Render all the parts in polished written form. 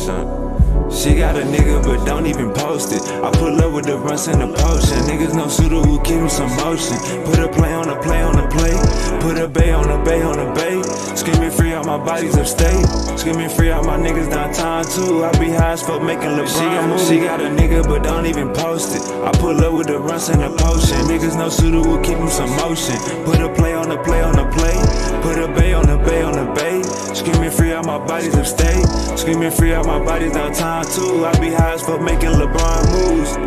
motion. She got a nigga but don't even post it. I pull up with the runs and the potion. Niggas no shooter who keep him some motion. Put a play on a play on a play. Put a bay on a bay on a bay. Screaming free out my bodies upstate. Screaming free out my niggas downtown too. I be high as fuck making LeBron moves. She got a nigga but don't even post it. I pull up with the runs and the potion. Niggas no shooter who keep him some motion. Put a play on a play on a play. Put a bay on a bay on a bay. Screaming free out my bodies upstate. Screaming free out my bodies downtown too. I be high as fuck making LeBron moves.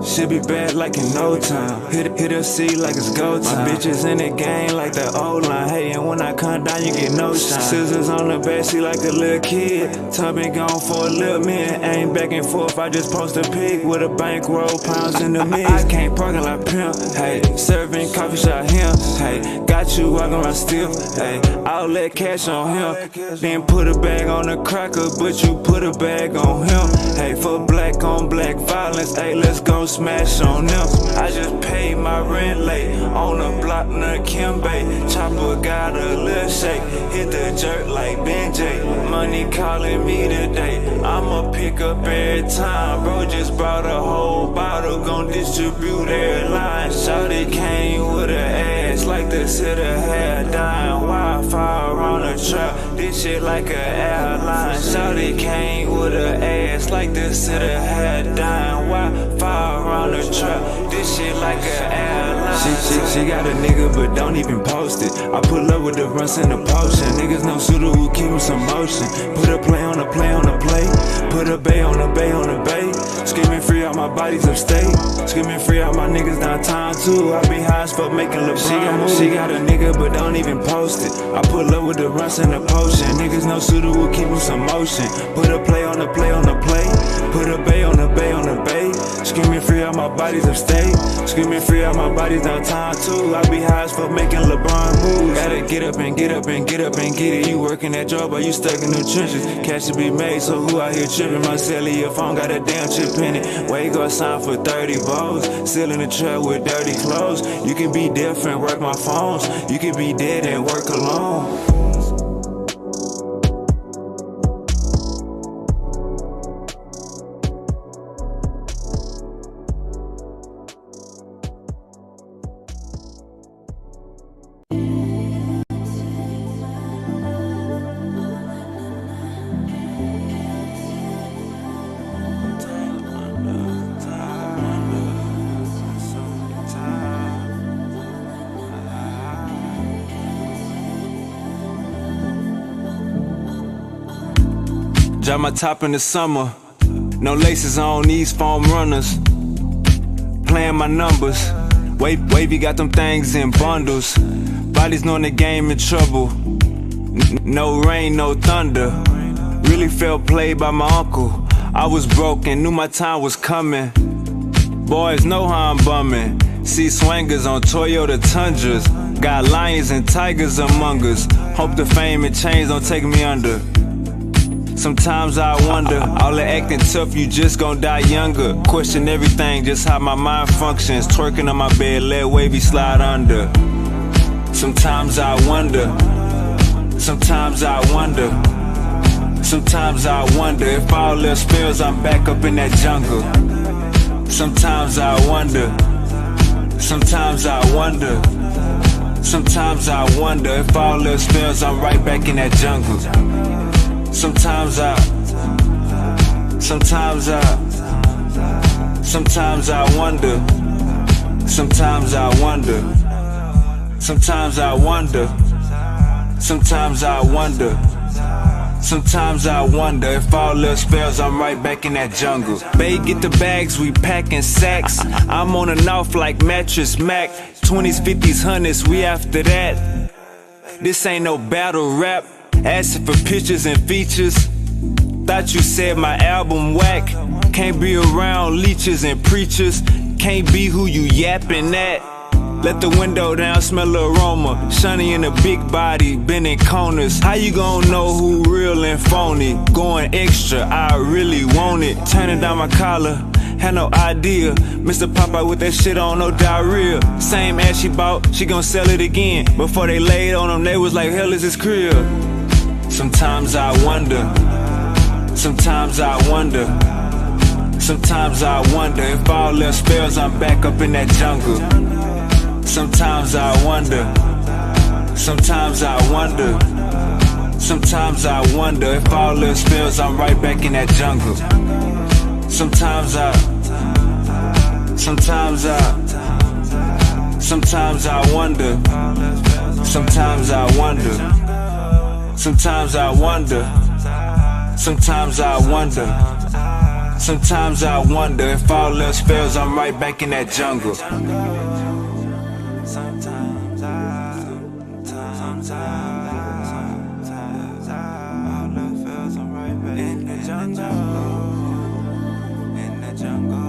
Should be bad like in no time. Hit a C like it's go time. My bitches in the game like the old line. Hey, and when I come down, you get no shine. Scissors on the backseat like a little kid. Time been gone for a little minute. Ain't back and forth, I just post a pic with a bankroll, pounds in the mix. I can't parking like pimp. Hey, serving coffee shop him. Hey, got you walking around still. Hey, I'll let cash on him. Then put a bag on the cracker, but you put a bag on him. Hey, for black on black violence. Hey, let's go smash on them. I just paid my rent late on the block near Kimbe. Chopper got a little shake, hit the jerk like Benjay. Money calling me today, I'ma pick up every time. Bro just brought a whole bottle, gon' distribute every line. Shawty came with her ass like the city had dying. Wi-Fi around the trap, this shit like a airline. Shawty came with her ass like the city had dying. Wi-Fi around the trap, this shit like an airline. She got a nigga but don't even post it. I pull up with the runs and the potion. Niggas no shooter who keep him some motion. Put a play on a play on a play. Put a bay on a bay on a bay. Screaming free out my bodies upstate. Screaming free out my niggas downtown too. I be high as fuck making LeBron moves. She got a nigga but don't even post it. I pull up with the runs and the potion. Niggas no shooter who keep him some motion. Put a play on a play on a play. Put a bay on a bay on a bay. Screaming free out my bodies upstate. Screaming free out my bodies downtown too. I be high as fuck making LeBron moves. Gotta get up and get up and get up and get it. You working that job or you stuck in the trenches. Cash to be made, so who out here tripping? My cellular phone got a damn chip in it. Where you gonna sign for 30 balls? Still in the trap with dirty clothes. You can be different, work my phones. You can be dead and work alone. Drop my top in the summer, no laces on these foam runners. Playing my numbers, wavy got them things in bundles. Bodies knowing the game in trouble. No rain, no thunder. Really felt played by my uncle. I was broke and knew my time was coming. Boys know how I'm bumming. See swangers on Toyota Tundras. Got lions and tigers among us. Hope the fame and change don't take me under. Sometimes I wonder, all the acting tough, you just gon' die younger. Question everything, just how my mind functions. Twerking on my bed, let wavy slide under. Sometimes I wonder, sometimes I wonder, sometimes I wonder if all else fails, I'm back up in that jungle. Sometimes I wonder, sometimes I wonder, sometimes I wonder if all else fails, I'm right back in that jungle. Sometimes I wonder, sometimes I wonder, sometimes I wonder, sometimes I wonder, sometimes I wonder if all else fails, I'm right back in that jungle. Babe, get the bags, we packing sacks. I'm on and off like Mattress Mac. 20s, 50s, 100s, we after that. This ain't no battle rap. Asking for pictures and features. Thought you said my album whack. Can't be around leeches and preachers. Can't be who you yapping at. Let the window down, smell the aroma. Shiny in a big body, bending corners. How you gon' know who real and phony? Going extra, I really want it. Turning down my collar, had no idea. Mr. Popeye with that shit on, no diarrhea. Same ass she bought, she gon' sell it again. Before they laid on them, they was like, hell is this crib? Sometimes I wonder, Sometimes I wonder. Sometimes I wonder if all else fails, I'm back up in that jungle. Sometimes I wonder. Sometimes I wonder. Sometimes I wonder if all else fails, I'm right back in that jungle. Sometimes I wonder. Sometimes I wonder. Sometimes I wonder. Sometimes I wonder. Sometimes I wonder if all else fails, I'm right back in that jungle. Sometimes all else fails, I'm right back in the jungle. In the jungle.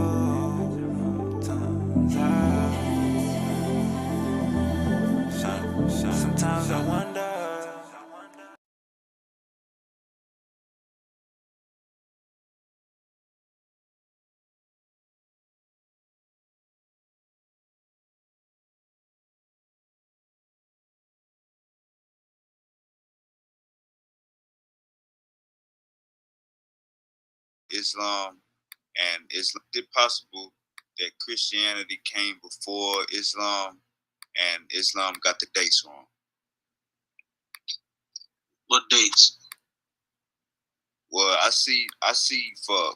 Sometimes I wonder. Islam and Islam. Is it possible that Christianity came before Islam and Islam got the dates wrong? What dates? Well, I see for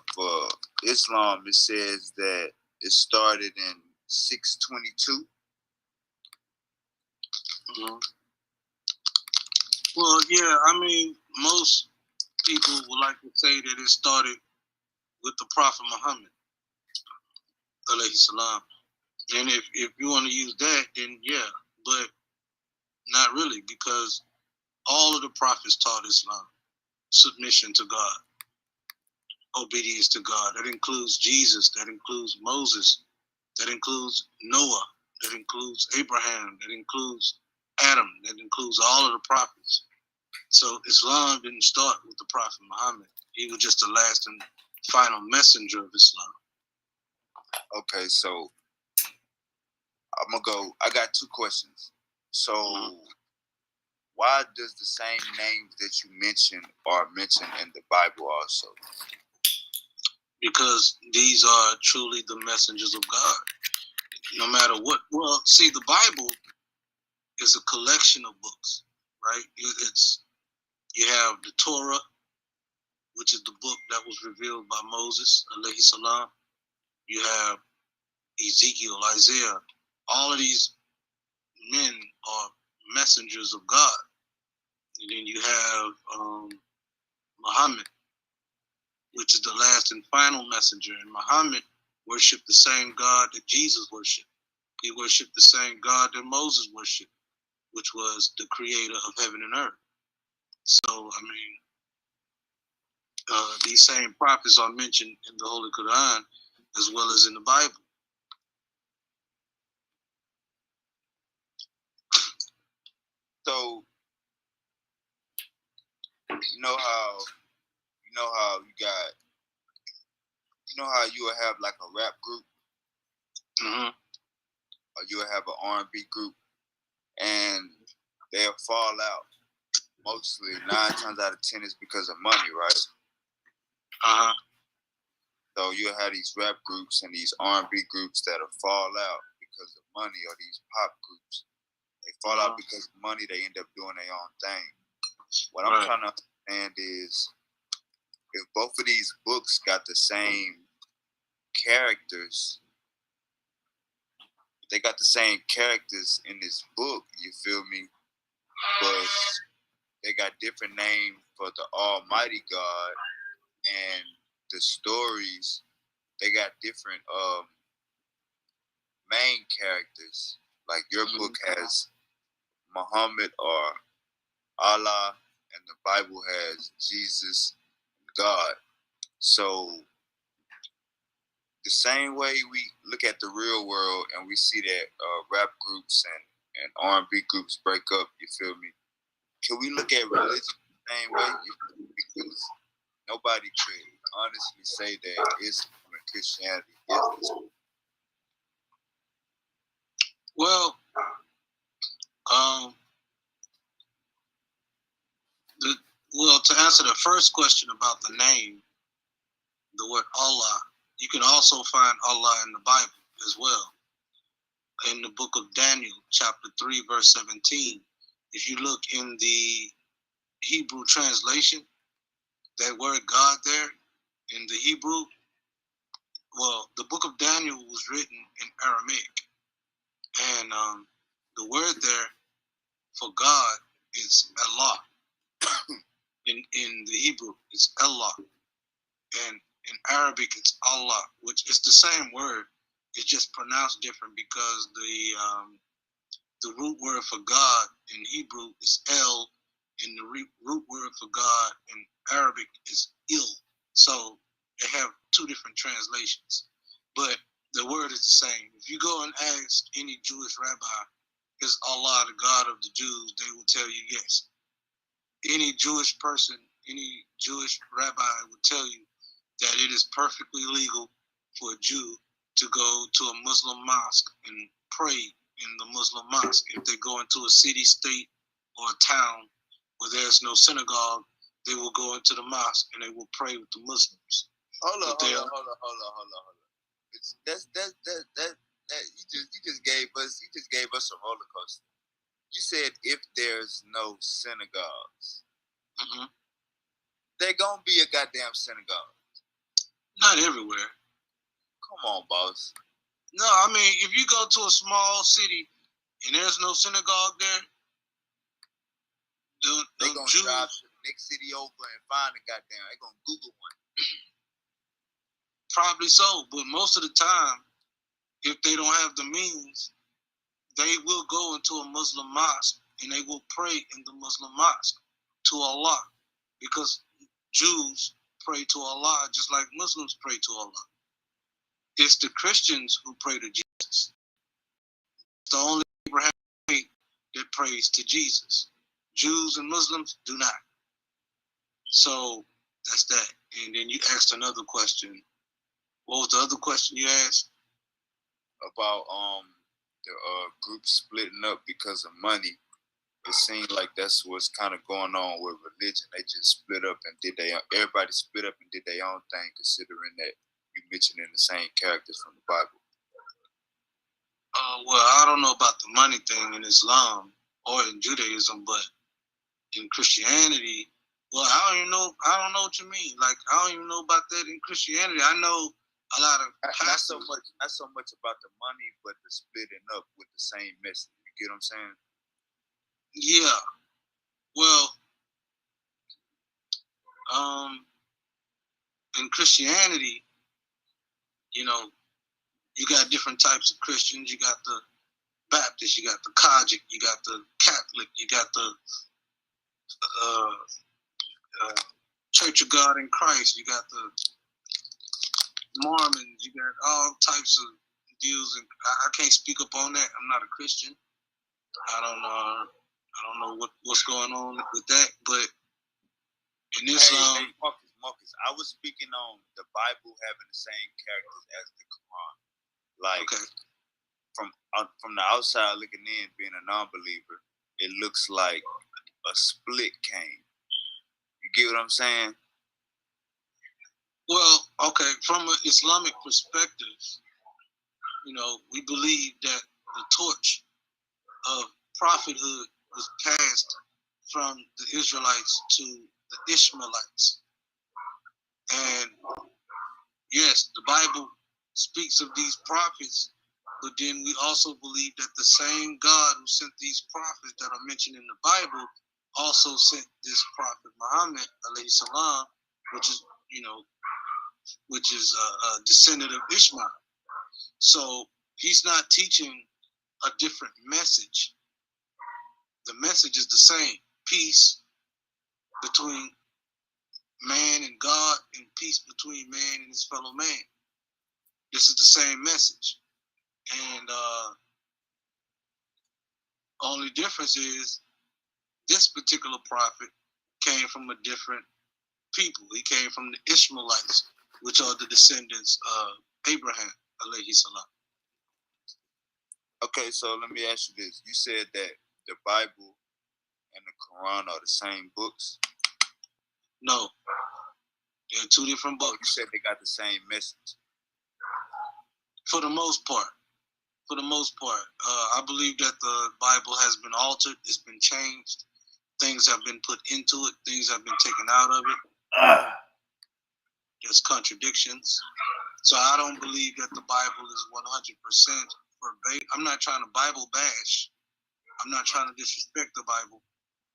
Islam it says that it started in 622. Mm-hmm. Well, yeah, I mean, most people would like to say that it started with the Prophet Muhammad, alayhi salam. And if you want to use that, then yeah, but not really, because all of the prophets taught Islam, submission to God, obedience to God. That includes Jesus, that includes Moses, that includes Noah, that includes Abraham, that includes Adam, that includes all of the prophets. So Islam didn't start with the Prophet Muhammad. He was just the last and final messenger of Islam. Okay, so I'm gonna go. I got two questions. So, why does the same names that you mentioned are mentioned in the Bible also? Because these are truly the messengers of God. No matter what. Well, see, the Bible is a collection of books, right? It's you have the Torah, which is the book that was revealed by Moses, alayhi salam. You have Ezekiel, Isaiah. All of these men are messengers of God. And then you have Muhammad, which is the last and final messenger. And Muhammad worshipped the same God that Jesus worshipped. He worshipped the same God that Moses worshipped, which was the creator of heaven and earth. So, I mean, these same prophets are mentioned in the Holy Quran as well as in the Bible. So, you know how you will have like a rap group, or you will have an R&B group, and they'll fall out. Mostly 9 times out of 10 is because of money, right? So you'll have these rap groups and these R&B groups that'll fall out because of money, or these pop groups. They fall out because of money, they end up doing their own thing. What I'm trying to understand is, if both of these books got the same characters, they got the same characters in this book, you feel me? But they got different names for the Almighty God, and the stories, they got different main characters. Like your book has Muhammad or Allah, and the Bible has Jesus, God. So the same way we look at the real world and we see that rap groups and R&B groups break up, you feel me? Can we look at religion the same way? Because nobody could honestly say that Islam and Christianity is. Well, Well, to answer the first question about the name, the word Allah, you can also find Allah in the Bible as well. In the book of Daniel, chapter 3, verse 17, if you look in the Hebrew translation, that word God there in the Hebrew, well, the book of Daniel was written in Aramaic. And the word there for God is Allah. In the Hebrew, it's Allah. And in Arabic, it's Allah, which is the same word. It's just pronounced different because the root word for God in Hebrew is El, and the root word for God in Arabic is Il. So they have two different translations, but the word is the same. If you go and ask any Jewish rabbi, is Allah the God of the Jews, they will tell you yes. Any Jewish person, any Jewish rabbi would tell you that it is perfectly legal for a Jew to go to a Muslim mosque and pray in the Muslim mosque. If they go into a city, state, or a town where there's no synagogue, they will go into the mosque and they will pray with the Muslims. Hold on. You just gave us a roller coaster. You said if there's no synagogues, there gonna be a goddamn synagogue. Not everywhere. Come on, boss. No, I mean, if you go to a small city and there's no synagogue there, they gonna Jews, drive to the next city over and find a goddamn. They gonna Google one. Probably so, but most of the time, if they don't have the means, they will go into a Muslim mosque and they will pray in the Muslim mosque to Allah, because Jews pray to Allah just like Muslims pray to Allah. It's the Christians who pray to Jesus. It's the only Abrahamic faith that prays to Jesus. Jews and Muslims do not. So that's that. And then you asked another question. What was the other question you asked? About the group splitting up because of money. It seemed like that's what's kind of going on with religion. They just split up and everybody split up and did their own thing, considering that you mentioning the same characters from the Bible. Well, I don't know about the money thing in Islam or in Judaism, but in Christianity, well, I don't know what you mean. Like, I don't even know about that in Christianity. I know a lot of pastors. Not so much about the money, but the splitting up with the same message. You get what I'm saying? Yeah. Well, in Christianity, you know, you got different types of Christians. You got the Baptist, you got the Coptic, you got the Catholic, you got the Church of God in Christ, you got the Mormons, you got all types of deals, and I can't speak up on that. I'm not a Christian. I don't know what's going on with that, but in Islam, hey, Marcus, I was speaking on the Bible having the same characters as the Quran. Like, okay. From the outside looking in, being a non-believer, it looks like a split came. You get what I'm saying? Well, okay, from an Islamic perspective, you know, we believe that the torch of prophethood was passed from the Israelites to the Ishmaelites. And yes, the Bible speaks of these prophets, but then we also believe that the same God who sent these prophets that are mentioned in the Bible also sent this prophet Muhammad alayhi salam, which is a descendant of Ishmael. So he's not teaching a different message. The message is the same: peace between man and God, and peace between man and his fellow man. This is the same message. And only difference is this particular prophet came from a different people. He came from the Ishmaelites, which are the descendants of Abraham, alayhi salam. Okay, so let me ask you this. You said that the Bible and the Quran are the same books? No. They're two different books. You said they got the same message. For the most part. I believe that the Bible has been altered. It's been changed. Things have been put into it. Things have been taken out of it. There's contradictions. So I don't believe that the Bible is 100% verbatim. I'm not trying to Bible bash. I'm not trying to disrespect the Bible.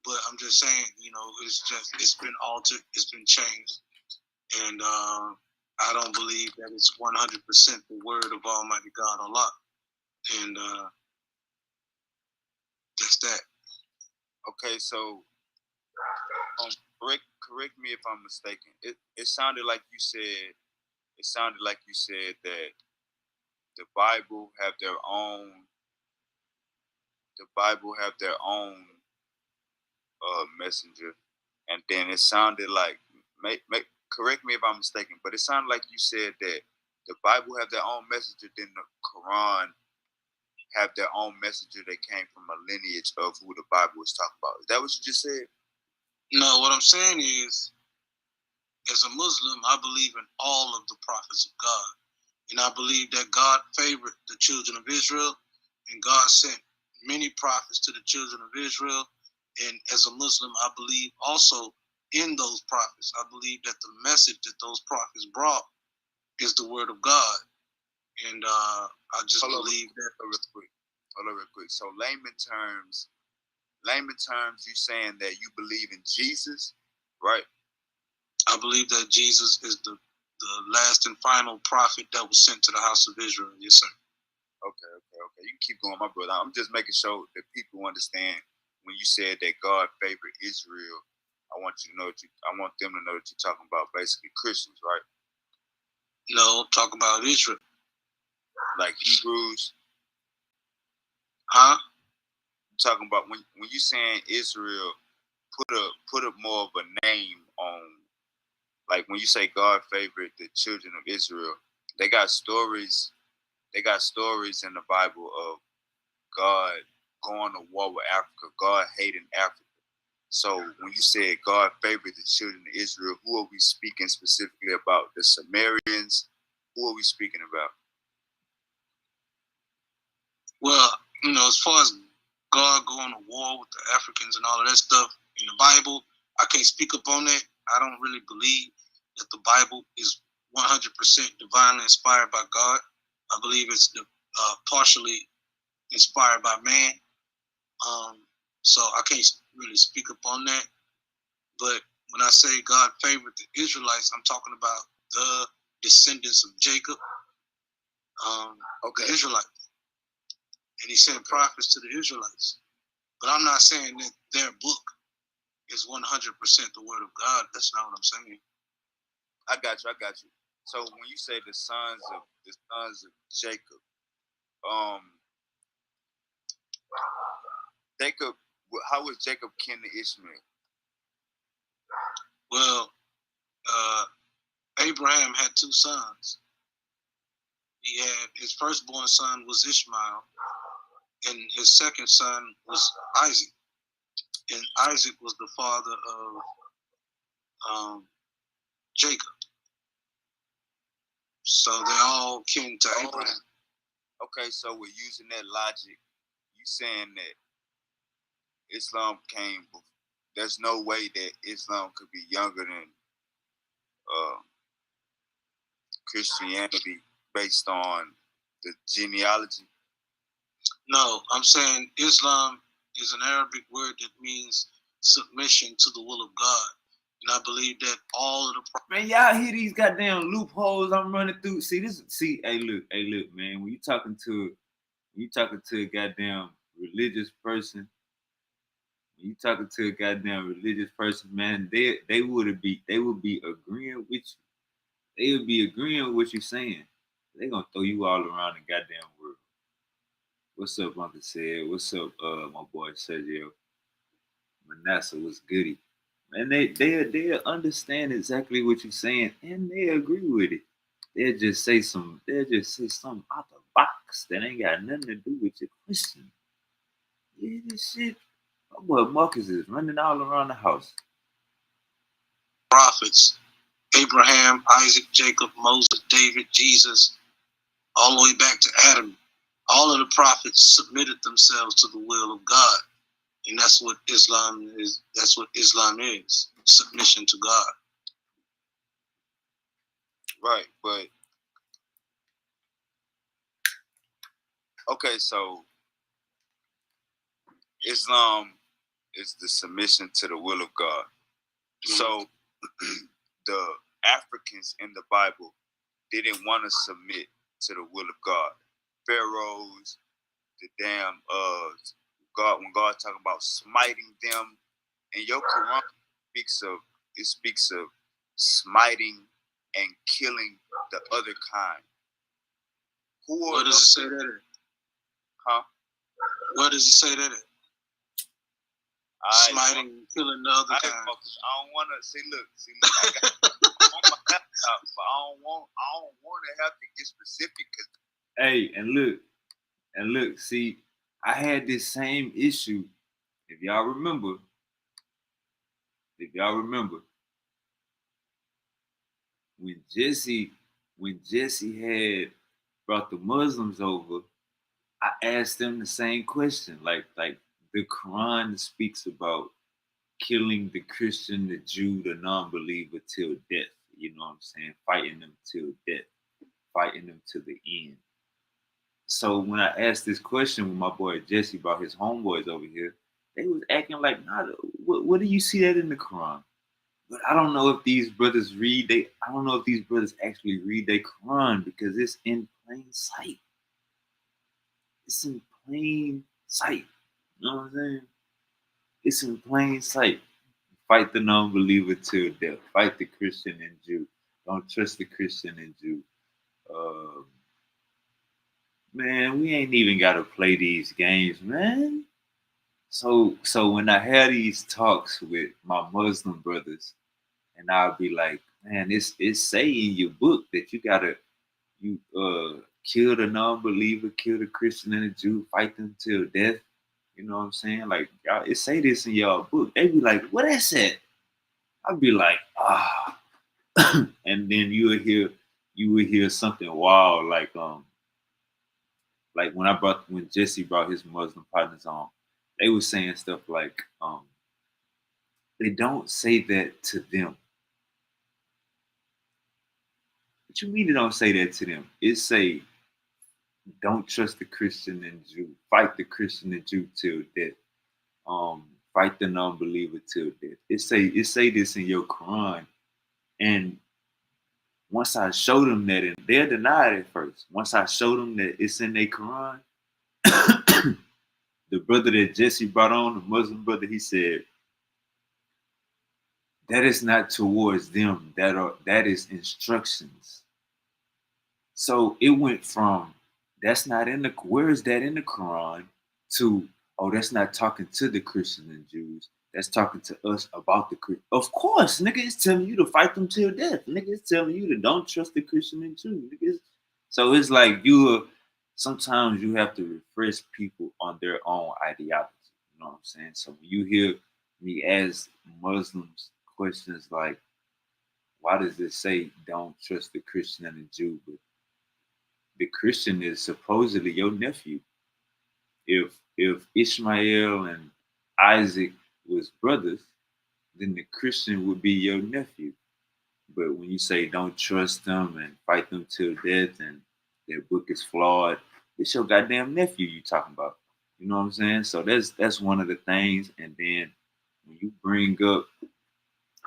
But I'm just saying, it's been altered. It's been changed. And I don't believe that it's 100% the word of Almighty God Allah. And that's that. Okay, so correct me if I'm mistaken. It sounded like you said that the Bible have their own messenger, and then it sounded like correct me if I'm mistaken, but it sounded like you said that the Bible have their own messenger, then the Quran have their own messenger that came from a lineage of who the Bible was talking about. Is that what you just said? No, what I'm saying is, as a Muslim, I believe in all of the prophets of God. And I believe that God favored the children of Israel, and God sent many prophets to the children of Israel. And as a Muslim, I believe also in those prophets. I believe that the message that those prophets brought is the word of God. And I just believe that. Hold on real quick. So layman terms, you saying that you believe in Jesus, right? I believe that Jesus is the last and final prophet that was sent to the house of Israel. Yes, sir. Okay. You can keep going, my brother. I'm just making sure that people understand when you said that God favored Israel. I want them to know that you're talking about basically Christians, right? No, I'm talking about Israel. Like Hebrews. Huh? I'm talking about when you saying Israel, put a more of a name on, like when you say God favored the children of Israel, they got stories in the Bible of God going to war with Africa, God hating Africa. So when you said God favored the children of Israel, who are we speaking specifically about? The Sumerians? Who are we speaking about? Well, as far as God going to war with the Africans and all of that stuff in the Bible, I can't speak up on that. I don't really believe that the Bible is 100% divinely inspired by God. I believe it's partially inspired by man. So I can't really speak up on that. But when I say God favored the Israelites, I'm talking about the descendants of Jacob, the Israelites. And he sent prophets to the Israelites. But I'm not saying that their book is 100% the word of God. That's not what I'm saying. I got you. So when you say the sons of Jacob, Jacob, how was Jacob kin to Ishmael? Well, Abraham had two sons. He had his firstborn son was Ishmael, and his second son was Isaac. And Isaac was the father of Jacob. So they're all kin to Abraham. Okay, so we're using that logic. You saying that Islam came before. There's no way that Islam could be younger than Christianity based on the genealogy? No, I'm saying Islam is an Arabic word that means submission to the will of God. And I believe that all of the... Man, y'all hear these goddamn loopholes I'm running through? Hey, look, man, when you talking to a goddamn religious person, man, they would be agreeing with you. They would be agreeing with what you're saying. They gonna throw you all around the goddamn world. What's up, Uncle Sid? What's up, my boy Sergio? Manasseh, what's goody? Man, they understand exactly what you're saying, and they agree with it. They'll just say something out the box that ain't got nothing to do with your question. Yeah, this shit. My boy Marcus is running all around the house. prophets, Abraham, Isaac, Jacob, Moses, David, Jesus, all the way back to Adam. All of the prophets submitted themselves to the will of God. And that's what Islam is. That's what Islam is. Submission to God. Right, but okay, so Islam is the submission to the will of God. Mm-hmm. So the Africans in the Bible didn't want to submit to the will of God. Pharaohs, the damn God, when God talking about smiting them, and your Quran speaks of smiting and killing the other kind. What does it say that in? Huh? What does it say that in? Smiting and killing the other kind. I don't want to see. Look. I got on my laptop, but I don't want to have to get specific. Hey, and look. See, I had this same issue. If y'all remember, when Jesse had brought the Muslims over, I asked them the same question. Like the Quran speaks about killing the Christian, the Jew, the non-believer till death. You know what I'm saying? Fighting them till death, fighting them to the end. So when I asked this question with my boy Jesse about his homeboys over here, they was acting like, nah, what do you see that in the Quran? But I don't know if these brothers actually read their Quran because it's in plain sight. It's in plain sight. You know what I'm saying? It's in plain sight. Fight the non-believer till death. Fight the Christian and Jew. Don't trust the Christian and Jew. Man, we ain't even got to play these games, man. So when I had these talks with my Muslim brothers, and I'll be like, man, it's say in your book that you kill the non-believer, kill the Christian and the Jew, fight them till death. You know what I'm saying? Like, y'all, it say this in y'all book. They be like, what that said? I'd be like, and then you would hear something wild like when Jesse brought his Muslim partners on, they were saying stuff like, they don't say that to them. What you mean they don't say that to them? It say, don't trust the Christian and Jew. Fight the Christian and Jew till death. Fight the non-believer till death. It say this in your Quran. And once I showed them that, and they'll deny it at first. Once I showed them that it's in their Quran, the brother that Jesse brought on, the Muslim brother, he said, that is not towards them. That is instructions. So it went from where is that in the Quran to, oh, that's not talking to the Christians and Jews. That's talking to us about the Christian. Of course, nigga, it's telling you to fight them till death. Nigga, it's telling you to don't trust the Christian and Jew. Nigga, so it's like sometimes you have to refresh people on their own ideology. You know what I'm saying? So when you hear me ask Muslims questions like, why does it say don't trust the Christian and the Jew? But the Christian is supposedly your nephew. If Ishmael and Isaac was brothers, then the Christian would be your nephew. But when you say don't trust them and fight them till death and their book is flawed, it's your goddamn nephew you talking about. You know what I'm saying? So that's one of the things. And then when you bring up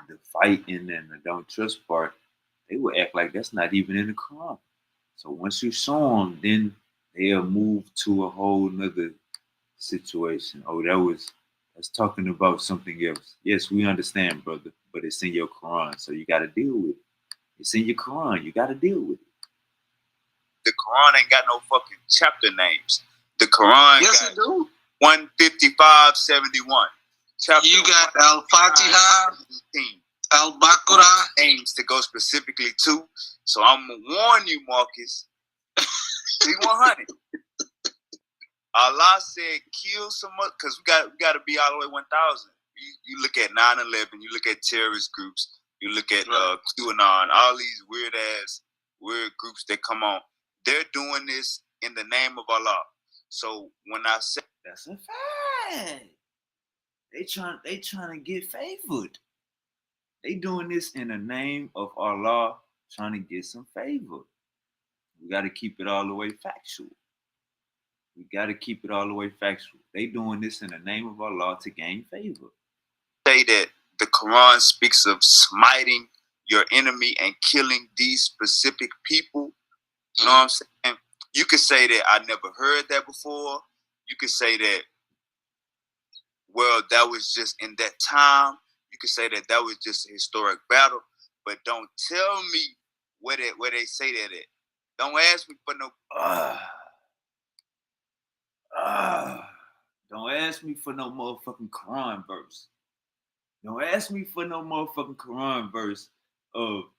the fighting and the don't trust part, they will act like that's not even in the Quran. So once you show them, then they'll move to a whole nother situation. Oh, that's talking about something else. Yes, we understand, brother, but it's in your Quran, so you got to deal with it. It's in your Quran, you got to deal with it. The Quran ain't got no fucking chapter names. The Quran yes, it do. 155:71. Chapter you got Al-Fatiha, Al-Baqarah. Names to go specifically to. So I'm going to warn you, Marcus. C100. Allah said kill someone, because we got to be all the way 1,000. You look at 9/11, you look at terrorist groups, You look at QAnon, all these weird groups that come on. They're doing this in the name of Allah. So when I say that's a fact. They trying to get favored. They doing this in the name of Allah, trying to get some favor. We got to keep it all the way factual. We got to keep it all the way factual. They doing this in the name of Allah to gain favor. Say that the Quran speaks of smiting your enemy and killing these specific people. You know what I'm saying? You could say that I never heard that before. You could say that, well, that was just in that time. You could say that was just a historic battle. But don't tell me where they say that at. Don't ask me for no. Don't ask me for no motherfucking Quran verse. Don't ask me for no motherfucking Quran verse of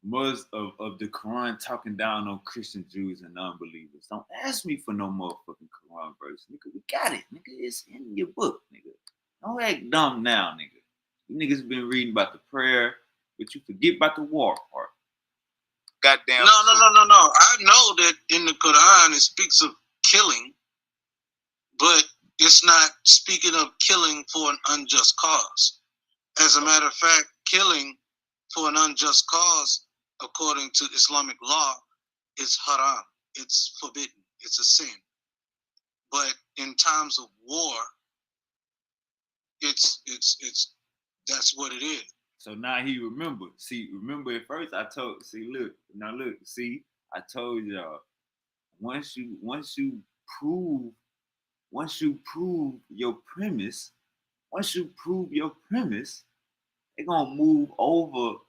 the Quran talking down on Christian Jews and unbelievers. Don't ask me for no motherfucking Quran verse, nigga. We got it, nigga. It's in your book, nigga. Don't act dumb now, nigga. You niggas been reading about the prayer, but you forget about the war part. Goddamn. No. I know that in the Quran it speaks of killing, but it's not speaking of killing for an unjust cause. As a matter of fact, killing for an unjust cause, according to Islamic law, is haram. It's forbidden. It's a sin. But in times of war, it's that's what it is. So now he remembered. Remember at first I told. I told y'all. Once you prove your premise, they're gonna move over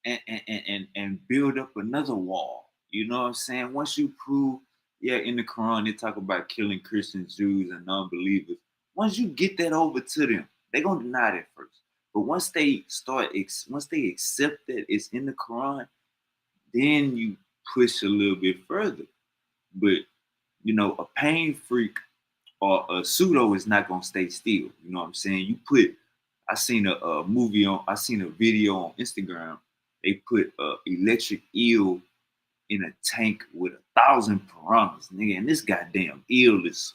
and build up another wall. You know what I'm saying? Once you prove, in the Quran they talk about killing Christians, Jews, and unbelievers. Once you get that over to them, they're gonna deny that first. But once they accept that it's in the Quran, then you push a little bit further. But a pain freak or a pseudo is not gonna stay still. You know what I'm saying? I seen a video on Instagram. They put electric eel in a tank with 1,000 piranhas, nigga, and this goddamn eel is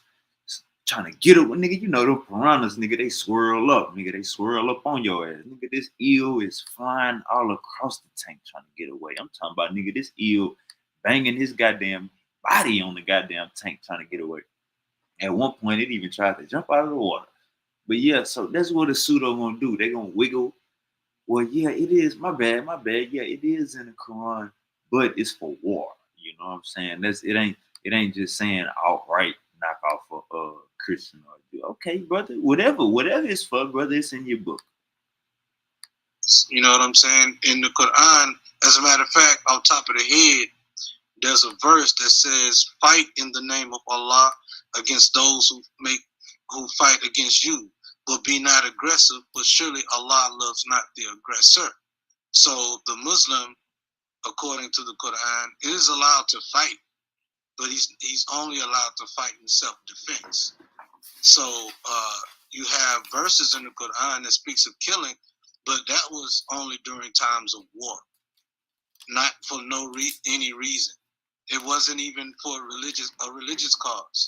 trying to get up, nigga. You know them piranhas, nigga. They swirl up, nigga. They swirl up on your ass, nigga. This eel is flying all across the tank trying to get away. I'm talking about, nigga, this eel banging his goddamn body on the goddamn tank trying to get away. At one point, it even tried to jump out of the water. But yeah, so that's what a pseudo gonna do. They gonna wiggle. Well, yeah, it is. My bad. Yeah, it is in the Quran, but it's for war. You know what I'm saying? It ain't just saying outright knock off a Christian or Jew. Okay, brother. Whatever it's for, brother, it's in your book. You know what I'm saying? In the Quran, as a matter of fact, on top of the head, there's a verse that says, "Fight in the name of Allah against those who fight against you. But be not aggressive, but surely Allah loves not the aggressor." So the Muslim, according to the Quran, is allowed to fight, but he's only allowed to fight in self-defense. So you have verses in the Quran that speaks of killing, but that was only during times of war, not for any reason. It wasn't even for a religious cause.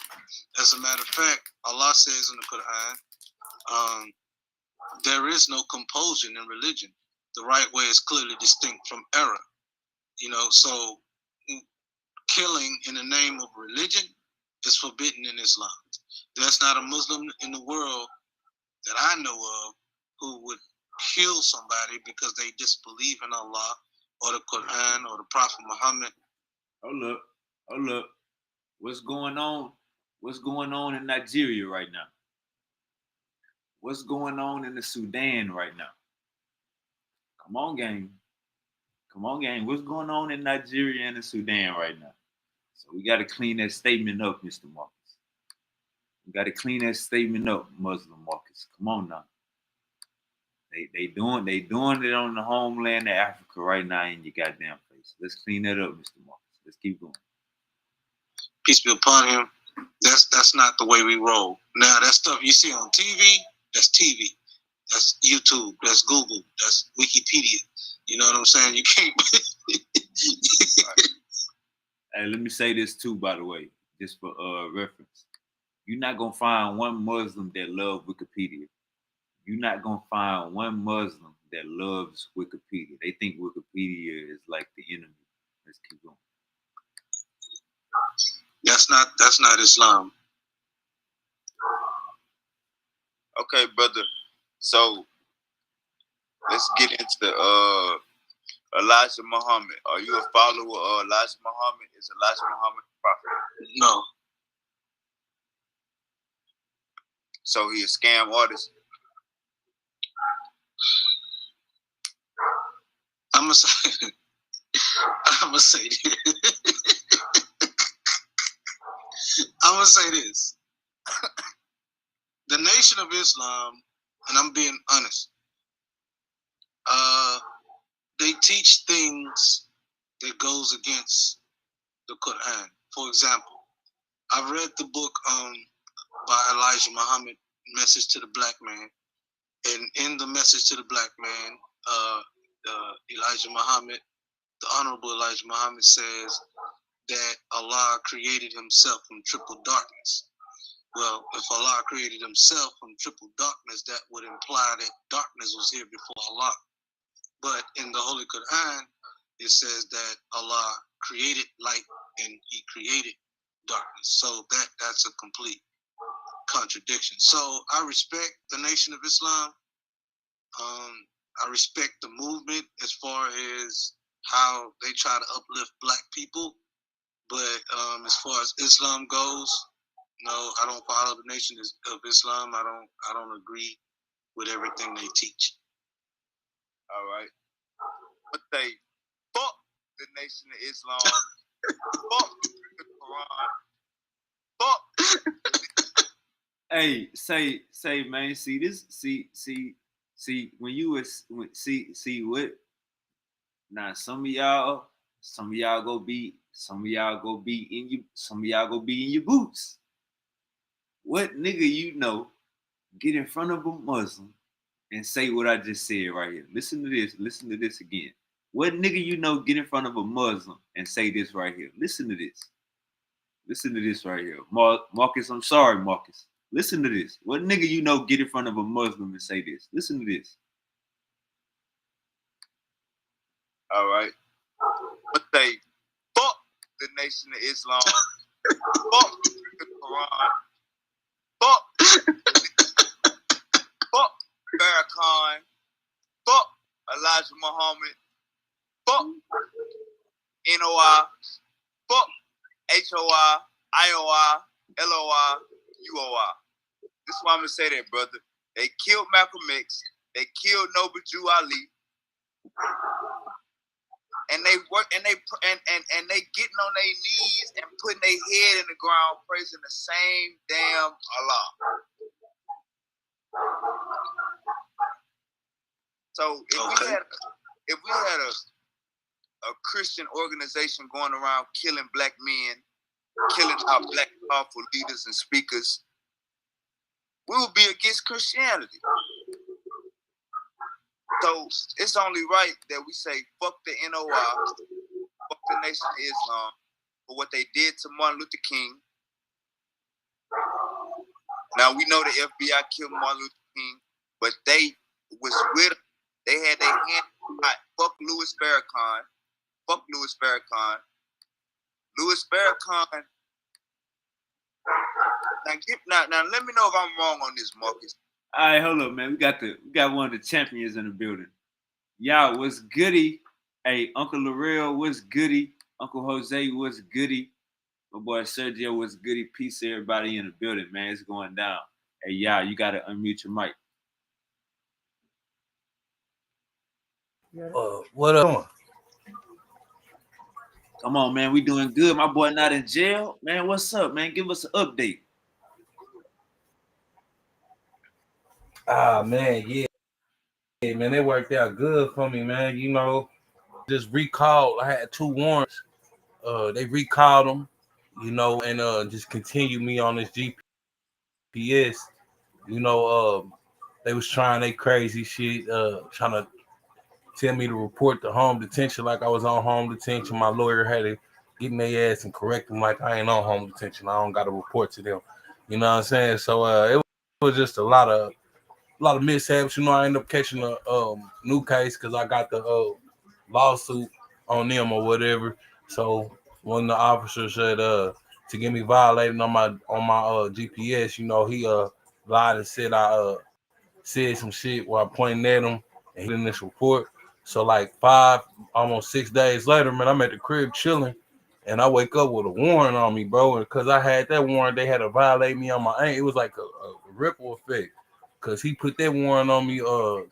As a matter of fact, Allah says in the Quran, there is no compulsion in religion. The right way is clearly distinct from error. So killing in the name of religion is forbidden in Islam. There's not a Muslim in the world that I know of who would kill somebody because they disbelieve in Allah or the Quran or the Prophet Muhammad. Hold up. What's going on? What's going on in Nigeria right now? What's going on in the Sudan right now? Come on, gang. What's going on in Nigeria and the Sudan right now? So we got to clean that statement up, Mr. Marcus. We got to clean that statement up, Muslim Marcus. Come on now. They doing it on the homeland of Africa right now in your goddamn face. Let's clean that up, Mr. Marcus. Let's keep going. Peace be upon him. That's not the way we roll. Now that stuff you see on TV, that's TV. That's YouTube. That's Google. That's Wikipedia. You know what I'm saying? You can't. Hey, let me say this too, by the way, just for reference. You're not gonna find one Muslim that loves Wikipedia. You're not gonna find one Muslim that loves Wikipedia. They think Wikipedia is like the enemy. Let's keep going. That's not Islam. Okay, brother. So let's get into Elijah Muhammad. Are you a follower of Elijah Muhammad? Is Elijah Muhammad a prophet? No. So he a scam artist? I'm gonna say this. I'm gonna say this. The Nation of Islam, and I'm being honest, they teach things that goes against the Quran. For example, I've read the book by Elijah Muhammad, Message to the Black Man, and in the Message to the Black Man, Elijah Muhammad, the Honorable Elijah Muhammad, says that Allah created himself from triple darkness. Well, if Allah created himself from triple darkness, that would imply that darkness was here before Allah. But in the Holy Quran, it says that Allah created light and he created darkness. So that's a complete contradiction. So I respect the Nation of Islam. I respect the movement as far as how they try to uplift black people. But as far as Islam goes, no, I don't follow the Nation of Islam. I don't agree with everything they teach. All right. But they fuck the Nation of Islam. Fuck the Quran. Fuck. Hey, say, man. See this. See. When you was see what? Now some of y'all go be in your boots. What nigga you know get in front of a Muslim and say what I just said right here? Listen to this. Listen to this again. What nigga you know get in front of a Muslim and say this right here? Listen to this. Listen to this right here. Marcus, I'm sorry, Marcus. Listen to this. What nigga you know get in front of a Muslim and say this? Listen to this. All right. But they fuck the Nation of Islam. Fuck the Quran. Fuck Farrakhan. Fuck Elijah Muhammad. Fuck NOI. Fuck HOI, IOI, LOI, UOI. This is why I'm gonna say that, brother. They killed Malcolm X. They killed Noble Jew Ali. And they work and they getting on their knees and putting their head in the ground, praising the same damn Allah. So if we had a Christian organization going around killing black men, killing our black powerful leaders and speakers, we would be against Christianity. So it's only right that we say fuck the NOI, fuck the Nation of Islam for what they did to Martin Luther King. Now we know the FBI killed Martin Luther King, but they was with, they had their hand hot. Fuck Louis Farrakhan. Fuck Louis Farrakhan. Louis Farrakhan. Now let me know if I'm wrong on this, Marcus. All right, hold up, man. We got one of the champions in the building. Y'all, what's goody? Hey, Uncle Laurel, what's goody? Uncle Jose, what's goody? My boy Sergio, what's goody? Peace to everybody in the building, man. It's going down. Hey, y'all, you gotta unmute your mic. What up? Come on, man. We doing good. My boy not in jail. Man, what's up, man? Give us an update. Ah, man, yeah, man, they worked out good for me, man. You know, just recalled. I had 2 warrants. They recalled them, you know, and just continue me on this GPS. You know, they was trying their crazy shit, trying to tell me to report to home detention like I was on home detention. My lawyer had to get in their ass and correct them like I ain't on home detention. I don't got to report to them. You know what I'm saying? So it was just a lot of mishaps. You know, I ended up catching a new case because I got the lawsuit on them or whatever. So one of the officers said to get me violated on my GPS, you know, he lied and said I said some shit while pointing at him and he in this report. So like almost 6 days later, man, I'm at the crib chilling and I wake up with a warrant on me, bro. And because I had that warrant, they had to violate me on my ankle. It was like a ripple effect. Cause he put that warrant on me,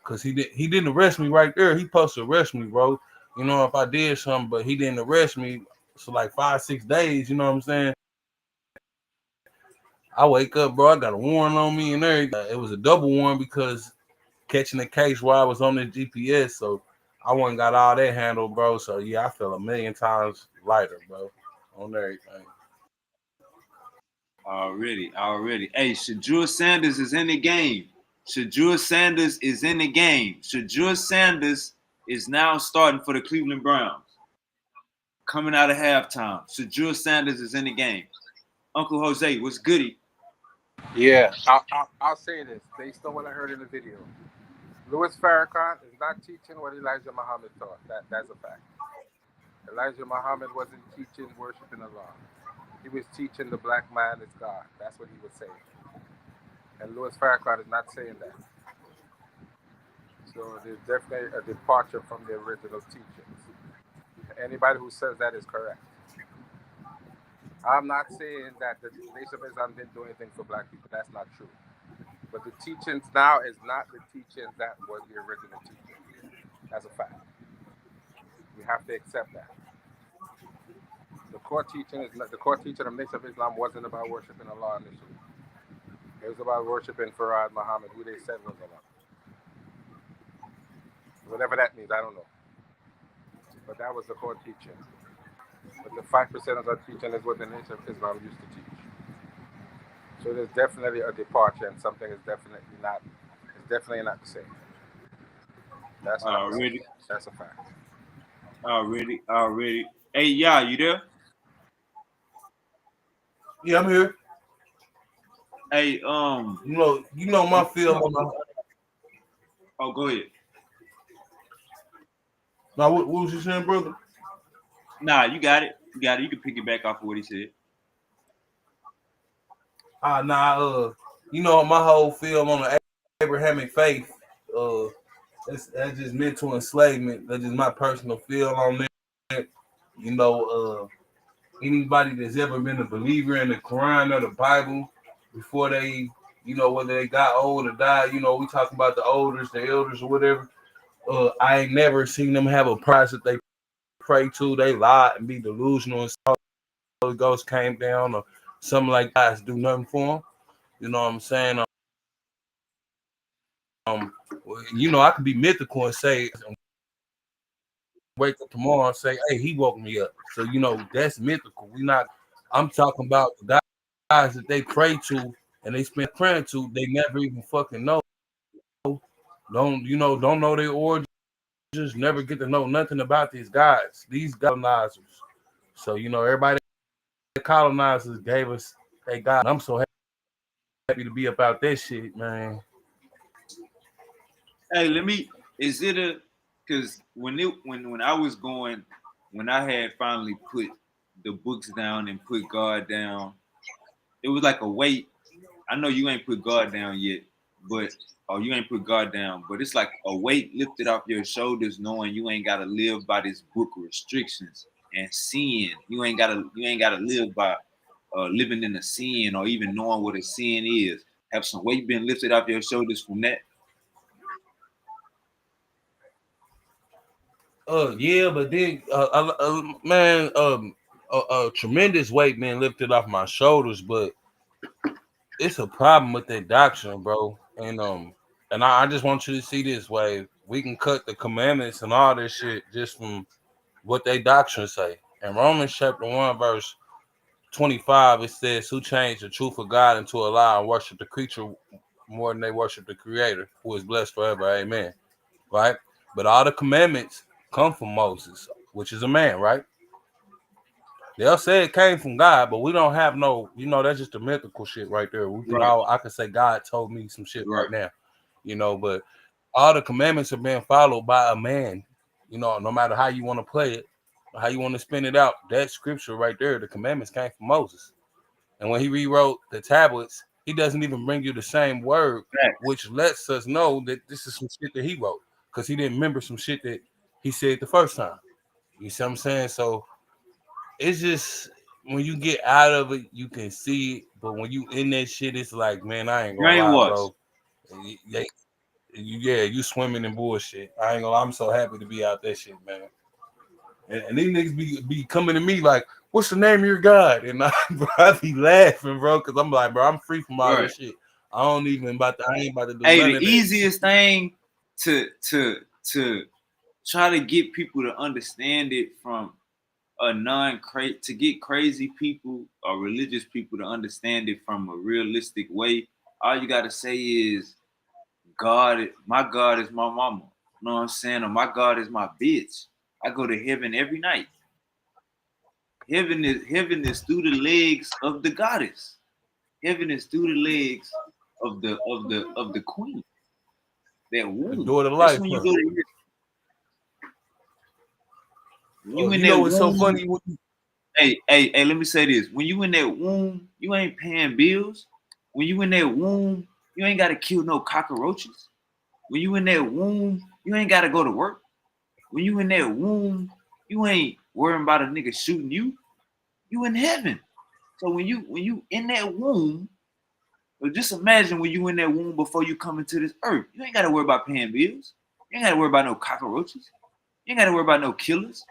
cause he didn't arrest me right there. He supposed to arrest me, bro. You know, if I did something, but he didn't arrest me. So like 5-6 days, you know what I'm saying? I wake up, bro. I got a warrant on me and everything. It was a double warrant because catching the case while I was on the GPS, so I wasn't got all that handled, bro. So yeah, I feel a million times lighter, bro, on everything. Already. Hey, Shedeur Sanders is in the game. Shedeur Sanders is in the game. Shedeur Sanders is now starting for the Cleveland Browns. Coming out of halftime. Shedeur Sanders is in the game. Uncle Jose, what's goody? Yeah, I'll say this based on what I heard in the video. Louis Farrakhan is not teaching what Elijah Muhammad taught. That's a fact. Elijah Muhammad wasn't teaching worshiping Allah. He was teaching the black man is God. That's what he was saying. And Louis Farrakhan is not saying that. So there's definitely a departure from the original teachings. Anybody who says that is correct. I'm not saying that the Nation of Islam didn't do anything for black people. That's not true. But the teachings now is not the teachings that was the original teaching. That's a fact. We have to accept that. The core teaching of Nation of Islam wasn't about worshiping Allah initially. It was about worshiping Farad Muhammad, who they said was Allah. Whatever that means, I don't know. But that was the core teaching. But the 5% of that teaching is what the Nation of Islam used to teach. So there's definitely a departure, and something is definitely not the same. That's not Already. That's a fact. Already. Hey, yeah, you there? Yeah, I'm here. Hey, You know my feel on my. Oh, go ahead. Now, what was you saying, brother? Nah, you got it. You can pick it back off of what he said. You know my whole feel on the Abrahamic faith. That's just mental enslavement. That's just my personal feel on that. You know, anybody that's ever been a believer in the Quran or the Bible before they, you know, whether they got old or died, you know, we talking about the elders or whatever. I ain't never seen them have a price that they pray to. They lie and be delusional and the Holy Ghost came down or something like that. Do nothing for them. You know what I'm saying? You know, I could be mythical and say, wake up tomorrow and say, hey, he woke me up. So, you know, that's mythical. I'm talking about the guys that they pray to and they spend praying to, they never even fucking know. Don't know their origins, never get to know nothing about these guys, these colonizers. So, you know, everybody colonizers gave us a God. I'm so happy to be about that shit, man. Hey, because when I was going, when I had finally put the books down and put God down, it was like a weight. I know you ain't put God down yet, but it's like a weight lifted off your shoulders, knowing you ain't gotta live by this book of restrictions and sin. You ain't gotta live by living in a sin or even knowing what a sin is. Have some weight been lifted off your shoulders from that? Yeah, but then, man, a tremendous weight being lifted off my shoulders, but it's a problem with that doctrine, bro. And I just want you to see this way. We can cut the commandments and all this shit just from what they doctrine say. In Romans chapter 1, verse 25, it says, who changed the truth of God into a lie and worship the creature more than they worship the creator, who is blessed forever. Amen. Right? But all the commandments come from Moses, which is a man, right? They'll say it came from God, but we don't have no, that's just the mythical shit right there. Right. I could say God told me some shit Right. right now, but all the commandments are being followed by a man, no matter how you want to play it, or how you want to spin it out. That scripture right there, the commandments came from Moses. And when he rewrote the tablets, he doesn't even bring you the same word, Facts. which lets us know that this is some shit that he wrote because he didn't remember some shit that he said the first time. You see what I'm saying? So it's just when you get out of it, you can see it. But when you in that shit, it's like, man, I ain't gonna lie, Brainwash. bro. You swimming in bullshit. I ain't gonna lie, I'm so happy to be out that shit, man. And these niggas be coming to me like, what's the name of your God? And I be laughing, bro, because I'm like, bro, I'm free from all Right. this shit. I ain't about to do Hey, none the of that. easiest thing to try to get people to understand it from a to get crazy people or religious people to understand it from a realistic way, all you gotta say is my God is my mama. You know what I'm saying? Or my God is my bitch. I go to heaven every night. Heaven is through the legs of the goddess. Heaven is through the legs of the queen. That The womb. door to That's life, when you huh? go to when you Oh, in you that know what's so womb. funny? Hey, let me say this. When you in that womb, you ain't paying bills. When you in that womb, you ain't gotta kill no cockroaches. When you in that womb, you ain't gotta go to work. When you in that womb, you ain't worrying about a nigga shooting you. You in heaven. So when you in that womb, or just imagine when you in that womb before you come into this earth, you ain't gotta worry about paying bills. You ain't gotta worry about no cockroaches. You ain't gotta worry about no killers.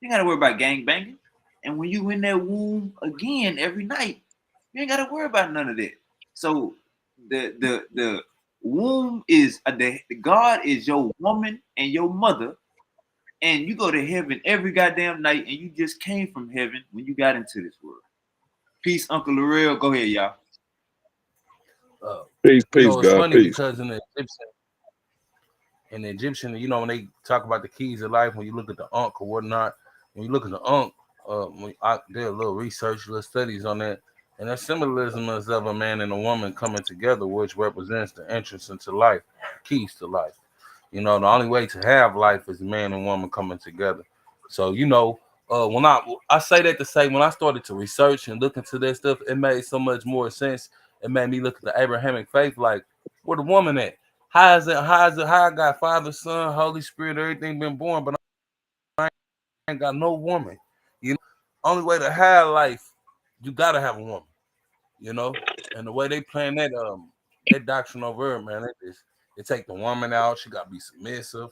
You ain't gotta worry about gang banging. And when you in that womb again every night, you ain't gotta worry about none of that. So the womb is the God is your woman and your mother, and you go to heaven every goddamn night, and you just came from heaven when you got into this world. Peace, Uncle Laurel. Go ahead, y'all. Peace, It's God, funny peace. because in the Egyptian, when they talk about the keys of life, when you look at the Ankh or whatnot, when you look at the Ankh, did a little research, little studies on that, and the symbolism is of a man and a woman coming together, which represents the entrance into life, keys to life. The only way to have life is man and woman coming together. So, when I say that to say, when I started to research and look into that stuff, it made so much more sense. It made me look at the Abrahamic faith, like, where the woman at? How is it? How I got Father, Son, Holy Spirit, everything been born, but I ain't got no woman. Only way to have life, you gotta have a woman. And the way they playing that doctrine over her, man, they take the woman out. She gotta be submissive.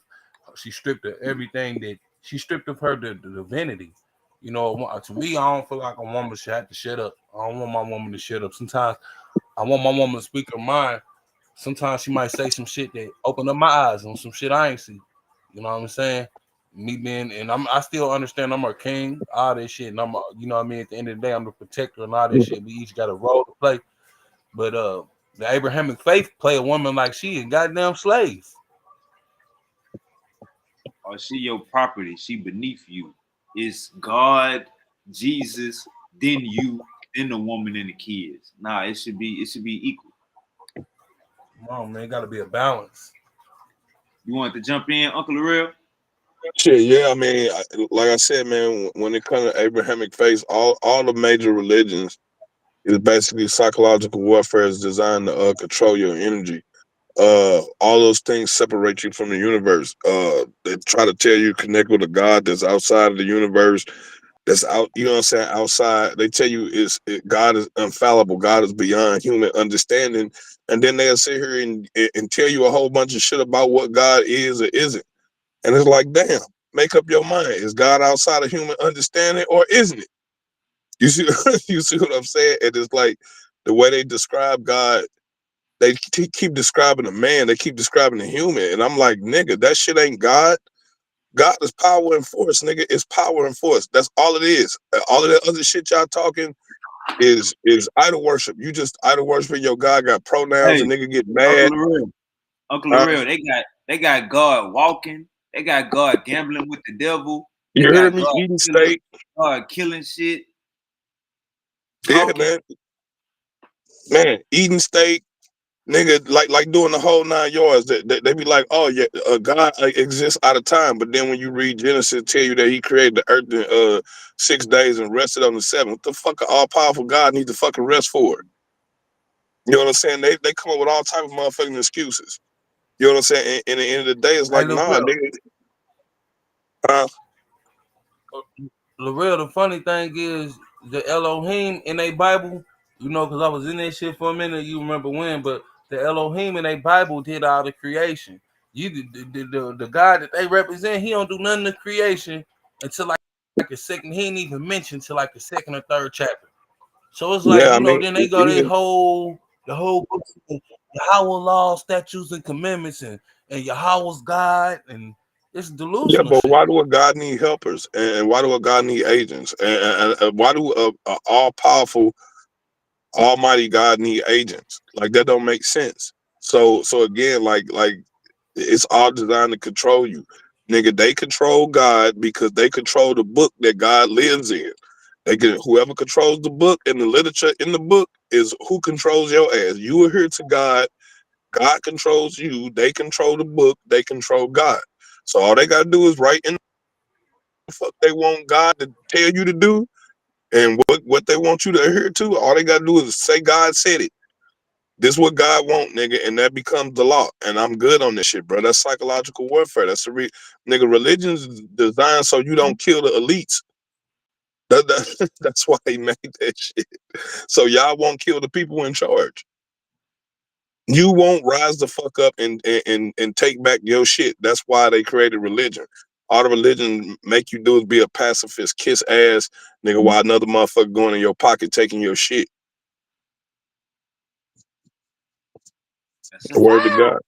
She stripped of everything that she stripped of her the divinity. To me, I don't feel like a woman should have to shut up. I don't want my woman to shut up. Sometimes I want my woman to speak her mind. Sometimes she might say some shit that open up my eyes on some shit I ain't see. You know what I'm saying? Me being, and I still understand I'm her king, all this shit, and what I mean. At the end of the day, I'm the protector and all this shit. We each got a role to play. But the Abrahamic faith play a woman like she a goddamn slave. Or she your property. She beneath you. It's God, Jesus, then you, then the woman and the kids. Nah, it should be equal. Come on, man, got to be a balance. You want to jump in, Uncle Laurel? Shit, yeah. I mean, like I said, man, when it comes to Abrahamic faith, all the major religions is basically psychological warfare is designed to control your energy. All those things separate you from the universe. They try to tell you connect with a God that's outside of the universe. That's out, you know what I'm saying? Outside, they tell you God is infallible. God is beyond human understanding, and then they'll sit here and tell you a whole bunch of shit about what God is or isn't. And it's like, damn, make up your mind. Is God outside of human understanding or isn't it? You see, you see what I'm saying? And it's like the way they describe God, they keep describing a man, they keep describing a human. And I'm like, nigga, that shit ain't God. God is power and force, nigga. It's power and force. That's all it is. All of that other shit y'all talking is idol worship. You just idol worshiping your God, got pronouns, Hey, and nigga get Uncle mad. Laurel. Uncle Laurel, they got God walking. They got God gambling with the devil. They You got heard me? Eating killing, steak. God killing shit, Yeah, talking. man, eating steak. Nigga, like doing the whole 9 yards. They be like, oh yeah, God exists out of time. But then when you read Genesis, tell you that He created the earth in 6 days and rested on the seventh. What the fuck, all powerful God need to fucking rest for it? You know what I'm saying? They come up with all type of motherfucking excuses. You know what I'm saying? And at the end of the day, it's Hey, like, nah, nigga. Lorel, the funny thing is the Elohim in a Bible, you know, because I was in that shit for a minute. You remember when? But the Elohim in a Bible did all the creation. You the God that they represent, he don't do nothing to creation until like a second. He ain't even mentioned till like the second or third chapter. So it's like, Yeah, I you know, mean, then they go yeah, the whole book, Yahweh law, statutes, and commandments, and Yahweh's God, and it's yeah, delusional but shit. why do a God need helpers? And why do a God need agents? And why do a all powerful Almighty God need agents? Like that don't make sense. So again, like it's all designed to control you, nigga. They control God because they control the book that God lives in. They can whoever controls the book and the literature in the book is who controls your ass. You adhere to God. God controls you. They control the book. They control God. So all they gotta do is write in the fuck they want God to tell you to do, and what they want you to adhere to. All they gotta do is say God said it. This what God want, nigga, and that becomes the law. And I'm good on this shit, bro. That's psychological warfare. That's the nigga. Religion's designed so you don't kill the elites. That's why he made that shit. So y'all won't kill the people in charge. You won't rise the fuck up and take back your shit. That's why they created religion. All the religion make you do is be a pacifist, kiss ass, nigga, while another motherfucker going in your pocket taking your shit. That's a Word to fact. God.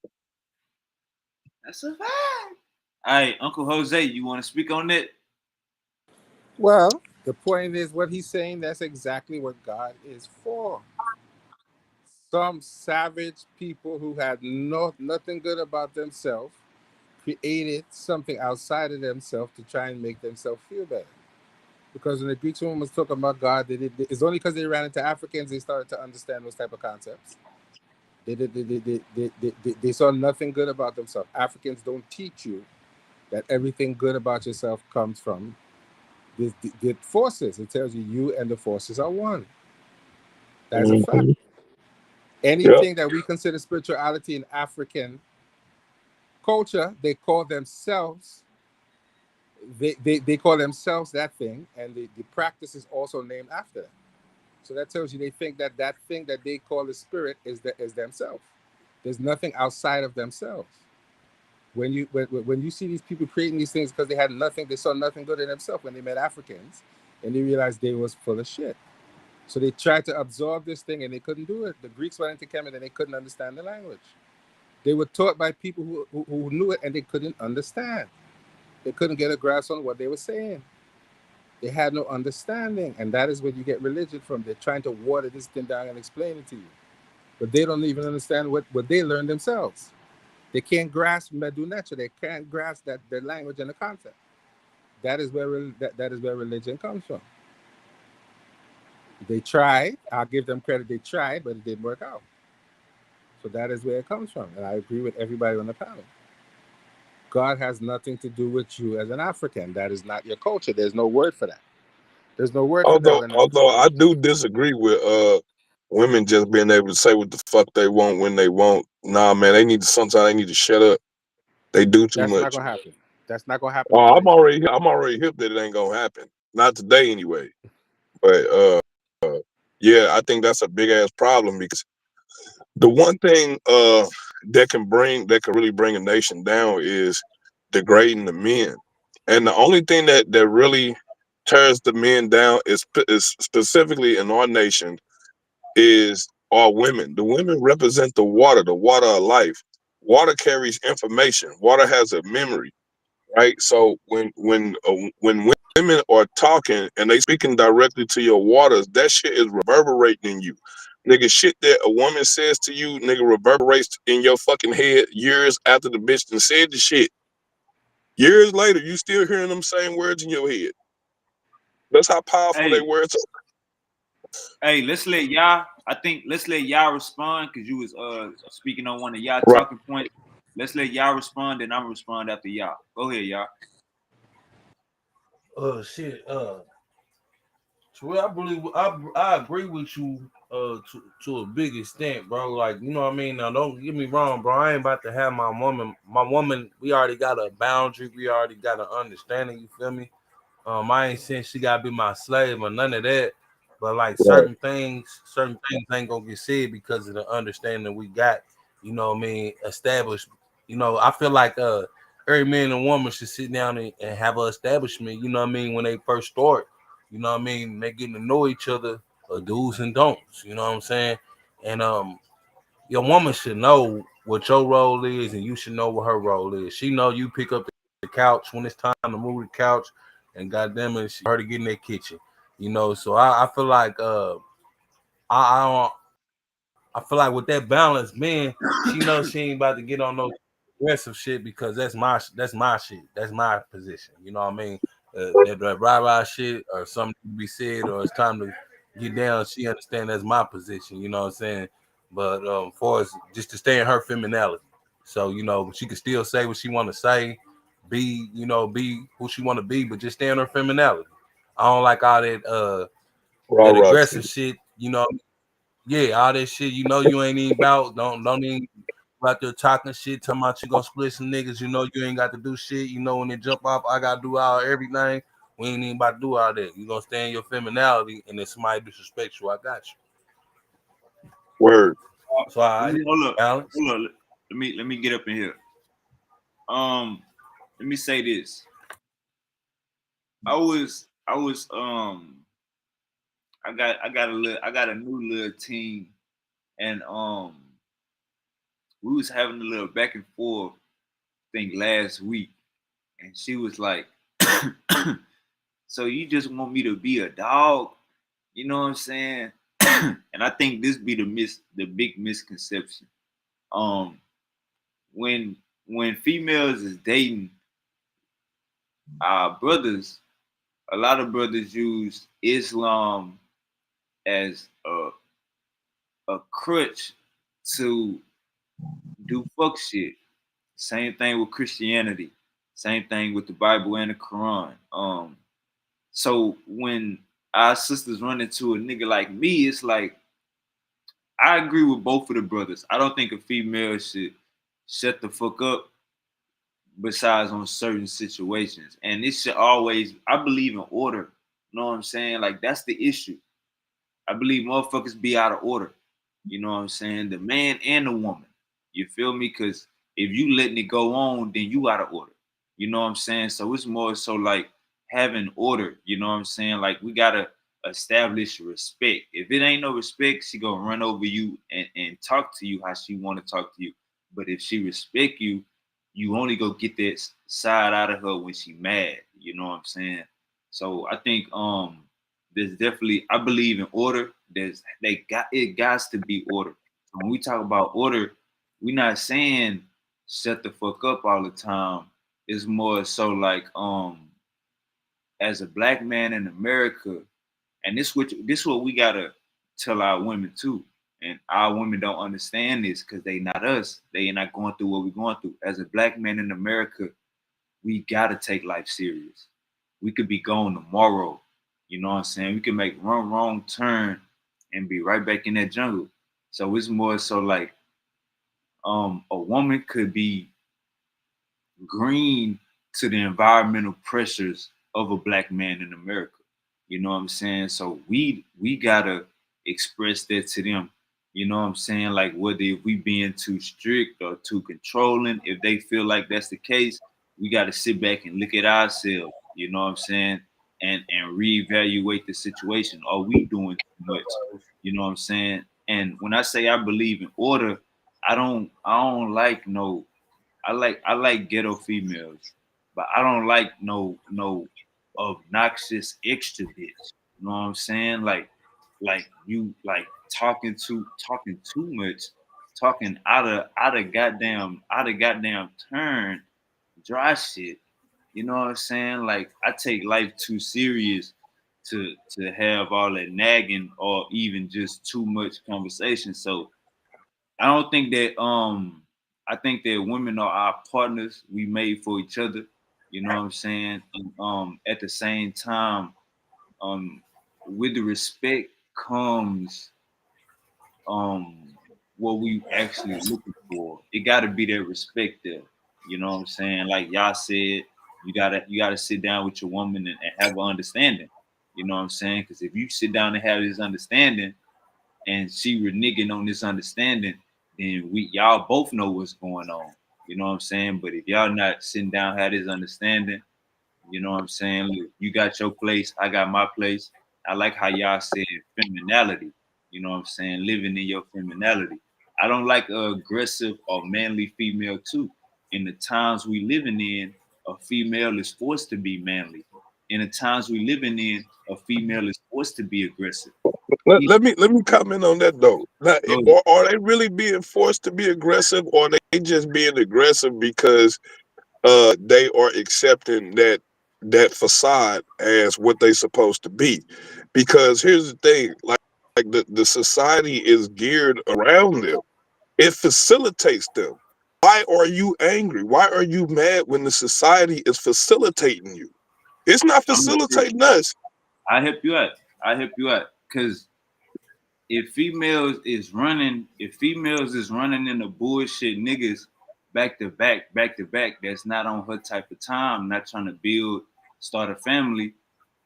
That's a fact. All right, Uncle Jose, you want to speak on that? Well, the point is what he's saying, that's exactly what God is for. Some savage people who had nothing good about themselves created something outside of themselves to try and make themselves feel better. Because when the Greeks woman was talking about God, it's only because they ran into Africans they started to understand those type of concepts. They saw nothing good about themselves. Africans don't teach you that everything good about yourself comes from the forces. It tells you and the forces are one. That's a fact. Mm-hmm. Yep. Anything that we consider spirituality in African culture, they call themselves they call themselves that thing, and the practice is also named after them. So that tells you they think that that thing that they call the spirit is themselves. There's nothing outside of themselves. When you see these people creating these things because they had nothing, they saw nothing good in themselves when they met Africans, and they realized they was full of shit. So they tried to absorb this thing and they couldn't do it. The Greeks went into Kemet and they couldn't understand the language. They were taught by people who knew it and they couldn't understand. They couldn't get a grasp on what they were saying. They had no understanding. And that is where you get religion from. They're trying to water this thing down and explain it to you. But they don't even understand what they learned themselves. They can't grasp Medu Nature. They can't grasp that the language and the concept. That is where that is where religion comes from. They tried. I'll give them credit. They tried, but it didn't work out. So that is where it comes from. And I agree with everybody on the panel. God has nothing to do with you as an African. That is not your culture. There's no word for that. There's no word for Although colonization. I do disagree with women just being able to say what the fuck they want when they want. Nah, man, sometimes they need to shut up. They do too That's not much. gonna happen. That's not gonna happen Oh, today. I'm already hip that it ain't gonna happen. Not today anyway. But yeah, I think that's a big ass problem because the one thing that can really bring a nation down is degrading the men. And the only thing that really tears the men down is specifically in our nation is our women. The women represent the water of life. Water carries information. Water has a memory, right? So when women are talking and they speaking directly to your waters, that shit is reverberating in you. Nigga, shit that a woman says to you, nigga, reverberates in your fucking head years after the bitch done said the shit. Years later, you still hearing them same words in your head. That's how powerful they Hey, words hey, let's let y'all. I think let's let y'all respond because you was speaking on one of y'all are. Right. talking points. Let's let y'all respond, and I'm respond after y'all. Go ahead, y'all. Shit. Well, I agree with you to a big extent, bro. Like, you know what I mean? Now don't get me wrong, bro. I ain't about to have my woman. My woman, we already got a boundary, we already got an understanding, you feel me? I ain't saying she gotta be my slave or none of that. But like Right. certain things ain't gonna get said because of the understanding we got, you know what I mean, established. You know, I feel like every man and woman should sit down and have an establishment, you know what I mean, when they first start. You know what I mean? They getting to know each other, do's and don'ts. You know what I'm saying? And your woman should know what your role is, and you should know what her role is. She know you pick up the couch when it's time to move the couch, and goddamn it, she her to get in that kitchen. You know, so I feel like I I feel like with that balance, man, she knows she ain't about to get on no aggressive shit because that's my shit. That's my position. You know what I mean? That rah shit or something to be said or it's time to get down. She understand that's my position. You know what I'm saying? But for us, just to stay in her femininity, so you know she can still say what she want to say, be who she want to be, but just stay in her femininity. I don't like all Raw that rock aggressive shit. shit. You know, yeah, all that shit. You know, you ain't even about. Don't even go out there talking shit. Talking about you gonna split some niggas. You know, you ain't got to do shit. You know, when they jump off, I gotta do all everything. We ain't even about to do all that. You gonna stay in your femininity, and if somebody disrespects you, I got you. Word. So I Hold up, balance. hold up. Let me get up in here. Let me say this. I was I got a new little team, and we was having a little back and forth thing last week, and she was like, "So you just want me to be a dog?" You know what I'm saying? And I think this be the big misconception. Um, when females is dating our brothers, a lot of brothers use Islam as a crutch to do fuck shit. Same thing with Christianity. Same thing with the Bible and the Quran. So when our sisters run into a nigga like me, it's like I agree with both of the brothers. I don't think a female should shut the fuck up besides on certain situations. And it should always, I believe in order. You know what I'm saying? Like that's the issue. I believe motherfuckers be out of order. You know what I'm saying? The man and the woman. You feel me? Because if you letting it go on, then you out of order. You know what I'm saying? So it's more so like having order. You know what I'm saying? Like we gotta establish respect. If it ain't no respect, she gonna run over you and talk to you how she wanna talk to you. But if she respect you, you only go get that side out of her when she mad. You know what I'm saying? So I think there's definitely I believe in order. It got to be order. When we talk about order, we're not saying shut the fuck up all the time. It's more so like as a black man in America, and this what we gotta tell our women too. And our women don't understand this because they not us. They are not going through what we're going through. As a black man in America, we gotta take life serious. We could be gone tomorrow. You know what I'm saying? We could make one wrong turn and be right back in that jungle. So it's more so like a woman could be green to the environmental pressures of a black man in America. You know what I'm saying? So we gotta express that to them. You know what I'm saying? Like whether if we being too strict or too controlling, if they feel like that's the case, we gotta sit back and look at ourselves. You know what I'm saying? And reevaluate the situation. Are we doing too much? You know what I'm saying? And when I say I believe in order, I don't like no I like ghetto females, but I don't like no obnoxious extra bitch. You know what I'm saying? Like you like talking too much, talking out of goddamn turn, dry shit. You know what I'm saying? Like I take life too serious to have all that nagging or even just too much conversation. So I don't think that I think that women are our partners. We made for each other. You know what I'm saying? And at the same time, um with the respect comes what we actually looking for. It gotta be that respect there. You know what I'm saying? Like y'all said, you gotta sit down with your woman and have an understanding. You know what I'm saying? Because if you sit down and have this understanding and she reneging on this understanding, then we y'all both know what's going on. You know what I'm saying? But if y'all not sitting down, have this understanding, you know what I'm saying? Look, you got your place, I got my place. I like how y'all said femininity. You know what I'm saying? Living in your femininity. I don't like aggressive or manly female too. In the times we living in, a female is forced to be manly. In the times we living in, a female is forced to be aggressive. Let, let me comment on that though. Now, Go ahead. or are they really being forced to be aggressive, or are they just being aggressive because they are accepting that facade as what they supposed to be? Because here's the thing, like the society is geared around them. It facilitates them. Why are you angry? Why are you mad when the society is facilitating you? It's not I'm gonna say, facilitating us. I help you out. I help you out. Cause if females is running into bullshit niggas back to back, that's not on her type of time, not trying to start a family.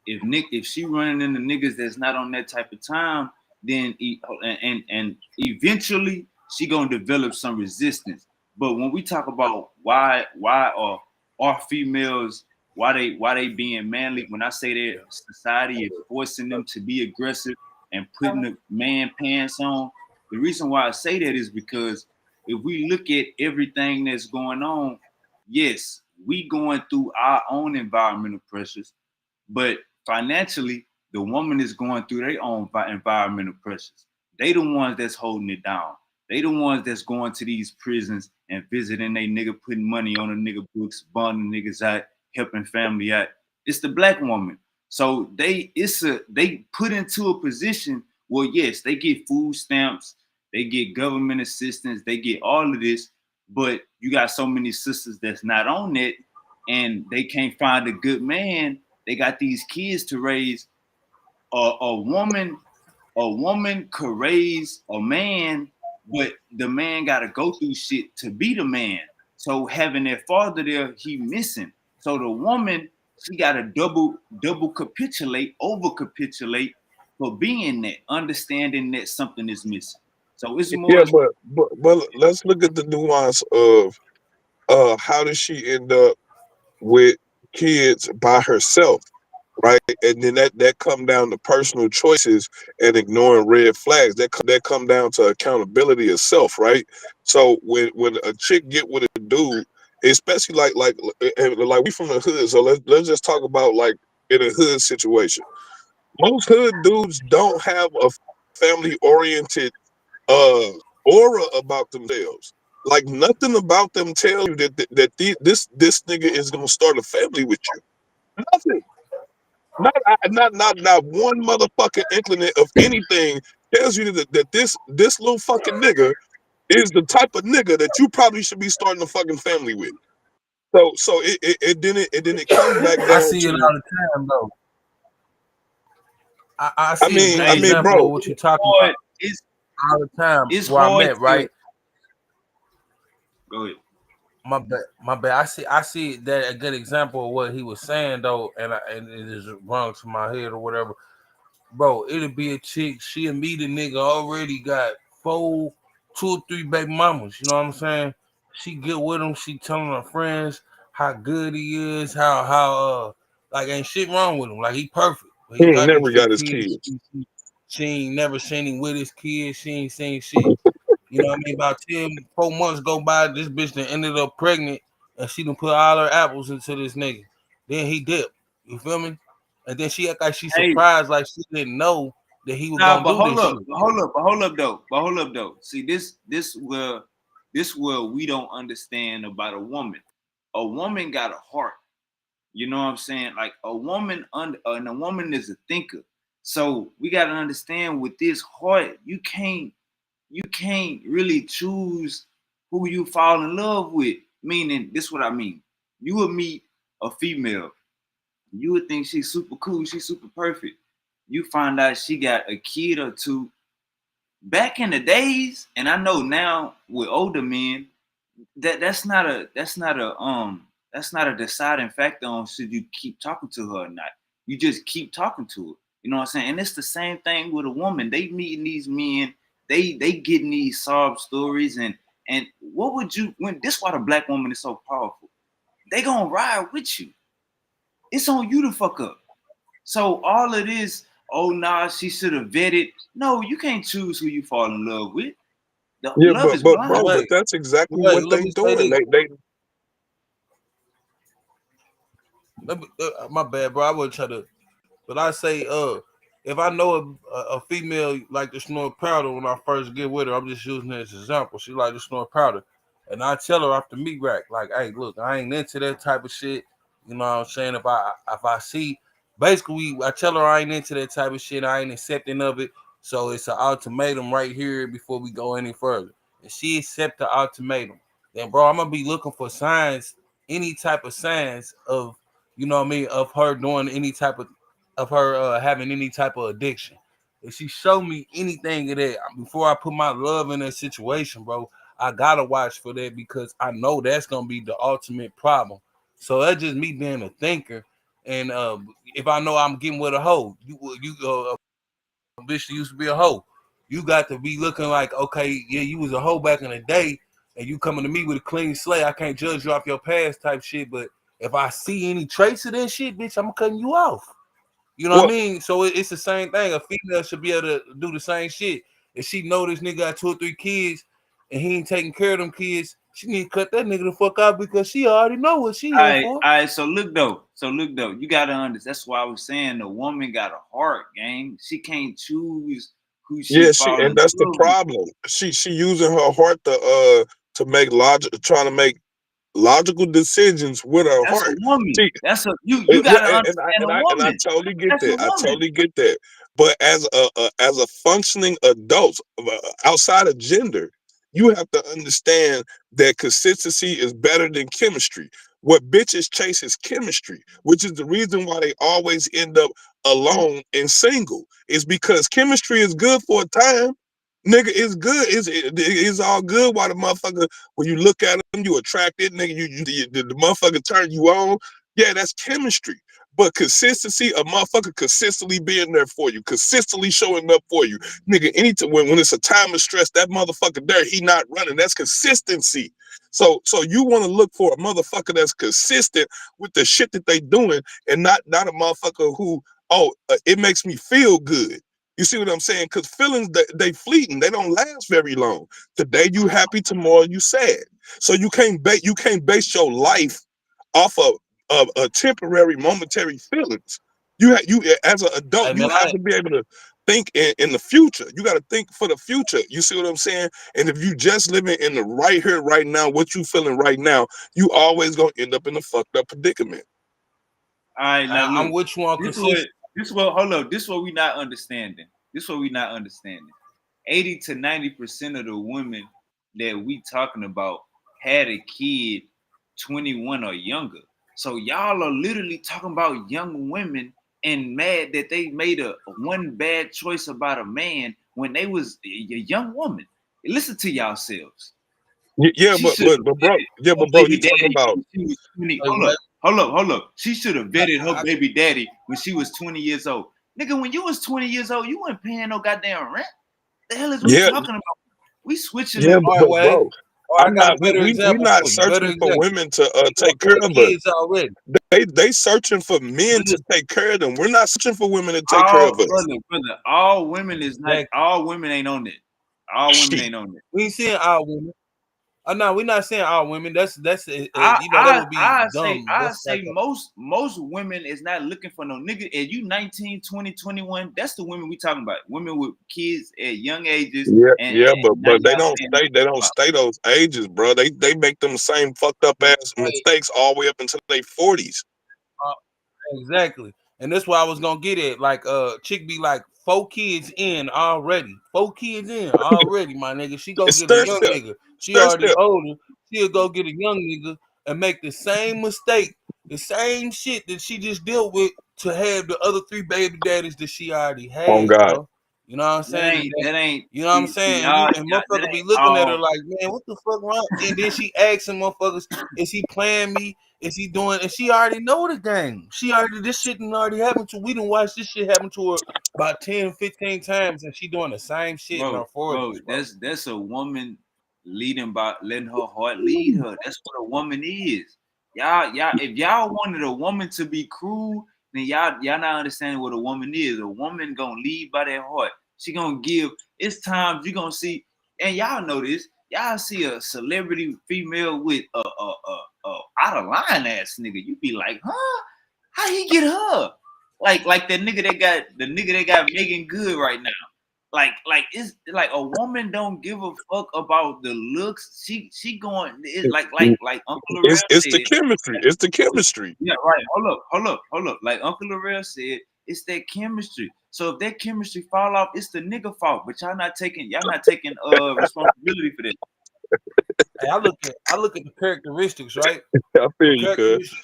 If she running into niggas that's not on that type of time, then and eventually she gonna develop some resistance. But when we talk about why are females why they being manly, when I say that society is forcing them to be aggressive and putting the man pants on, the reason why I say that is because if we look at everything that's going on, yes, we going through our own environmental pressures, but financially, the woman is going through their own environmental pressures. They the ones that's holding it down. They the ones that's going to these prisons and visiting they nigga, putting money on the nigga books, bonding niggas out, helping family out. It's the black woman. So they put into a position where yes, they get food stamps, they get government assistance, they get all of this, but you got so many sisters that's not on it, and they can't find a good man. They got these kids to raise. A woman could raise a man, but the man got to go through shit to be the man. So having that father there, he missing. So the woman, she got to double capitulate, over capitulate for being that, understanding that something is missing. So it's more. Yeah, but let's look at the nuance of how does she end up with kids by herself, right? And then that come down to personal choices and ignoring red flags. That come down to accountability itself, right? So when a chick get with a dude, especially like we from the hood, so let's just talk about like in a hood situation. Most hood dudes don't have a family oriented uh aura about themselves. Like nothing about them tell you this nigga is gonna start a family with you. Nothing. Not one motherfucking inkling of anything tells you that this little fucking nigga is the type of nigga that you probably should be starting a fucking family with. So it comes back I down see it to, all the time though. I I see a mean good I Hey, mean, example bro, of what you're it's talking hard. about It's all the time it's where I'm hard at, to right? go ahead. My bad. I see that a good example of what he was saying though, and it is wrong to my head or whatever. Bro, it'll be a chick, she'll meet a nigga already got 2 or 3 baby mamas, you know what I'm saying? She get with him, she telling her friends how good he is, how like ain't shit wrong with him. Like he perfect. But he he ain't got never these 2 got his kids. kids. She ain't never seen him with his kids. She ain't seen shit. You know what I mean? About 4 months go by, this bitch done ended up pregnant and she done put all her apples into this nigga. Then he dipped. You feel me? And then she act like she Hey, surprised, like she didn't know that he was nah, gonna but do hold this up, shit. hold up though. See, this where we don't understand about a woman. A woman got a heart. You know what I'm saying? Like a woman and a woman is a thinker. So we gotta understand with this heart, you can't really choose who you fall in love with. Meaning, this is what I mean. You would meet a female, you would think she's super cool, she's super perfect. You find out she got a kid or two. Back in the days, and I know now with older men, that's not a deciding factor on should you keep talking to her or not. You just keep talking to her. You know what I'm saying? And it's the same thing with a woman. They meeting these men, they getting these sob stories, and what would you when this why the black woman is so powerful? They gonna ride with you. It's on you to fuck up. So all of this, oh nah, she should have vetted. No, you can't choose who you fall in love with. The Yeah, love is But bro, blind. but wait, that's exactly wait, what let they me say doing. this. They My bad, bro. I would try to, but I say, if I know a female like to snort powder when I first get with her, I'm just using it as an example. She like to snort powder, and I tell her after meat rack, like, hey, look, I ain't into that type of shit. You know what I'm saying? If I see, basically, I tell her I ain't into that type of shit. I ain't accepting of it. So it's an ultimatum right here before we go any further. If she accept the ultimatum, then bro, I'm gonna be looking for signs, any type of signs of, you know what I mean, of her doing any type of her having any type of addiction. If she show me anything of that before I put my love in that situation, bro, I gotta watch for that because I know that's gonna be the ultimate problem. So that's just me being a thinker. And if I know I'm getting with a hoe, a bitch that used to be a hoe, you got to be looking like, okay, yeah, you was a hoe back in the day, and you coming to me with a clean slate. I can't judge you off your past type shit, but if I see any trace of that shit, bitch, I'm cutting you off. You know what I well, mean? So it's the same thing. A female should be able to do the same shit. If she know this nigga got 2 or 3 kids and he ain't taking care of them kids, she need to cut that nigga the fuck out because she already know what she here for. All right. So look though. You gotta understand. That's why I was saying the woman got a heart, gang. She can't choose who she yeah, she fall in and that's the love with. problem. She using her heart to make trying to make logical decisions with her That's a heart. woman. See, That's a you yeah, gotta understand a and I woman. totally get That's a that. I woman. totally get that. But as a functioning adult outside of gender, you have to understand that consistency is better than chemistry. What bitches chase is chemistry, which is the reason why they always end up alone and single. Is because chemistry is good for a time. Nigga, it's good. It's all good. While the motherfucker, when you look at them, you attracted. Nigga, the motherfucker turn you on. Yeah, that's chemistry. But consistency, a motherfucker consistently being there for you, consistently showing up for you. Nigga, anytime when it's a time of stress, that motherfucker there, he not running. That's consistency. So you want to look for a motherfucker that's consistent with the shit that they doing, and not a motherfucker who, it makes me feel good. You see what I'm saying? Because feelings, they fleeting. They don't last very long. Today you happy, tomorrow you sad. So you can't base your life off of a temporary, momentary feelings. You as an adult, Hey you man, have to be able to think in the future. You got to think for the future. You see what I'm saying? And if you just living in the right here, right now, what you feeling right now, you always gonna end up in a fucked up predicament. All right, now I'm look. with you on This what consistency. hold up. This what we not understanding. This what we not understanding. 80 to 90% of the women that we talking about had a kid 21 or younger. So y'all are literally talking about young women and mad that they made a one bad choice about a man when they was a young woman. Listen to yourselves. Yeah, She should have yeah, vetted but her bro, you baby talking daddy about when she was 20. Hey, man, Hold up. She should have vetted her I, baby daddy when she was 20 years old. Nigga, when you was 20 years old, you weren't paying no goddamn rent. The hell is we yeah, talking about? We switching yeah, the all right, but well, bro, I I'm got a not. better We example not for you. Better searching for example. women to She got take care four of us. kids already. They searching for men to listen. take care of them. We're not searching for women to take care of All us. brother. All women is not. Exactly. All women ain't on it. All women Shit. ain't on it. We ain't saying all women. No, we're not saying all women. That's you know that would be dumb. I That's like say most women is not looking for no nigga. If you 19, 20, 21, that's the women we talking about. Women with kids at young ages Yeah, yeah, and now but they y'all don't saying stay. They don't about. stay those ages, bro. They make them same fucked up ass right. mistakes all the way up into their 40s. Uh, exactly. And that's why I was gonna get at. Like, chick be like 4 kids in already. 4 kids in already, my nigga. She go It's get a third young step. nigga. She Third already step. older. She'll go get a young nigga and make the same mistake, the same shit that she just dealt with to have the other 3 baby daddies that she already On had, God. bro. You know what I'm saying? That ain't You know what I'm see saying? And you y'all, and that motherfucker ain't be looking at her all. like, man, what the fuck wrong? And then she asking motherfuckers, is he playing me? Is he doing? And she already know the game. She already this shit done already happened to. We done watched this shit happen to her about 10, 15 times, and she doing the same shit in her Bro, 40s, bro. that's a woman leading by letting her heart lead her. That's what a woman is. Y'all, if y'all wanted a woman to be cruel, then y'all not understanding what a woman is. A woman gonna lead by that heart. She gonna give. It's times you gonna see, and y'all know this. Y'all see a celebrity female with a out of line ass nigga. You be like, huh? How he get her? Like the nigga that got Megan Good right now. Like it's like a woman don't give a fuck about the looks. She going it, like Uncle Larell It's the said. chemistry. It's the chemistry. Yeah, right. Hold up. Like Uncle Larell said, it's that chemistry. So if that chemistry fall off, it's the nigga fault. But y'all not taking responsibility for that. Hey, I look at the characteristics, right? I feel you, cuz.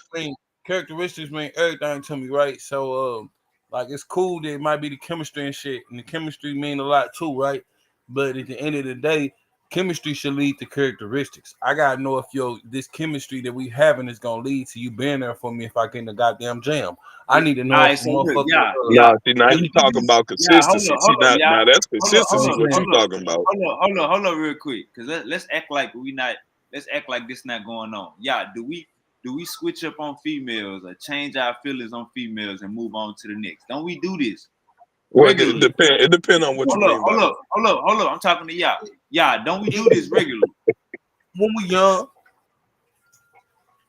Characteristics mean everything to me, right? So like it's cool that it might be the chemistry and shit, and the chemistry mean a lot too, right? But at the end of the day, chemistry should lead to characteristics. I gotta know if this chemistry that we having is gonna lead to you being there for me if I get in the goddamn jam. I need to All know if right, a so look, motherfucker Nah, see, now Let you me give talking you, about consistency. See, hold up, y'all. now that's Hold consistency up, what you talking about. hold up, real quick, cause let's act like we not. Let's act like this not going on. Yeah, do we switch up on females or change our feelings on females and move on to the next? Don't we do this Well, regularly? it depend on what you mean by that. Hold up. I'm talking to y'all. Yeah, don't we do this regularly?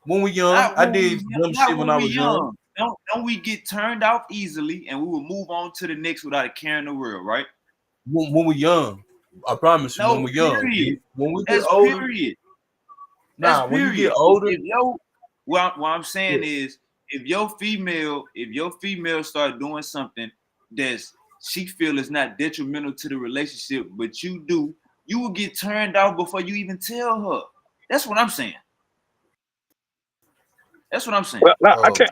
when we young, Not I when did we dumb shit not when when I we was young. young. Don't we get turned off easily and we will move on to the next without a care in the world, right? When we young, I promise you, when No, we young. period. When we get That's older, period. That's nah, when you get period. older, If yo, what I'm yeah, saying is, if your female start doing something that's she feel is not detrimental to the relationship, but you do, you will get turned off before you even tell her. That's what I'm saying. That's what I'm saying. Well, like, I uh, can't.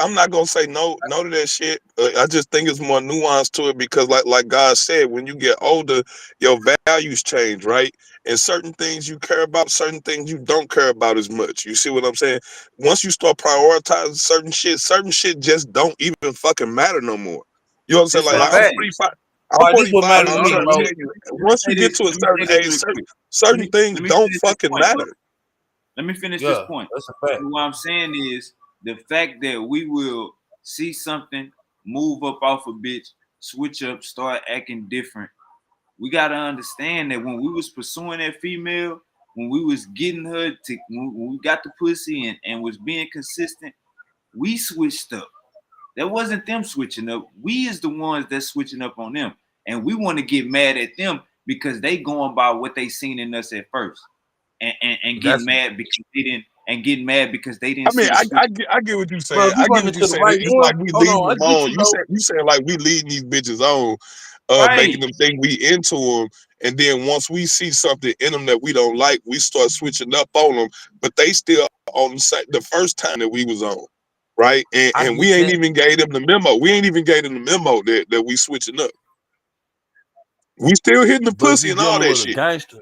I'm not gonna say no to that shit. I just think it's more nuance to it because, like God said, when you get older, your values change, right? And certain things you care about, certain things you don't care about as much. You see what I'm saying? Once you start prioritizing certain shit just don't even fucking matter no more. You know what I'm saying? This Like, what that's like I'm I'm fact. saying. 45. All I'm right, this what 45, matter and to I'm Hold me, on, trying to bro. tell you, once you get to a let me certain say this age, real quick. certain things Let me don't finish this fucking point, bro. matter. Let me finish this Yeah, point. that's a fact. What I'm saying is the fact that we will see something, move up off a bitch, switch up, start acting different. We gotta understand that when we was pursuing that female, when we was getting her to, when we got the pussy and was being consistent, we switched up. That wasn't them switching up. We is the ones that's switching up on them, and we want to get mad at them because they going by what they seen in us at first, and getting That's mad because they didn't, and getting mad because they I didn't mean, see the switch. I get what you're bro. saying. If you I get run what you're into the saying. right It's one, like we hold leading on, I them get on. you though. You saying like we leading these bitches on, Right, making them think we into them, and then once we see something in them that we don't like, we start switching up on them. But they still on the first time that we was on, right? I And get we ain't that. even gave them the memo. We ain't even gave them the memo that we switching up. We still hitting the But if pussy you and all dealing that with a shit. gangster,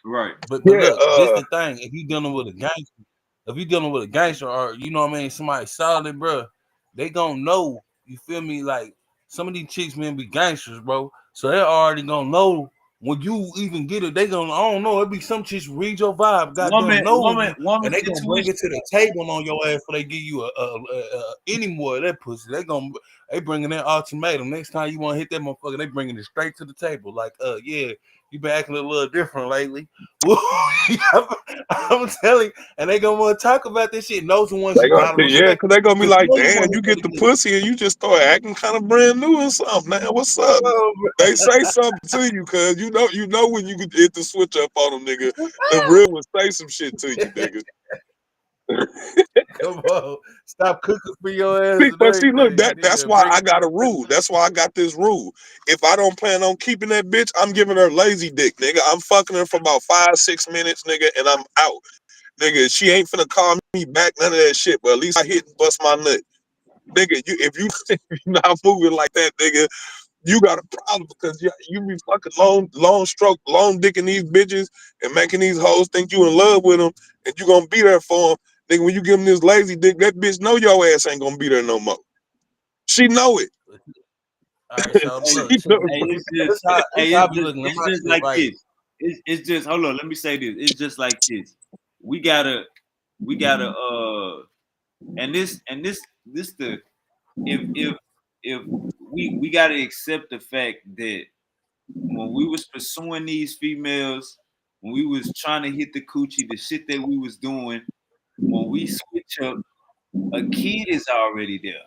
right. but Yeah. look, this the thing. If you dealing with a gangster, if you dealing with a gangster or you know what I mean, somebody solid, bro, they gonna know. You feel me? Like some of these chicks, man, be gangsters, bro. So they already gonna know when you even get it. They gonna, I don't know. It be some chicks read your vibe, goddamn know you, Woman and they gonna bring intuition. it to the table on your ass before they give you any more of that pussy. They bringing that ultimatum. Next time you want to hit that motherfucker, they bringing it straight to the table. Like, yeah, you been acting a little different lately. I'm telling you, and they gonna want to talk about this shit. Knows the ones They you gonna got say, on yeah, respect because they gonna be because you like, know you damn, want you to go get to the get pussy and you just start acting kind of brand new or something. Man, what's up? They say something to you, cause you know when you hit the switch up on them, nigga, the real ones say some shit to you, nigga. Come on, stop cooking for your ass and But see, look, everything, that's nigga. why Bring I it got a rule. That's why I got this rule. If I don't plan on keeping that bitch, I'm giving her lazy dick, nigga. I'm fucking her for about 5-6 minutes, nigga, and I'm out. Nigga, she ain't finna call me back, none of that shit, but at least I hit and bust my nut. Nigga, if you not moving like that, nigga, you got a problem because you be fucking long stroke, long dicking these bitches and making these hoes think you in love with them and you gonna be there for them. Nigga, when you give them this lazy dick, that bitch know your ass ain't gonna be there no more. She know it. All right, so Hey, look, She know hey, it. it's just, this hey, how I be looking at it's my just shit, like right? this. It's just, hold on. Let me say this. It's just like this. We gotta, and this the if we gotta accept the fact that when we was pursuing these females, when we was trying to hit the coochie, the shit that we was doing, when we switch up, a kid is already there.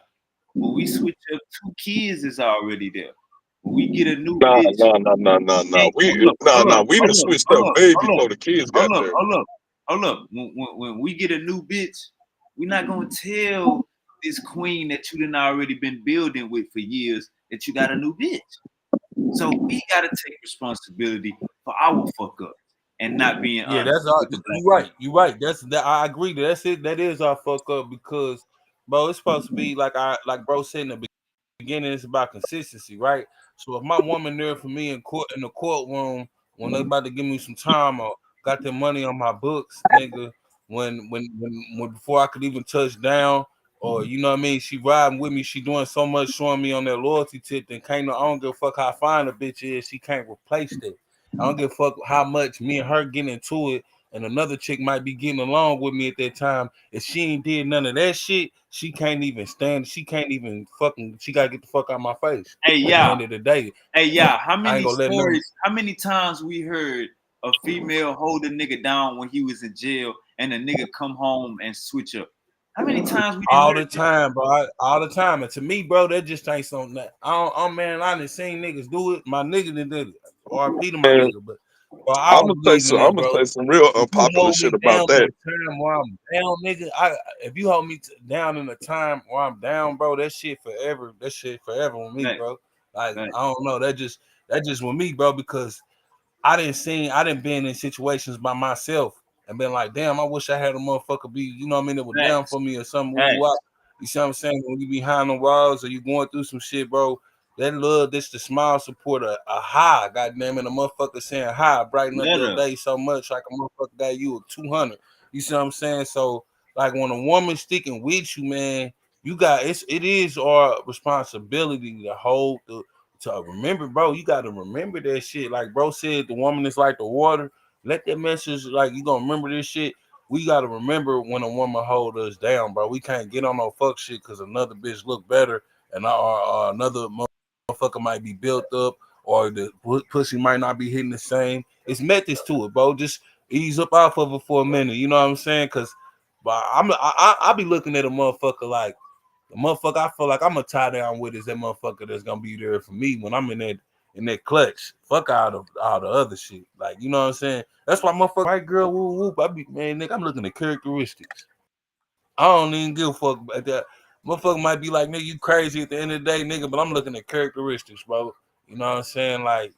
When we switch up, 2 kids is already there. When we get a new Nah, bitch, nah, nah, nah, nah, nah. hey, hold up, hold up, We done hold up, switched hold up up, way hold up, before the kids got hold up, there. hold up, hold up. When we get a new bitch, we're not gonna tell this queen that you done already been building with for years that you got a new bitch. So we gotta take responsibility for our fuck up and not being Yeah, honest that's all. with the black You woman. right. You right. That's that. I agree. That's it. That is our fuck up because, bro, it's supposed to be like bro said in the beginning. It's about consistency, right? So if my woman there for me in court in the courtroom when they about to give me some time or got their money on my books, nigga, when before I could even touch down. Or you know what I mean, she riding with me, she doing so much, showing me on that loyalty tip. Then can't I don't give a fuck how fine a bitch is, she can't replace that. I don't give a fuck how much me and her getting into it, and another chick might be getting along with me at that time. If she ain't did none of that shit, she can't even stand. She can't even fucking. She gotta get the fuck out of my face. Hey, At the yeah. end of the day, Hey, yeah, I ain't gonna let them. how many times we heard a female hold a nigga down when he was in jail and a nigga come home and switch up? How many times we didn't All hear the that? time, bro. All the time. And to me, bro, that just ain't something that man, I done seen niggas do it. My nigga done did it. RP to my And nigga. But bro, I don't believe in I'm that, gonna bro. say some real If you unpopular hold shit me about down in that. a time where I'm down, nigga, if you hold me down in a time where I'm down, bro, that shit forever. That shit forever with me, Right, bro. Like right. I don't know. That just with me, bro, because I didn't been in situations by myself and been like, damn, I wish I had a motherfucker be, you know what I mean, that was down Facts, for me or something where you out. facts. You see what I'm saying? When you behind the walls or you going through some shit, bro, that love, this the smile support a high, goddamn it, a motherfucker saying hi, brighten up your Better. day so much like a motherfucker got you a 200. You see what I'm saying? So like when a woman sticking with you, man, you got it is our responsibility to hold to remember, bro. You got to remember that shit. Like bro said, the woman is like the water. Let that message, like you gonna remember this shit. We gotta remember when a woman hold us down, bro. We can't get on no fuck shit because another bitch look better and another motherfucker might be built up or the pussy might not be hitting the same. It's methods to it, bro. Just ease up off of it for a minute. You know what I'm saying? Cause, but I be looking at a motherfucker like the motherfucker I feel like I'm gonna tie down with is that motherfucker that's gonna be there for me when I'm in that clutch. Fuck out of all the other shit. Like, you know what I'm saying? That's why motherfucker white girl whoop whoop. I be man, nigga, I'm looking at characteristics. I don't even give a fuck about that. Motherfucker might be like, nigga, you crazy at the end of the day, nigga, but I'm looking at characteristics, bro. You know what I'm saying? Like,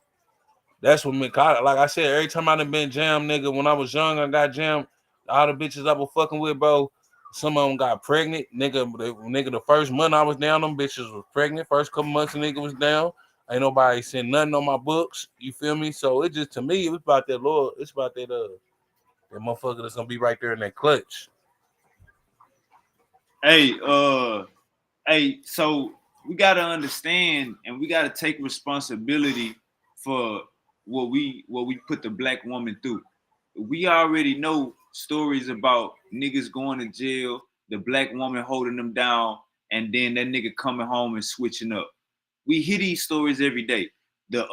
that's what me. Like I said, every time I done been jammed, nigga. When I was young, I got jammed. All the bitches I was fucking with, bro. Some of them got pregnant, nigga. The first month I was down, them bitches was pregnant. First couple months, the nigga was down. Ain't nobody sent nothing on my books. You feel me? So it just to me, it was about that Lord. It's about that motherfucker that's gonna be right there in that clutch. Hey, hey, so we gotta understand and we gotta take responsibility for what we put the black woman through. We already know stories about niggas going to jail, the black woman holding them down, and then that nigga coming home and switching up. We hear these stories every day. The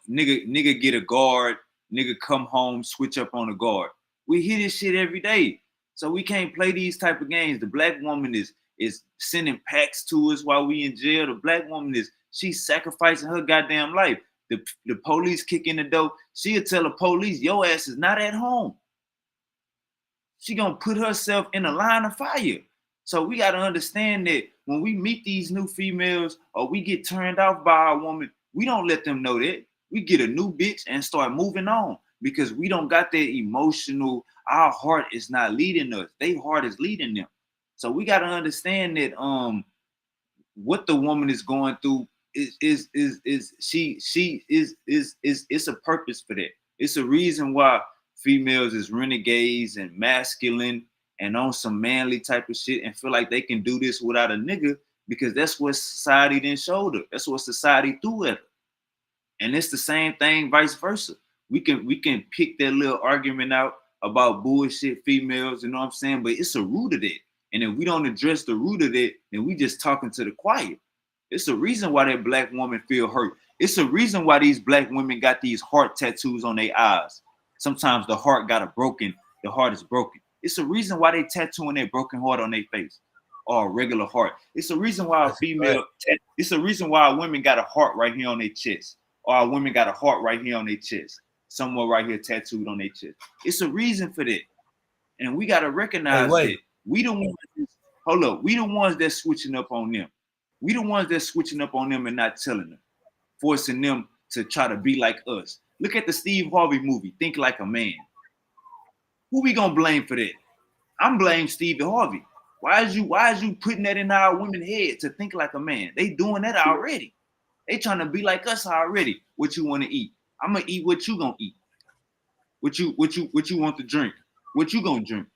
nigga get a guard, nigga come home, switch up on a guard. We hear this shit every day. So we can't play these type of games. The black woman is sending packs to us while we in jail. The black woman she's sacrificing her goddamn life. The police kick in the door. She'll tell the police, your ass is not at home. she gonna put herself in a line of fire. So we gotta understand that when we meet these new females or we get turned off by our woman, we don't let them know that. We get a new bitch and start moving on because we don't got that emotional. Our heart is not leading us. Their heart is leading them. So we gotta understand that what the woman is going through is she is it's a purpose for that. It's a reason why females is renegades and masculine and on some manly type of shit and feel like they can do this without a nigga because that's what society then showed her. That's what society threw at her. And it's the same thing, vice versa. We can pick that little argument out about bullshit females, you know what I'm saying? But it's a root of it. And if we don't address the root of it, then we just talking to the choir. It's a reason why that black woman feel hurt. It's a reason why these black women got these heart tattoos on their eyes. Sometimes the heart the heart is broken. It's a reason why they tattooing their broken heart on their face or a regular heart. It's a reason why it's a reason why women got a heart right here on their chest. Or our women got a heart right here on their chest. Somewhere right here tattooed on their chest. It's a reason for that. And we gotta recognize that we the ones we the ones that's switching up on them. We the ones that's switching up on them and not telling them, forcing them to try to be like us. Look at the Steve Harvey movie, Think Like a Man. Who we gonna blame for that? I'm blaming Steve Harvey. Why is you putting that in our women's head to think like a man? They doing that already. They trying to be like us already. What you want to eat? I'm gonna eat what you gonna eat. What you want to drink? What you gonna drink?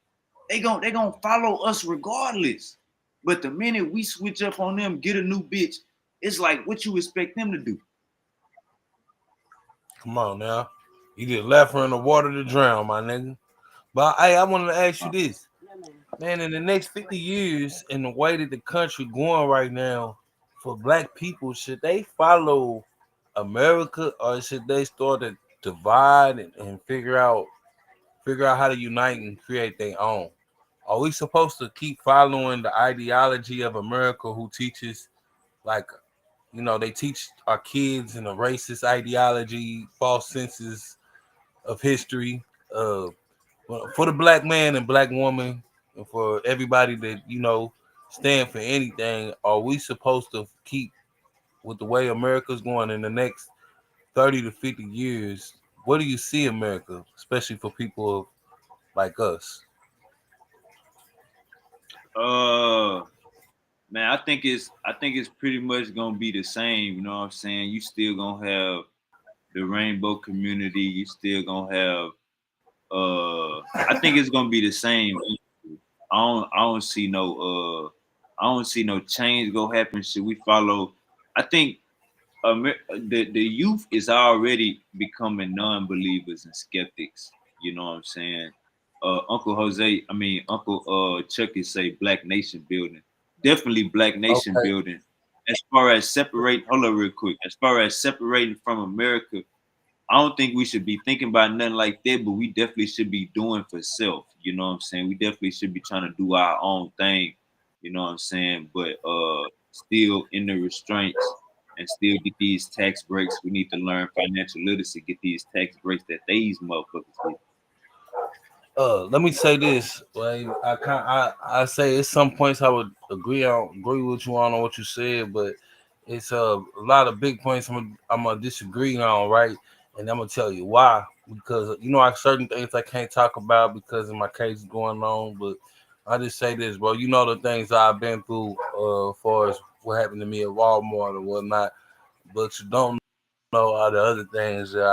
They gonna follow us regardless. But the minute we switch up on them, get a new bitch, it's like what you expect them to do. Come on now. You just left her in the water to drown, my nigga. But hey, I wanted to ask you this. Man, in the next 50 years, in the way that the country going right now, for black people, should they follow America or should they start to divide and figure out how to unite and create their own? Are we supposed to keep following the ideology of America who teaches like they teach our kids in a racist ideology, false senses of history, uh for the black man and black woman and for everybody that stand for anything? Are we supposed to keep with the way America's going in the next 30 to 50 years? What do you see America, especially for people like us? Man, I think it's pretty much gonna be the same. You know what I'm saying? You still gonna have the rainbow community. You still gonna have. I think it's gonna be the same. I don't see no. I don't see no change go happen. Should we follow? I think the youth is already becoming non-believers and skeptics. You know what I'm saying? Uncle Chucky say Black Nation building. Definitely Black Nation Okay. building. As far as hold on real quick. As far as separating from America, I don't think we should be thinking about nothing like that, but we definitely should be doing for self. You know what I'm saying? We definitely should be trying to do our own thing. You know what I'm saying? But still in the restraints and still get these tax breaks. We need to learn financial literacy, get these tax breaks that these motherfuckers get. Let me say this. Like I say at some points I would agree with you on what you said, but it's a lot of big points I'm gonna disagree on, right? And I'm gonna tell you why. Because I certain things I can't talk about because of my case going on, but I just say this, bro. You know the things I've been through, as far as what happened to me at Walmart or whatnot, but you don't know all the other things that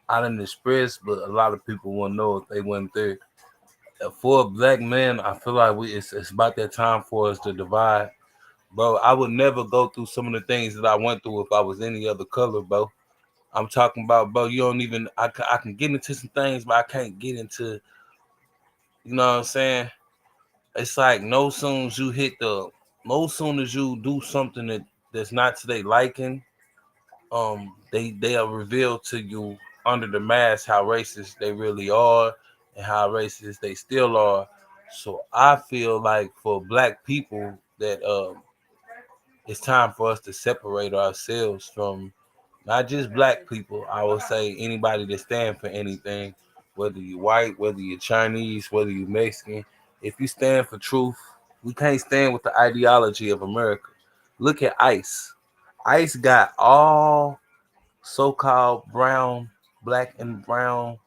I didn't express, but a lot of people wouldn't know if they went there. For a black man, I feel like it's about that time for us to divide. Bro, I would never go through some of the things that I went through if I was any other color, bro. I'm talking about, bro, you don't even, I can get into some things, but I can't get into, you know what I'm saying? It's like no soon as you do something that's not to their liking, they are revealed to you under the mask how racist they really are and how racist they still are. So I feel like for black people that it's time for us to separate ourselves from not just black people. I would say anybody that stand for anything, whether you white, whether you're Chinese, whether you Mexican. If you stand for truth, we can't stand with the ideology of America. Look at ICE. ICE got all so-called brown, black and brown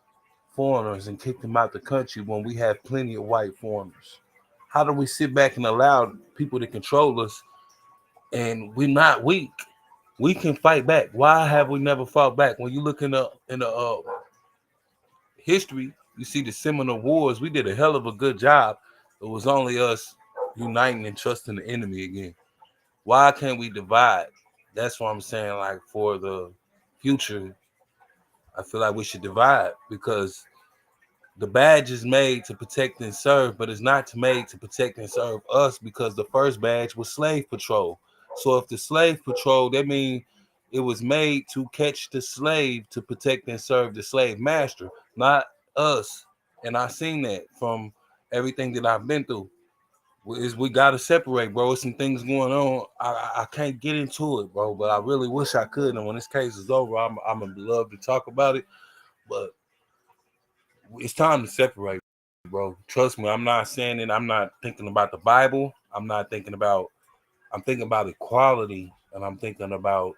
foreigners and kicked them out the country when we have plenty of white foreigners. How do we sit back and allow people to control us and we're not weak? We can fight back. Why have we never fought back? When you look in the history, you see the Seminole Wars. We did a hell of a good job. It was only us uniting and trusting the enemy again. Why can't we divide? That's what I'm saying. Like for the future, I feel like we should divide because the badge is made to protect and serve, but it's not made to protect and serve us because the first badge was slave patrol. So if the slave patrol, that means it was made to catch the slave to protect and serve the slave master, not us. And I seen that from everything that I've been through. Is we gotta separate, bro. There's some things going on. I can't get into it, bro, but I really wish I could. And when this case is over, I'm gonna love to talk about it. But it's time to separate, bro. Trust me, I'm not saying it. I'm not thinking about the Bible. I'm thinking about equality, and I'm thinking about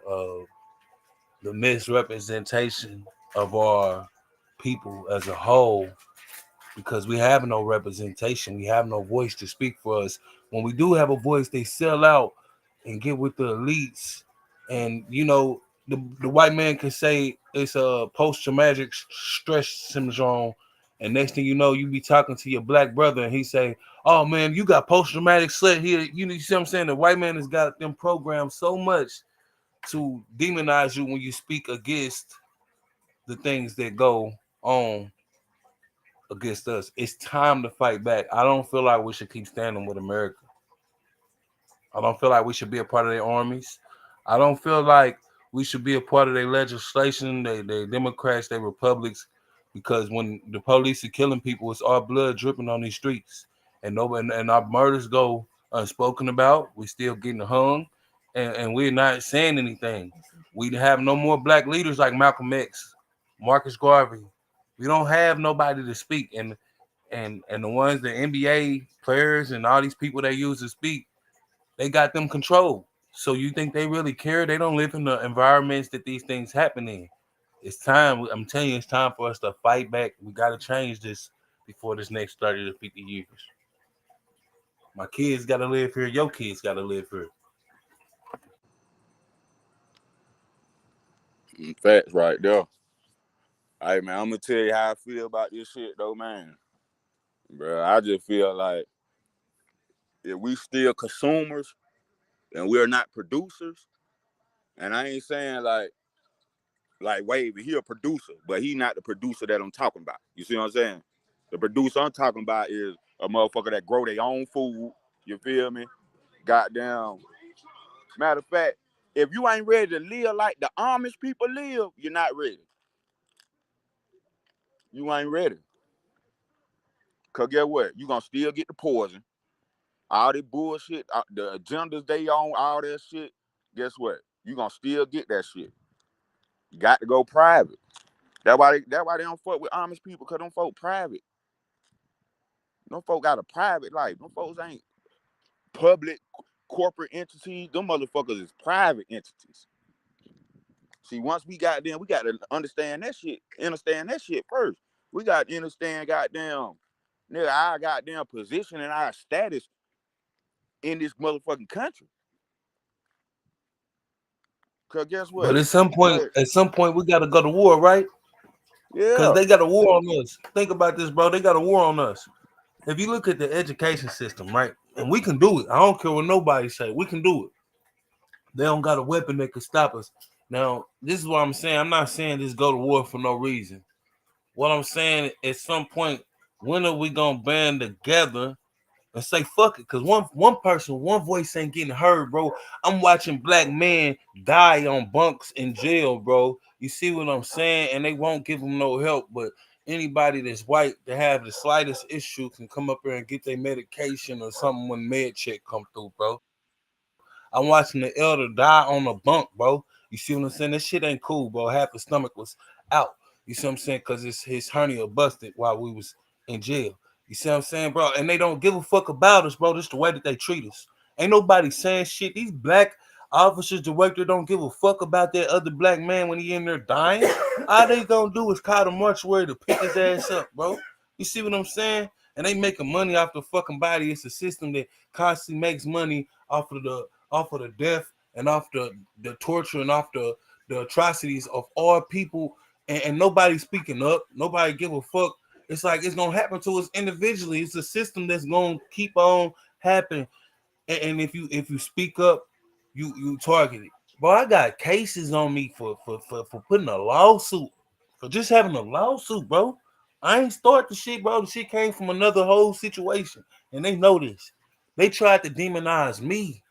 the misrepresentation of our people as a whole because we have no representation. We have no voice to speak for us. When we do have a voice, they sell out and get with the elites. And the white man can say it's a post-traumatic stress syndrome, and next thing you know, you be talking to your black brother, and he say, "Oh man, you got post-traumatic sled here." You see what I'm saying? The white man has got them programmed so much to demonize you when you speak against the things that go on against us. It's time to fight back. I don't feel like we should keep standing with America. I don't feel like we should be a part of their armies. I don't feel like we should be a part of their legislation, they Democrats, they Republicans, because when the police are killing people, it's our blood dripping on these streets. And nobody and our murders go unspoken about. We still getting hung and we're not saying anything. We have no more black leaders like Malcolm X, Marcus Garvey. We don't have nobody to speak. And the ones the NBA players and all these people they use to speak, they got them controlled. So you think they really care? They don't live in the environments that these things happen in. It's time. I'm telling you, it's time for us to fight back. We got to change this before this next 30 to 50 years. My kids got to live here. Your kids got to live here. Facts right there. Hey man, I'm gonna tell you how I feel about this shit though, man. Bro, I just feel like if we still consumers and we're not producers, and I ain't saying like Wavy, he a producer, but he not the producer that I'm talking about. You see what I'm saying? The producer I'm talking about is a motherfucker that grow their own food. You feel me? Goddamn. Matter of fact, if you ain't ready to live like the Amish people live, you're not ready. You ain't ready. Cause guess what? You gonna still get the poison. All this bullshit, the agendas they on, all that shit. Guess what? You gonna still get that shit. You got to go private. That's why they don't fuck with Amish people, cause them folk private. Them folk got a private life. Them folks ain't public corporate entities. Them motherfuckers is private entities. See, once we got them, we got to understand that shit first. We got to understand goddamn, nigga, our goddamn position and our status in this motherfucking country. Cause guess But what? at some point, we got to go to war, right? Because Yeah. they got a war on us. Think about this, bro. They got a war on us. If you look at the education system, right, and we can do it. I don't care what nobody say. We can do it. They don't got a weapon that can stop us. Now, this is what I'm saying. I'm not saying just go to war for no reason. What I'm saying at some point, when are we gonna band together and say fuck it? Because one person, one voice ain't getting heard, bro. I'm watching black men die on bunks in jail, bro. You see what I'm saying? And they won't give them no help. But anybody that's white that have the slightest issue can come up here and get their medication or something when med check come through, bro. I'm watching the elder die on a bunk, bro. You see what I'm saying? That shit ain't cool, bro. Half his stomach was out. You see what I'm saying? Because his hernia busted while we was in jail. You see what I'm saying, bro? And they don't give a fuck about us, bro. This the way that they treat us. Ain't nobody saying shit. These black officers, director don't give a fuck about that other black man when he in there dying. All they gonna do is call the mortuary to pick his ass up, bro. You see what I'm saying? And they making money off the fucking body. It's a system that constantly makes money off of the death and off the torture and off the atrocities of all people, and nobody speaking up. Nobody give a fuck. It's like it's gonna happen to us individually. It's a system that's gonna keep on happening. And if you speak up, you targeted. Bro, I got cases on me for putting a lawsuit, for just having a lawsuit, bro. I ain't start the shit, bro. The shit came from another whole situation, and they know this. They tried to demonize me.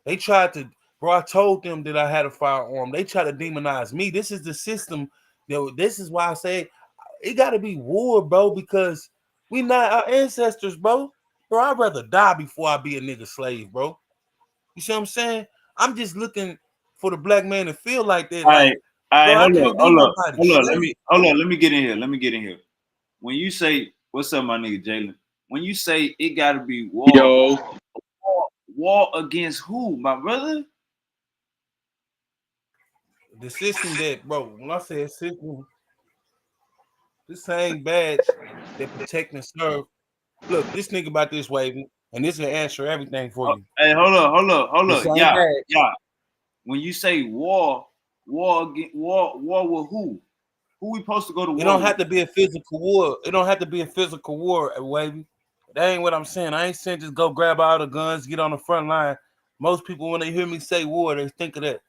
They tried to, bro. I told them that I had a firearm. They tried to demonize me. This is the system. This is why I say it got to be war, bro, because we not our ancestors, bro. Bro, I'd rather die before I be a nigga slave, bro. You see what I'm saying? I'm just looking for the black man to feel like that. All Like, right, all bro, right, I can't be nobody's slave. Let me get in here. Let me get in here. When you say, what's up, my nigga Jalen? When you say it gotta be Yo, war against who, my brother? The system that, bro, when I say system, the same badge that protect and serve. Look, this nigga about this wavy, and this will answer everything for you. Hey, hold The up. same Yeah, badge. yeah. When you say war with who? Who we supposed to go to It war don't with? have to be a physical war. It don't have to be a physical war, wavy. That ain't what I'm saying. I ain't saying just go grab all the guns, get on the front line. Most people, when they hear me say war, they think of that.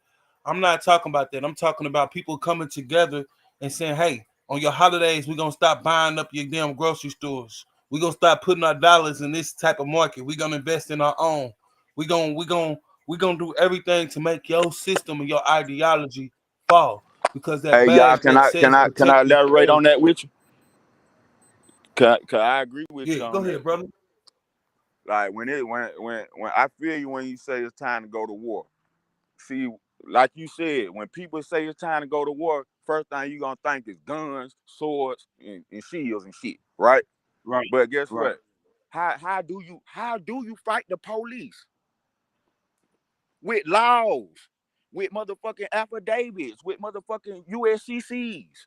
I'm not talking about that. I'm talking about people coming together and saying, hey, on your holidays, we're gonna stop buying up your damn grocery stores. We're gonna stop putting our dollars in this type of market. We're gonna invest in our own. We're gonna do everything to make your system and your ideology fall. Because that Hey, y'all, badge that says can I protect and elaborate serve. on that with you? Cause I agree with Yeah, you go on that. ahead, brother. Like when I feel you when you say it's time to go to war. See, like you said, when people say it's time to go to war, first thing you gonna think is guns, swords, and shields and shit, right? Right, But guess right. what? How do you fight the police? With laws, with motherfucking affidavits, with motherfucking USCCs.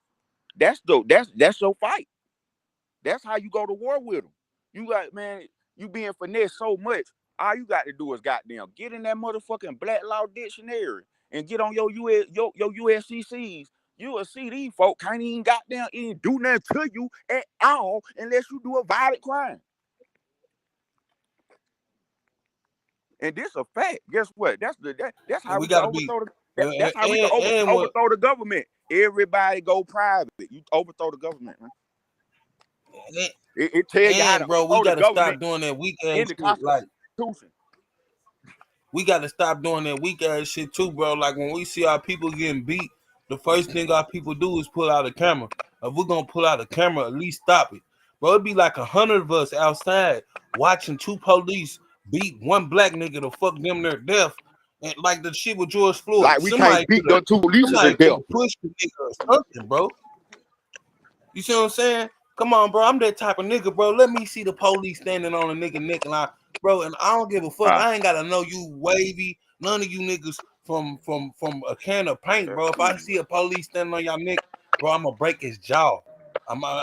That's your fight. That's how you go to war with them. You got, man, you being finessed so much. All you got to do is goddamn get in that motherfucking Black Law Dictionary and get on your USCCs. You will see these folk can't even goddamn even do nothing to you at all unless you do a violent crime. And this a fact. Guess what? That's And how we we can gotta be overthrow that's how we can and what overthrow the government. Everybody go private. You overthrow the government, man. It tell you how to and bro, we overthrow the gotta government stop doing that weak in ass the shit. Like Constitution. we gotta stop doing that weak ass shit too, bro. Like when we see our people getting beat, the first thing our people do is pull out a camera. If we're gonna pull out a camera, at least stop it. Bro, it'd be like 100 of us outside watching two police beat one black nigga to fuck them their death. And like the shit with George Floyd. Like we can't beat them two leases to Somebody could death. have pushed the nigga or something, bro. You see what I'm saying? Come on, bro. I'm that type of nigga, bro. Let me see the police standing on a nigga neck and bro, and I don't give a fuck. I ain't gotta know you wavy, none of you niggas from a can of paint, bro. If I see a police standing on y'all neck, bro, I'm gonna break his jaw.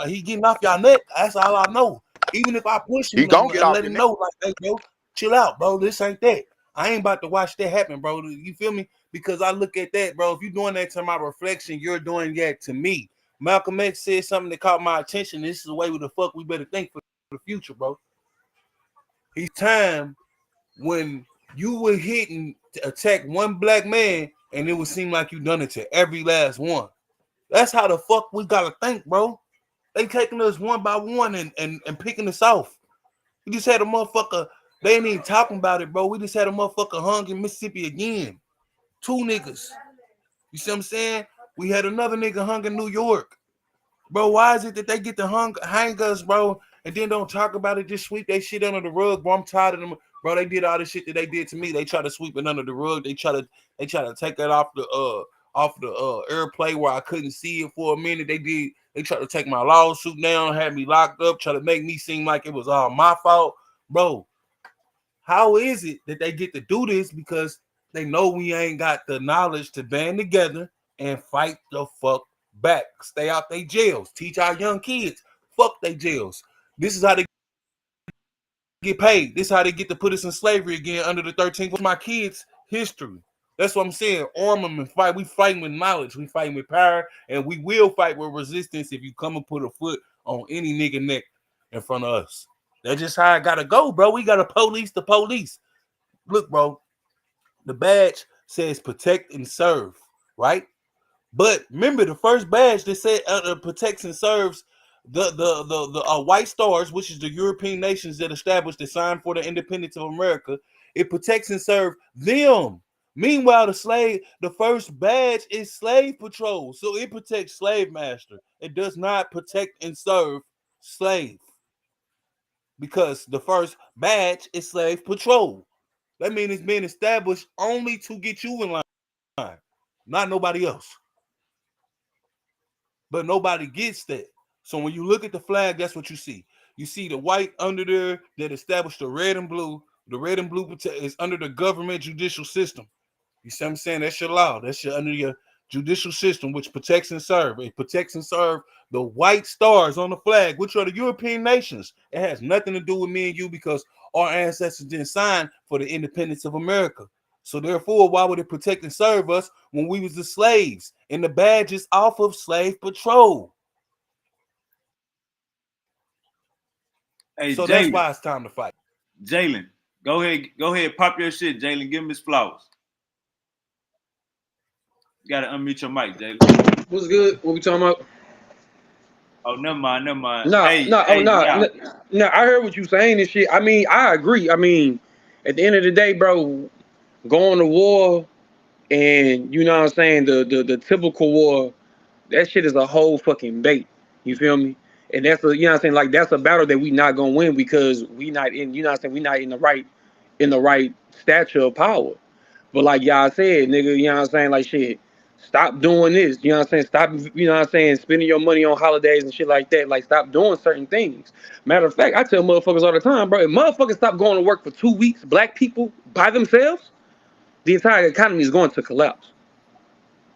He getting off y'all neck. That's all I know. Even if I push He him gonna and, get and off let your him neck. know, like, hey, bro, chill out, bro. This ain't that. I ain't about to watch that happen, bro. You feel me? Because I look at that, bro. If you're doing that to my reflection, you're doing that to me. Malcolm X said something that caught my attention. This is the way the fuck we better think for the future, bro. It's time when you were hitting to attack one black man, and it would seem like you done it to every last one. That's how the fuck we gotta think, bro. They taking us one by one and picking us off. We just had a motherfucker. They ain't even talking about it, bro. We just had a motherfucker hung in Mississippi again. Two niggas. You see what I'm saying? We had another nigga hung in New York. Bro, why is it that they get to hang us, bro, and then don't talk about it, just sweep that shit under the rug, bro? I'm tired of them. Bro, they did all the shit that they did to me. They try to sweep it under the rug. They try to take that off the airplay where I couldn't see it for a minute. They tried to take my lawsuit down, had me locked up, try to make me seem like it was all my fault. Bro, how is it that they get to do this? Because they know we ain't got the knowledge to band together and fight the fuck back. Stay out they jails. Teach our young kids. Fuck they jails. This is how they get paid. This is how they get to put us in slavery again under the 13th. What's my kids' history? That's what I'm saying. Arm them and fight. We fighting with knowledge. We fighting with power. And we will fight with resistance if you come and put a foot on any nigga neck in front of us. That's just how I gotta go, bro. We gotta police the police. Look, bro, the badge says protect and serve, right? But remember, the first badge that said protects and serves the white stars, which is the European nations that established the sign for the independence of America. It protects and serves them. Meanwhile, the first badge is slave patrol, so it protects slave master. It does not protect and serve slave, because the first badge is slave patrol. That means it's been established only to get you in line, not nobody else. But nobody gets that. So when you look at the flag, that's what you see. You see the white under there that established the red and blue. The red and blue is under the government judicial system. You see what I'm saying? That's your law. That's under your judicial system, which protects and serve. It protects and serve the white stars on the flag, which are the European nations. It has nothing to do with me and you, because our ancestors didn't sign for the independence of America. So therefore, why would it protect and serve us when we was the slaves? And the badge is off of slave patrol. Hey, So Jalen, that's why it's time to fight. Jalen, go ahead, pop your shit, Jalen. Give him his flowers. You gotta unmute your mic, Jalen. What's good? What we talking about? Oh, never mind. Nah, Hey, nah, oh, nah, yeah. nah. I heard what you saying and shit. I mean, I agree. I mean, at the end of the day, bro, going to war and you know what I'm saying, the typical war, that shit is a whole fucking bait. You feel me? And that's a, you know what I'm saying, like that's a battle that we not gonna win because we not in, you know what I'm saying, we not in the right stature of power. But like y'all said, nigga, you know what I'm saying, like shit, stop doing this. You know what I'm saying? Stop, you know what I'm saying, spending your money on holidays and shit like that. Like stop doing certain things. Matter of fact, I tell motherfuckers all the time, bro, if motherfuckers stop going to work for 2 weeks, black people by themselves, the entire economy is going to collapse.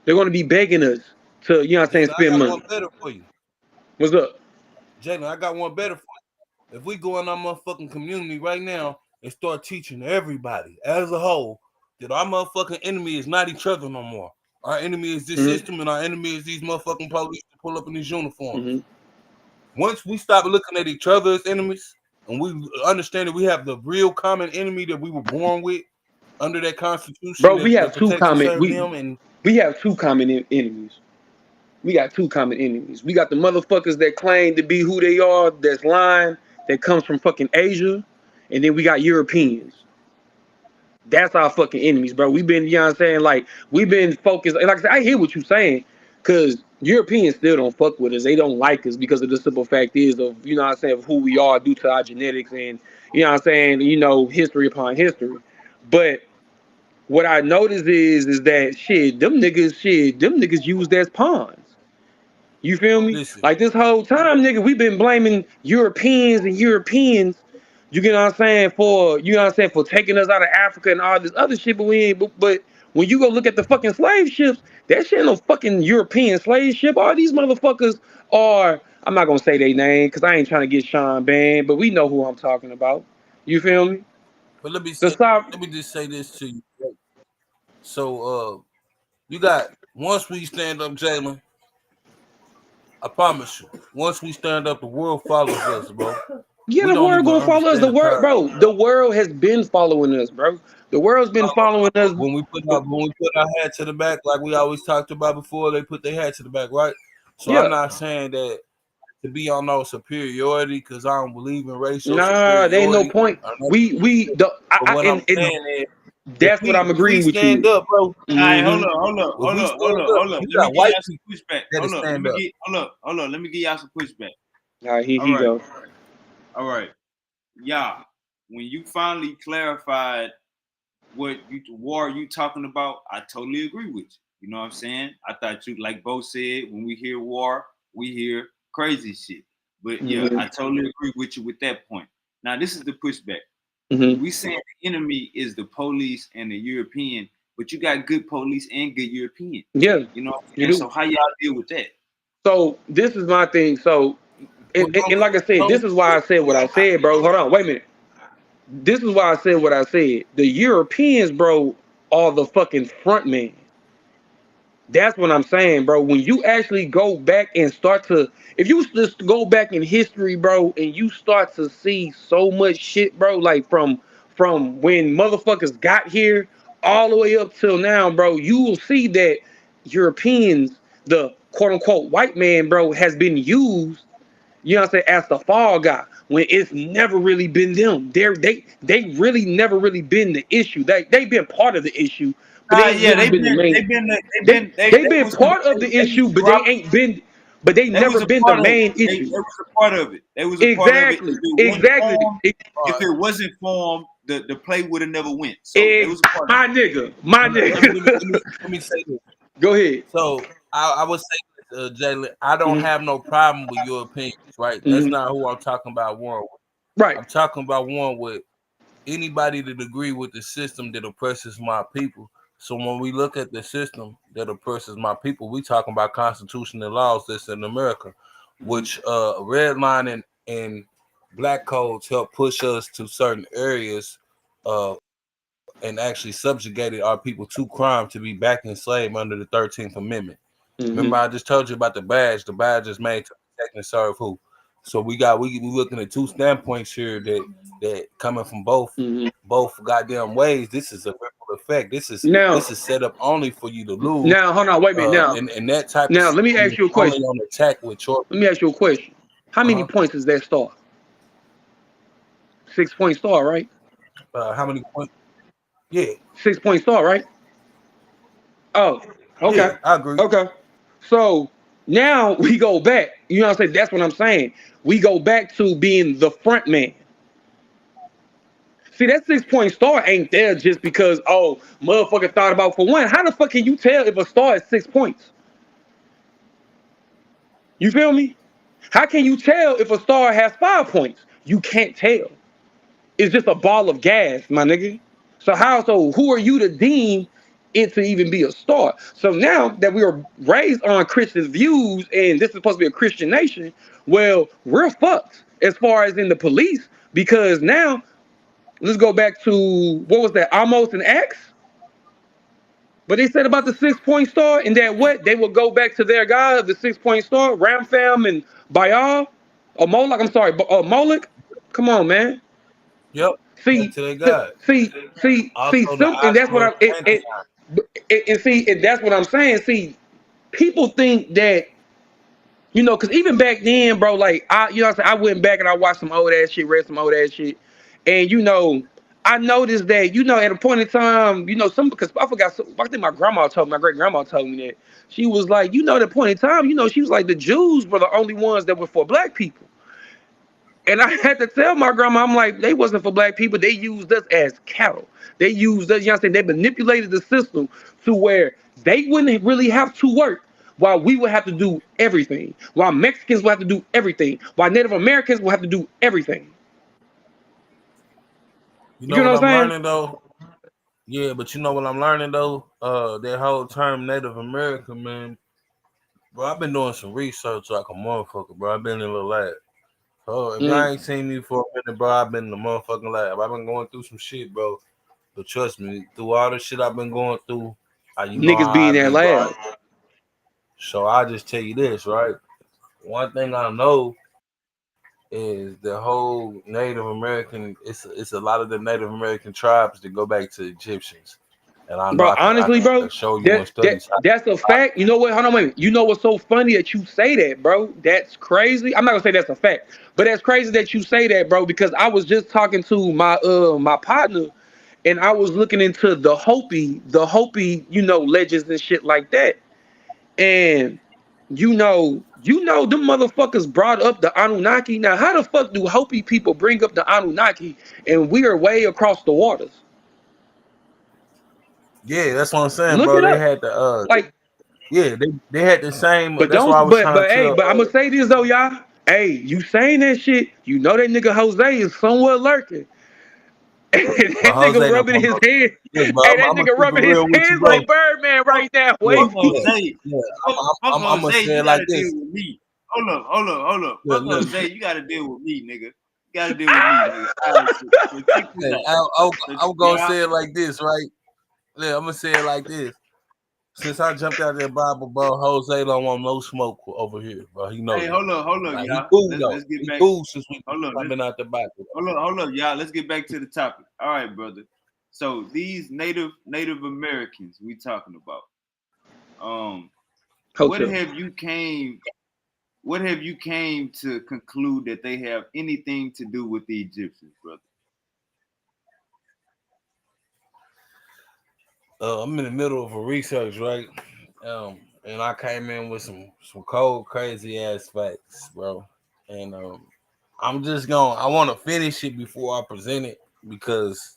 They're going to be begging us to, you know what I'm saying, Jalen, I spend got money. one better for you. What's up? Jalen, I got one better for you. If we go in our motherfucking community right now and start teaching everybody as a whole that our motherfucking enemy is not each other no more. Our enemy is this system, and our enemy is these motherfucking police that pull up in these uniforms. Once we stop looking at each other as enemies, and we understand that we have the real common enemy that we were born with under that constitution Bro, we that have two protects and common serves them, and we have two common enemies. We got two common enemies. We got the motherfuckers that claim to be who they are, that's lying, that comes from fucking Asia, and then we got Europeans. That's our fucking enemies, bro. We've been, you know what I'm saying, like, we've been focused. Like I said, I hear what you're saying, because Europeans still don't fuck with us. They don't like us because of the simple fact is of, you know what I'm saying, of who we are due to our genetics and, you know what I'm saying, you know, history upon history. But what I noticed is that them niggas used as pawns. You feel me? listen, Like this whole time, nigga, we've been blaming Europeans and Europeans. You get what I'm saying, for, you know what I'm saying, for taking us out of Africa and all this other shit, but we ain't. But when you go look at the fucking slave ships, that shit ain't no fucking European slave ship. All these motherfuckers are. I'm not gonna say their name because I ain't trying to get Sean banned, but we know who I'm talking about. You feel me? but let The me just say this to you. So you got, once we stand up, Jalen, I promise you, once we stand up, the world follows us, bro. Yeah, We the don't world even gonna follow us. understand The the world, power. bro. The world has been following us, bro. The world's been following us. When we put our hat to the back, like we always talked about before, they put their hat to the back, right? So I'm Yeah. not saying that to be on no superiority, because I don't believe in racial Nah, there ain't no superiority. point. But what I'm And saying is, that's what I'm if we agreeing with stand you. up, bro, All right, Hmm. if we stand up, hold up. you Let me got give white y'all some people pushback. that stand up. Hold up. Let me give y'all some pushback. All right, here All he right, go. yeah. When you finally clarified what war you talking about, I totally agree with you. You know what I'm saying? I thought you, like Bo said, when we hear war, we hear crazy shit. But yeah, Mm-hmm. I totally agree with you with that point. Now, this is the pushback. Mm-hmm. We saying the enemy is the police and the European, but you got good police and good European. Yeah, You know what you I'm saying? do. So how y'all deal with that? So this is my thing. So Well, and like I said, this is why I said what I said, bro. Hold on, wait a minute. This is why I said what I said. The Europeans, bro, are the fucking front man. That's what I'm saying, bro. When you actually go back and start to, if you just go back in history, bro, and you start to see so much shit, bro, like from when motherfuckers got here all the way up till now, bro, you will see that Europeans, the quote unquote white man, bro, has been used, you know what I'm saying, as the fall guy when it's never really been them. They really never really been the issue. They've been part of the issue, but they ain't Yeah, really been the main. They they been was part of the they was issue, but they drop, ain't been, but they they was never a been the part of it. main They issue. was a part of it. They was a part of it. Exactly, If it wasn't exactly. formed, all if right. it wasn't formed, the play would have never went. So they was a part of My nigga, my Let me, nigga. let me say this. Go ahead. So I would say, Jalen, I don't Mhm, have no problem with your opinions, right? That's mhm. not who I'm talking about warring with. Right. I'm talking about warring with anybody that agree with the system that oppresses my people. So when we look at the system that oppresses my people, we talking about constitutional laws that's in America, which redlining and black codes help push us to certain areas uh, and actually subjugated our people to crime to be back enslaved under the 13th Amendment. Remember, Mhm, I just told you about the badge. The badge is made to protect and serve who? So we looking at two standpoints here that coming from mhm. both goddamn ways. This is a ripple effect. Now, This is set up only for you to lose. hold on, wait a minute. And that type of Now, let me system ask is you a only question. on attack with your Let me ask you a question. How many uh-huh. points is that star? 6 point star, right? How many points? Yeah, 6 point star, right? Oh, yeah, okay. I agree. Okay. So now we go back. You know what I'm saying? That's what I'm saying. We go back to being the front man. See, that 6 point star ain't there just because, oh, motherfucker thought about for one. How the fuck can you tell if a star is 6 points? You feel me? How can you tell if a star has 5 points? You can't tell. It's just a ball of gas, my nigga. So who are you to deem it to even be a star? So now that we are raised on Christian views and this is supposed to be a Christian nation, well, we're fucked as far as in the police because now let's go back to what was that, Almost an X? But they said about the 6 point star and that what they will go back to their god, the 6 point star, Rampham and Baal or Moloch. I'm sorry, Moloch. Come on, man. Yep. Back See, to their God. Also the and that's what Oscar Pantheon. and see, and that's what I'm saying. See, people think that because even back then, bro, like you know, what I'm saying, I went back and I watched some old ass shit, read some old ass shit, and I noticed that at a point in time, some because I forgot. I think my grandma told me, my great grandma told me that she was like, at a point in time, she was like the Jews were the only ones that were for black people. And I had to tell my grandma, I'm like, they wasn't for black people. They used us as cattle. They used us, they manipulated the system to where they wouldn't really have to work while we would have to do everything. While Mexicans would have to do everything. While Native Americans would have to do everything. You You know know what what I'm I'm saying? learning though? Yeah, but you know what I'm learning though? That whole term Native American, man. Bro, I've been doing some research like a motherfucker, bro. I've been in a little lab. So if y'all Mm. ain't seen me for a minute, bro, I've been in the motherfucking lab. I've been going through some shit, bro. But trust me, through all the shit I've been going through, you know Niggas how be in I that be, bro. lab. So I just tell you this, right? One thing I know is the whole Native American. It's a lot of the Native American tribes that go back to Egyptians, and I know Bro, I honestly, can bro, show you that and that study. that's a fact. You know what? Hold on, wait a minute. You know what's so funny that you say that, bro? That's crazy. I'm not gonna say that's a fact, but that's crazy that you say that, bro. Because I was just talking to my partner, and I was looking into the Hopi, legends and shit like that. And them motherfuckers brought up the Anunnaki. Now, how the fuck do Hopi people bring up the Anunnaki, and we are way across the waters? Yeah, that's what I'm saying, Look bro. it They up. had the Like, yeah, they had the same. but That's what I don't, was trying to hey, tell. but I'm gonna say this though, y'all. Hey, you saying that shit? You know that nigga Jose is somewhere lurking. But That nigga Jose don't rubbing come his up. hands. Look, bro, Hey, that I'm gonna nigga keep it rubbing his real with you, hands bro. like Birdman Fuck, right now. Yeah, Boy, fuck you. yeah, Jose. yeah. Fuck I'm gonna Jose. say You it like gotta deal this. with me. Hold up. Look, Fuck look. Jose. You gotta deal with me, nigga. You gotta deal with me, nigga. All right, so check this Hey, out. So I'm gonna y'all, say it like this, right? Yeah, I'm gonna say it like this. Since I jumped out that Bible, bro, Jose don't want no smoke over here, bro. He know hey, that. hold up, Like he y'all. cool though. Let's get He back. cool since Hold up, I've been out the Bible. hold up, y'all. Let's get back to the topic. All right, brother. So these Native Americans we talking about. Um, what Hotel. have you came what have you came to conclude that they have anything to do with the Egyptians, brother? I'm in the middle of a research, right? And I came in with some cold, crazy ass facts, bro. And I'm just going. I want to finish it before I present it because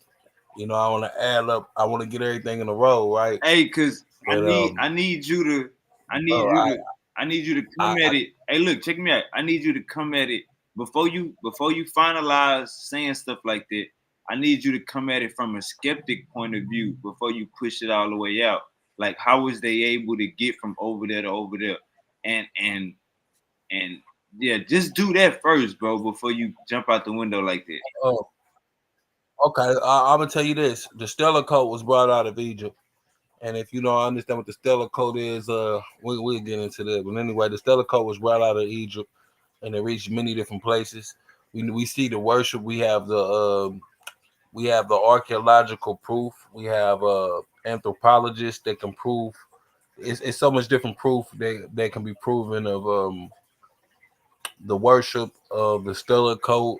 I want to add up. I want to get everything in a row, right? Hey, cause But I need you to I need bro, you to I need you to come I at it. Hey, look, check me out. I need you to come at it before you finalize saying stuff like that. I need you to come at it from a skeptic point of view before you push it all the way out. Like, how was they able to get from over there to over there? And yeah, just do that first, bro, before you jump out the window like that. oh, okay. I'm gonna tell you this: the Stellar Coat was brought out of Egypt. And if you don't understand what the stellar code is, we'll get into that. But anyway, the stellar code was brought out of Egypt, and it reached many different places. We see the worship. We have the archaeological proof. We have anthropologists that can prove. It's so much different proof that can be proven of the worship of the stellar code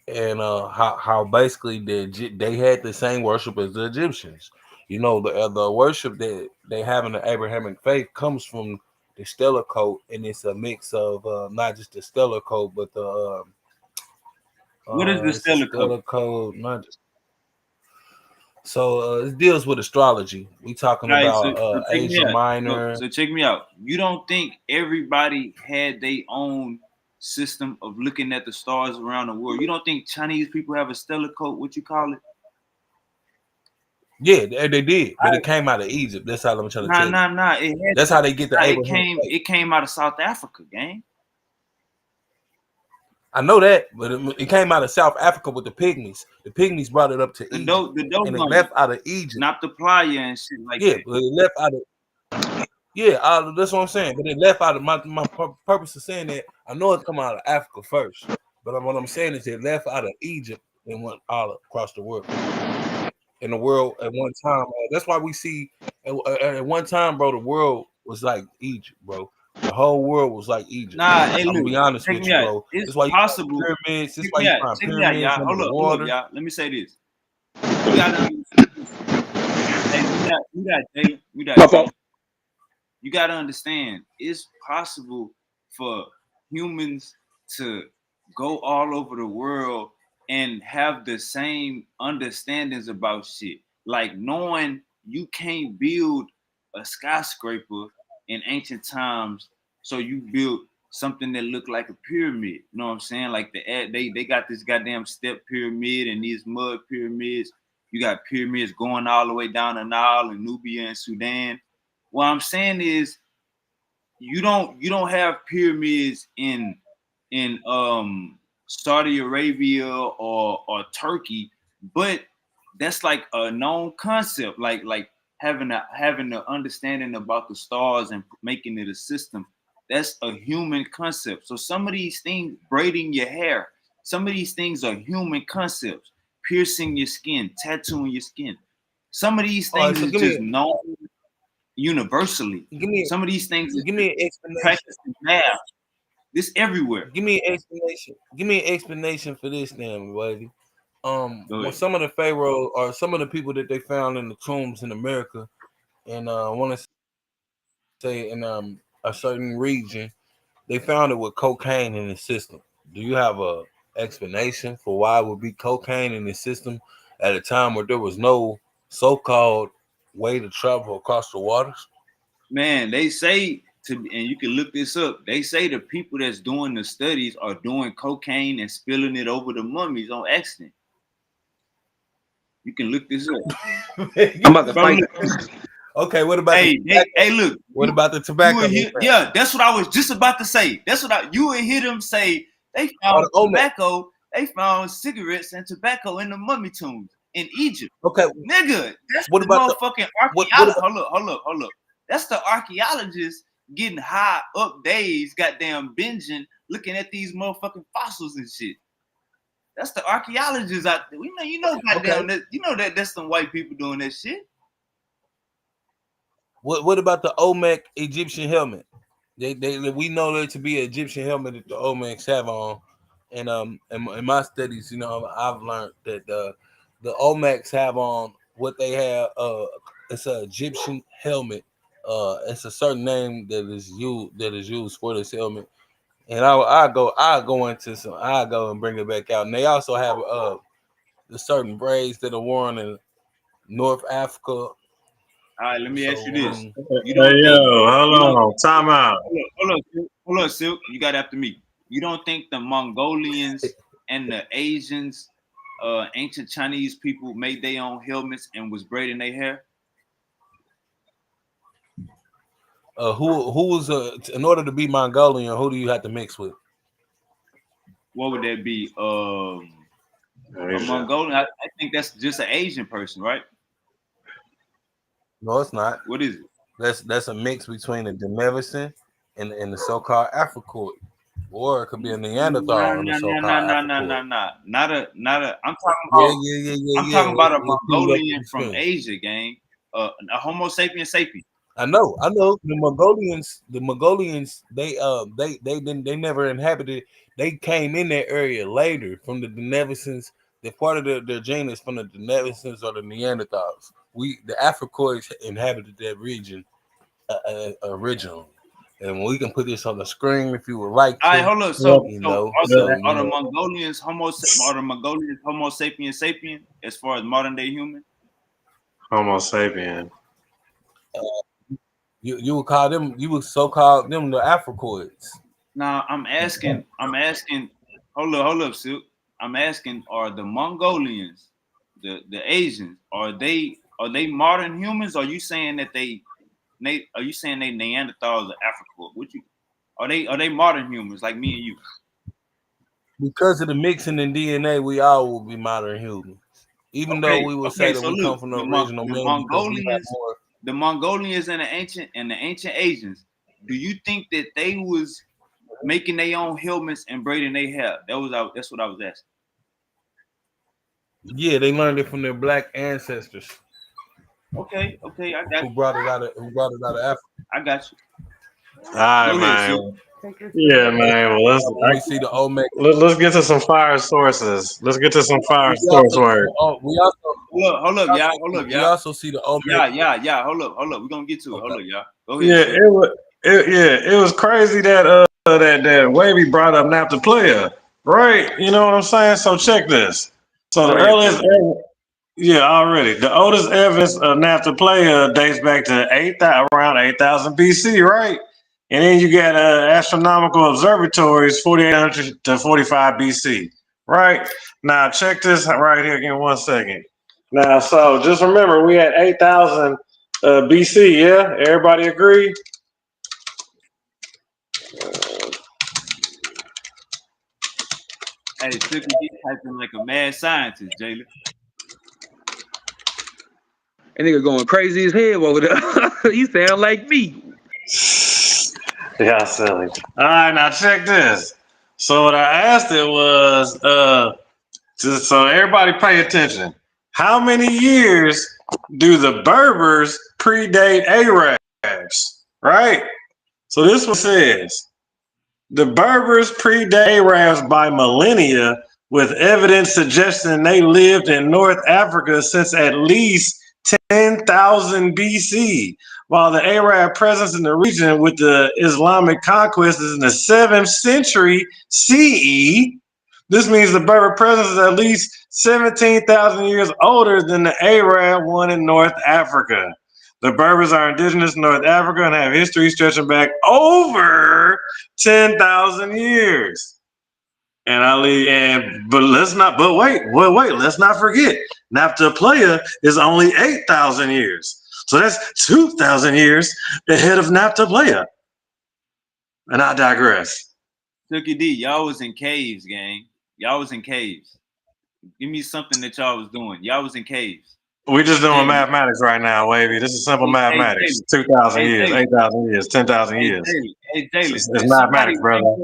and how basically they had the same worship as the Egyptians. The worship that they have in the Abrahamic faith comes from the stellar code, and it's a mix of not just the stellar code, but What is the it's a stellar code? stellar code. Not just, so it deals with astrology. We talking All right, so, about so check me Asia out. So, Minor. so check me out. You don't think everybody had their own system of looking at the stars around the world? You don't think Chinese people have a stellar code? What you call it? Yeah, they did, but All it came out of Egypt. That's how I'm trying to right. tell you. Nah. It had That's how they get the nah, Abrahamic faith. it came out of South Africa, gang. I know that, but it came out of South Africa with the Pygmies. The Pygmies brought it up to Egypt, The dope and it money, left out of Egypt. not the playa and shit like Yeah, that. but it left out of that's what I'm saying. But it left out of my purpose of saying that. I know it come out of Africa first, but what I'm saying is it left out of Egypt and went all across the world. In the world at one time, that's why we see at one time, bro. The world was like Egypt, bro. The whole world was like Egypt. Nah, hey, I'm gonna look, be honest check with me you, out. bro. It's That's why you find possible. pyramids. That's why you find Check me out, pyramids y'all. under the Hold up, water. y'all. Let me say this. You gotta understand. Hey, we got My Jay. fault. You got to understand, it's possible for humans to go all over the world and have the same understandings about shit. Like knowing you can't build a skyscraper in ancient times, so you built something that looked like a pyramid. You know what I'm saying? Like they got this goddamn step pyramid and these mud pyramids. You got pyramids going all the way down the Nile and Nubia and Sudan. What I'm saying is you don't have pyramids in Saudi Arabia or Turkey, but that's like a known concept, like having the understanding about the stars and making it a system. That's a human concept. So some of these things, braiding your hair, some of these things are human concepts. Piercing your skin, tattooing your skin. Some of these All right, things so is just known universally. give me Some of these things is give me an explanation. practicing math. This everywhere. Give me an explanation. Give me an explanation for this, then, baby. Go When ahead. some of the pharaoh or some of the people that they found in the tombs in America, and I want to say in a certain region, they found it with cocaine in the system. Do you have a explanation for why it would be cocaine in the system at a time where there was no so-called way to travel across the waters? Man, they say and you can look this up. They say the people that's doing the studies are doing cocaine and spilling it over the mummies on accident. You can look this up. I'm about to fight. Okay, what about hey, look. What about the tobacco? Yeah, that's what I was just about to say. That's what you would hear them say. They found tobacco. They found cigarettes and tobacco in the mummy tombs in Egypt. Okay, nigga, that's what the about motherfucking archaeologist. Hold up. That's the archaeologists getting high up days, goddamn binging, looking at these motherfucking fossils and shit. That's the archaeologists out there. You know, goddamn, that that's some white people doing that shit. What about the Olmec Egyptian helmet? We know there to be an Egyptian helmet that the Olmecs have on, and in my studies, I've learned that the Olmecs have on what they have. It's an Egyptian helmet. It's a certain name that is used for this helmet, and I go and bring it back out. And they also have the certain braids that are worn in North Africa. All right, let me ask you this. Hold on. Time out. Hold on, Silk. You got after me. You don't think the Mongolians and the Asians, ancient Chinese people, made their own helmets and was braiding their hair? Who was in order to be Mongolian? Who do you have to mix with? What would that be? A Mongolian. I think that's just an Asian person, right? No, it's not. What is it? That's a mix between a Denevisan and the so-called Africoid, or it could be a Neanderthal and the so-called Africoid. Not a. I'm talking about a Mongolian from Asia, gang. A Homo sapien sapien. I know. The Mongolians, they never inhabited. They came in that area later from the Denevisans. They're part of their genus from the Denevisans or the Neanderthals. The Africoids inhabited that region originally, and we can put this on the screen if you would like to. All right, hold up. So are the Mongolians Homo sapien sapien as far as modern day human? Homo sapien. You would call them. You would so-call them the Africoids. Now I'm asking. Hold up, Silk. I'm asking: are the Mongolians, the Asians, are they modern humans? Or are you saying that they Neanderthals or Africa? Are they modern humans like me and you? Because of the mixing in DNA, we all will be modern humans. Even though we will say that we come from the original man. The Mongolians and the ancient Asians. Do you think that they was making their own helmets and braiding their hair? That's what I was asking. Yeah, they learned it from their black ancestors. Okay, I got who brought it out of Africa. I got you. All right, man. Yeah, man. Well, let's see the Olmec. Let's get to some fire sources. Let's get to some fire source work. We also hold up, y'all. We also see the Olmec. Yeah. Hold up. We're gonna get to it. Hold up, y'all. Go ahead. It was crazy that that Wavy brought up Napta Player, right? You know what I'm saying? So check this. So the earliest the oldest evidence of Napta Player dates back to around 8,000 BC, right? And then you got astronomical observatories 4800 to 45 BC, right? Now check this right here in 1 second. Now, so just remember we had 8,000 BC, yeah? Everybody agree? Hey, Trippy, he's typing like a mad scientist, Jalen. That nigga going crazy as hell over there. He sound like me. Yeah, silly. All right, now check this. So what I asked it was, just so everybody pay attention. How many years do the Berbers predate Arabs? Right? So this one says, the Berbers predate Arabs by millennia, with evidence suggesting they lived in North Africa since at least 10,000 BC, while the Arab presence in the region with the Islamic conquest is in the 7th century CE. This means the Berber presence is at least 17,000 years older than the Arab one in North Africa. The Berbers are indigenous to North Africa and have history stretching back over 10,000 years. But let's not forget, Naphtaliya is only 8,000 years. So that's 2,000 years ahead of Naphtaliya. And I digress. Cookie D, y'all was in caves, gang. Y'all was in caves. Give me something that y'all was doing. Y'all was in caves. We're just doing Jalen. mathematics right now, Wavy. This is simple mathematics. 2,000 years, 8,000 years, 10,000 years. Hey, Jalen. It's mathematics, brother.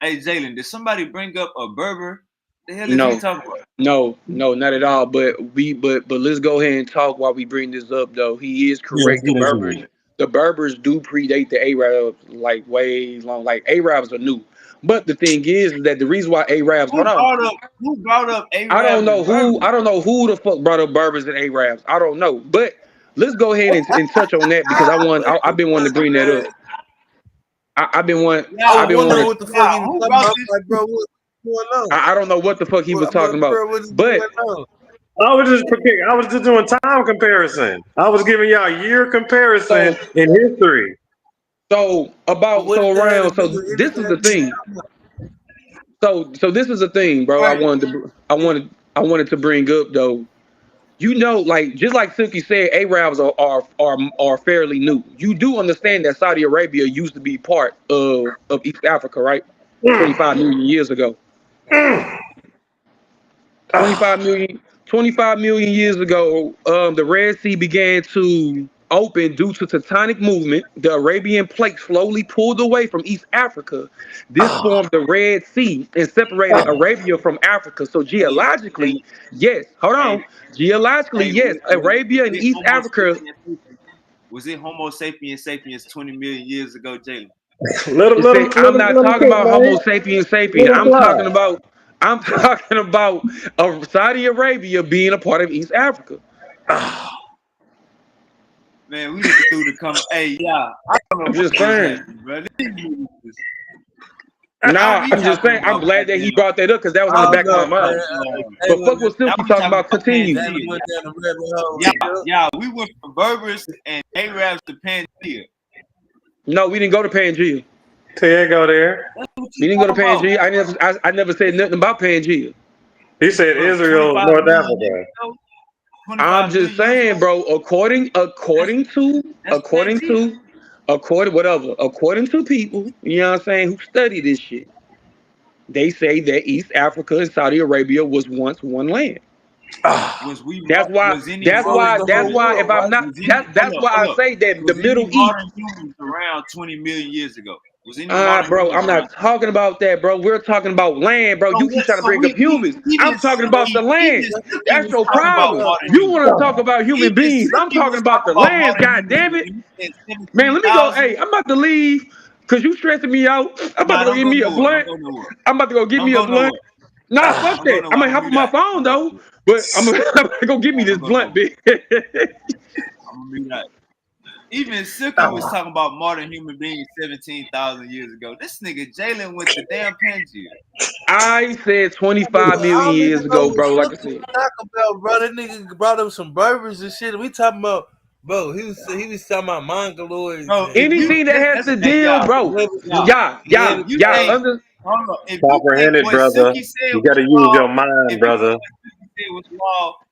Hey, Jalen, did somebody bring up a Berber? The hell is No. we talking about? No, not at all. But let's go ahead and talk while we bring this up though. He is correct. The Berbers do predate the Arabs like way long. Like Arabs are new. But the thing is that the reason why Arabs Who brought up Arabs? I don't know who the fuck brought up Berbers and Arabs. I don't know. But let's go ahead and touch on that because I've been wanting to bring that up. I've been wanting. I was wondering what the fuck he was talking about. Like, bro, what's going on? I don't know what the fuck he was talking about. But I was just doing time comparison. I was giving y'au a year comparison in history. So this is the thing. So this is the thing, bro. I wanted to bring up though. You know, like just like Silky said, Arabs are fairly new. You do understand that Saudi Arabia used to be part of East Africa, right? 25 million years ago. 25 million years ago, the Red Sea began to open due to tectonic movement. The Arabian plate slowly pulled away from East Africa. This formed the Red Sea and separated Arabia from Africa. So geologically, yes. Hold on. Geologically, yes. Arabia and East Africa. Was it Homo sapiens sapiens 20 million years ago, Jalen? I'm not talking about Homo sapiens sapiens. I'm talking about Saudi Arabia being a part of East Africa. Man, we need to do the come. Hey, yeah, I don't know. I'm just saying. I'm just saying. I'm glad that he brought that up because that was on the back of my mind. But fuck what Silky talking about. Continue. Yeah, we went from Berbers and Arabs to Pangea. No, we didn't go to Pangea. Ted go there. We didn't go to Pangea. I never said nothing about Pangea. He said Israel, North Africa. I'm just saying, bro. According to people, you know what I'm saying, who study this shit, they say that East Africa and Saudi Arabia was once one land. That's why if I'm not, that's why I say that the Middle East around 20 million years ago. Bro, I'm not talking about that, bro. We're talking about land, bro. You keep trying to bring up humans. I'm talking about the land. That's your problem. You want to talk about human beings. I'm talking about the land, god damn it. Man, let me go. Hey, I'm about to leave because you stressing me out. I'm about to go get me a blunt. I'm about to go get me a blunt. Nah, fuck that. I'm gonna hop on my phone though. But I'm gonna go get me this blunt, bitch. I'm gonna be like, even Silky was talking about modern human beings 17,000 years ago. This nigga Jalen went to damn Pangea. I said 25 million years ago, bro. Like I said, bro, that nigga brought up some Berbers and shit. We talking about, bro. He was talking about Mongoloids. Bro, anything that has to deal, bro. Comprehended, brother. You gotta use your mind, brother.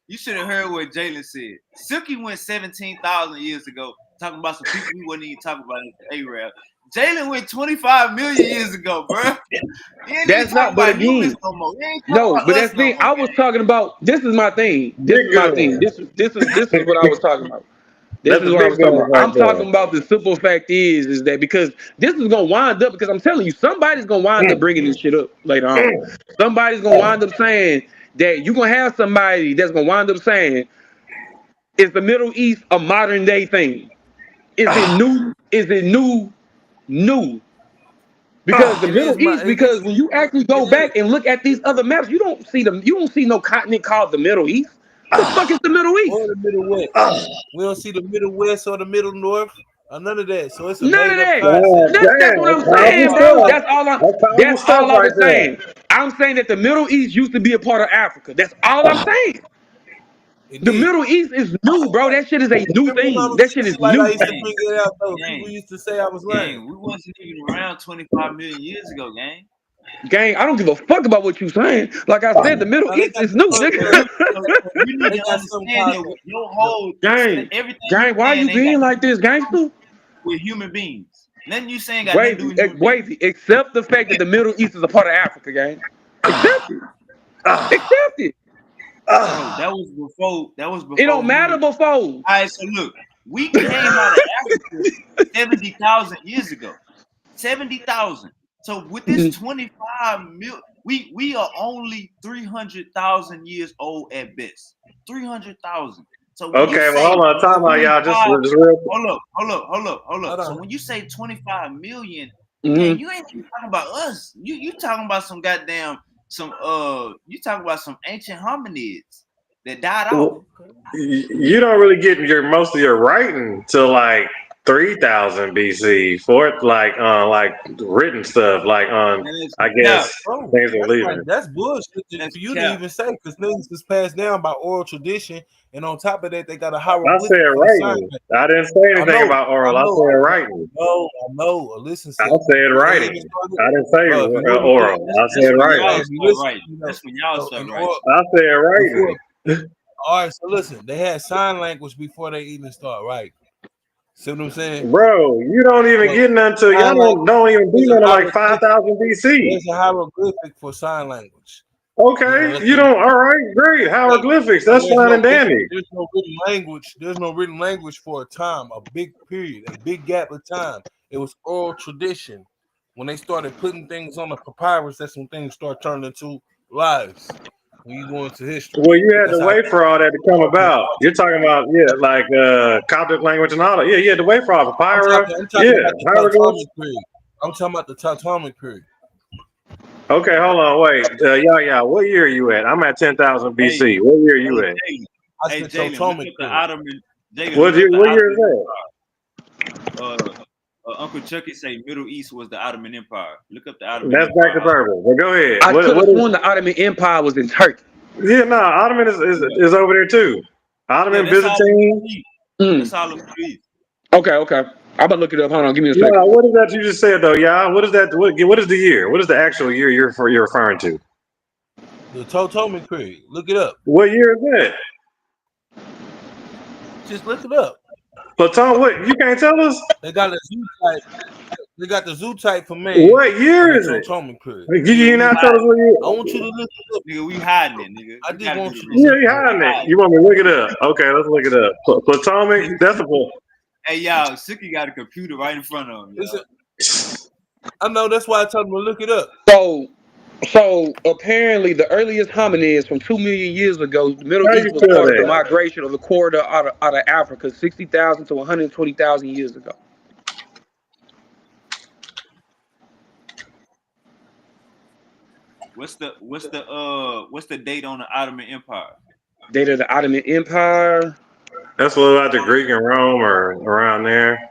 You should have heard what Jalen said. Silky went 17,000 years ago, talking about some people we wasn't even talking about in the Arab. Jalen went 25 million years ago, bro. That's not, but again, no, but that's the thing. I was talking about. This is my thing. This is my thing. This is what I was talking about. This is what I was talking about. I'm talking about the simple fact is that because this is gonna wind up because I'm telling you, somebody's gonna wind up bringing this shit up later on. Somebody's gonna wind up saying that you're gonna have somebody that's gonna wind up saying, is the Middle East a modern day thing? Is it new? Is it new? New. Because the Middle East, because when you actually go back and look at these other maps, you don't see no continent called the Middle East. The fuck is the Middle East? Or the Middle West. We don't see the Middle West or the Middle North or none of that. So it's a none of that. That's what I'm saying, bro. That's all I'm saying. I'm saying that the Middle East used to be a part of Africa. That's all I'm saying. The Middle East is new, bro. That shit is a new thing. That shit is Like I new. used to bring it out though. People used to say I was lying. Gang, we wasn't even around 25 million years ago, gang. Gang, I don't give a fuck about what you saying. Like I said, the Middle East is new, So nigga. you need to understand that with your whole everything Gang, why you being like this, gangster? with human beings. Nothing you saying got nothing to do with human beings. Wait, accept the fact that the Middle East is a part of Africa, gang. Accept it. Accept it. Bro, that was before. It don't matter before. All right, so look, we came out of Africa 70,000 years ago. 70,000. So with this 25 million, we are only 300,000 years old at best. 300,000. So okay, well, hold on, time out, y'all. Just real. Hold up. So when you say 25 million, Mm-hmm. man, you ain't even talking about us. You talking about some goddamn you talking about some ancient hominids that died off. You don't really get most of your writing till like 3000 BC for like written stuff like on I guess things are leaving. That's bullshit for you to even say because things is passed down by oral tradition, and on top of that, they got a hieroglyphic. I said writing. I didn't say anything about oral. I said writing. No, I know. Listen, I said writing. I didn't say oral. I said writing. That's when y'all start writing. I said writing. All right, so listen, they had sign language before they even start writing. See what I'm saying? Bro, you don't even get none till y'all don't even do nothing like 5000 BC. There's a hieroglyphic for sign language. Okay, you don't. All right, great. Hieroglyphics. That's fine and dandy. There's no written language. There's no written language for a time, a big period, a big gap of time. It was oral tradition. When they started putting things on the papyrus, that's when things start turning into lives. When you go into history. Well, you had to wait for all that to come about. You're talking about like Coptic language and all that. Yeah, you had to wait for all the papyrus. I'm talking about the Ptolemaic period. I'm talking about the Ptolemaic period. Okay, hold on, wait. Yeah. What year are you at? I'm at 10,000 BC. What year are you at? Hey, Jalen, look up the Ottoman. What year is that? Uncle Chucky say Middle East was the Ottoman Empire. Look up the Ottoman That's Empire. back to purple. Well, go ahead. I could have sworn the Ottoman Empire was in Turkey. Yeah, no, Ottoman is over there too. Ottoman, Byzantine. That's all of Middle East. Okay. I'm about to look it up. Hold on, give me a second. Yeah, what is that you just said though, y'all? What is that? What is the year? What is the actual year you're referring to? The Ptolemaic period. Look it up. What year is that? Just look it up. Platon, what? You can't tell us? They got a zoo type. They got the zoo type for man. What year is it? You not tell us what year? I want you to look it up. Nigga, we hiding it, nigga. I just want you to you hiding it. You want me to look it up? Okay, let's look it up. Platonic, that's a book. Hey, y'all, Sicky got a computer right in front of him. I know, that's why I told him to look it up. So apparently the earliest hominids from 2 million years ago, the Middle East was part of the migration of the corridor out of Africa 60,000 to 120,000 years ago. What's the date on the Ottoman Empire? Date of the Ottoman Empire? That's what about the Greek and Rome or around there.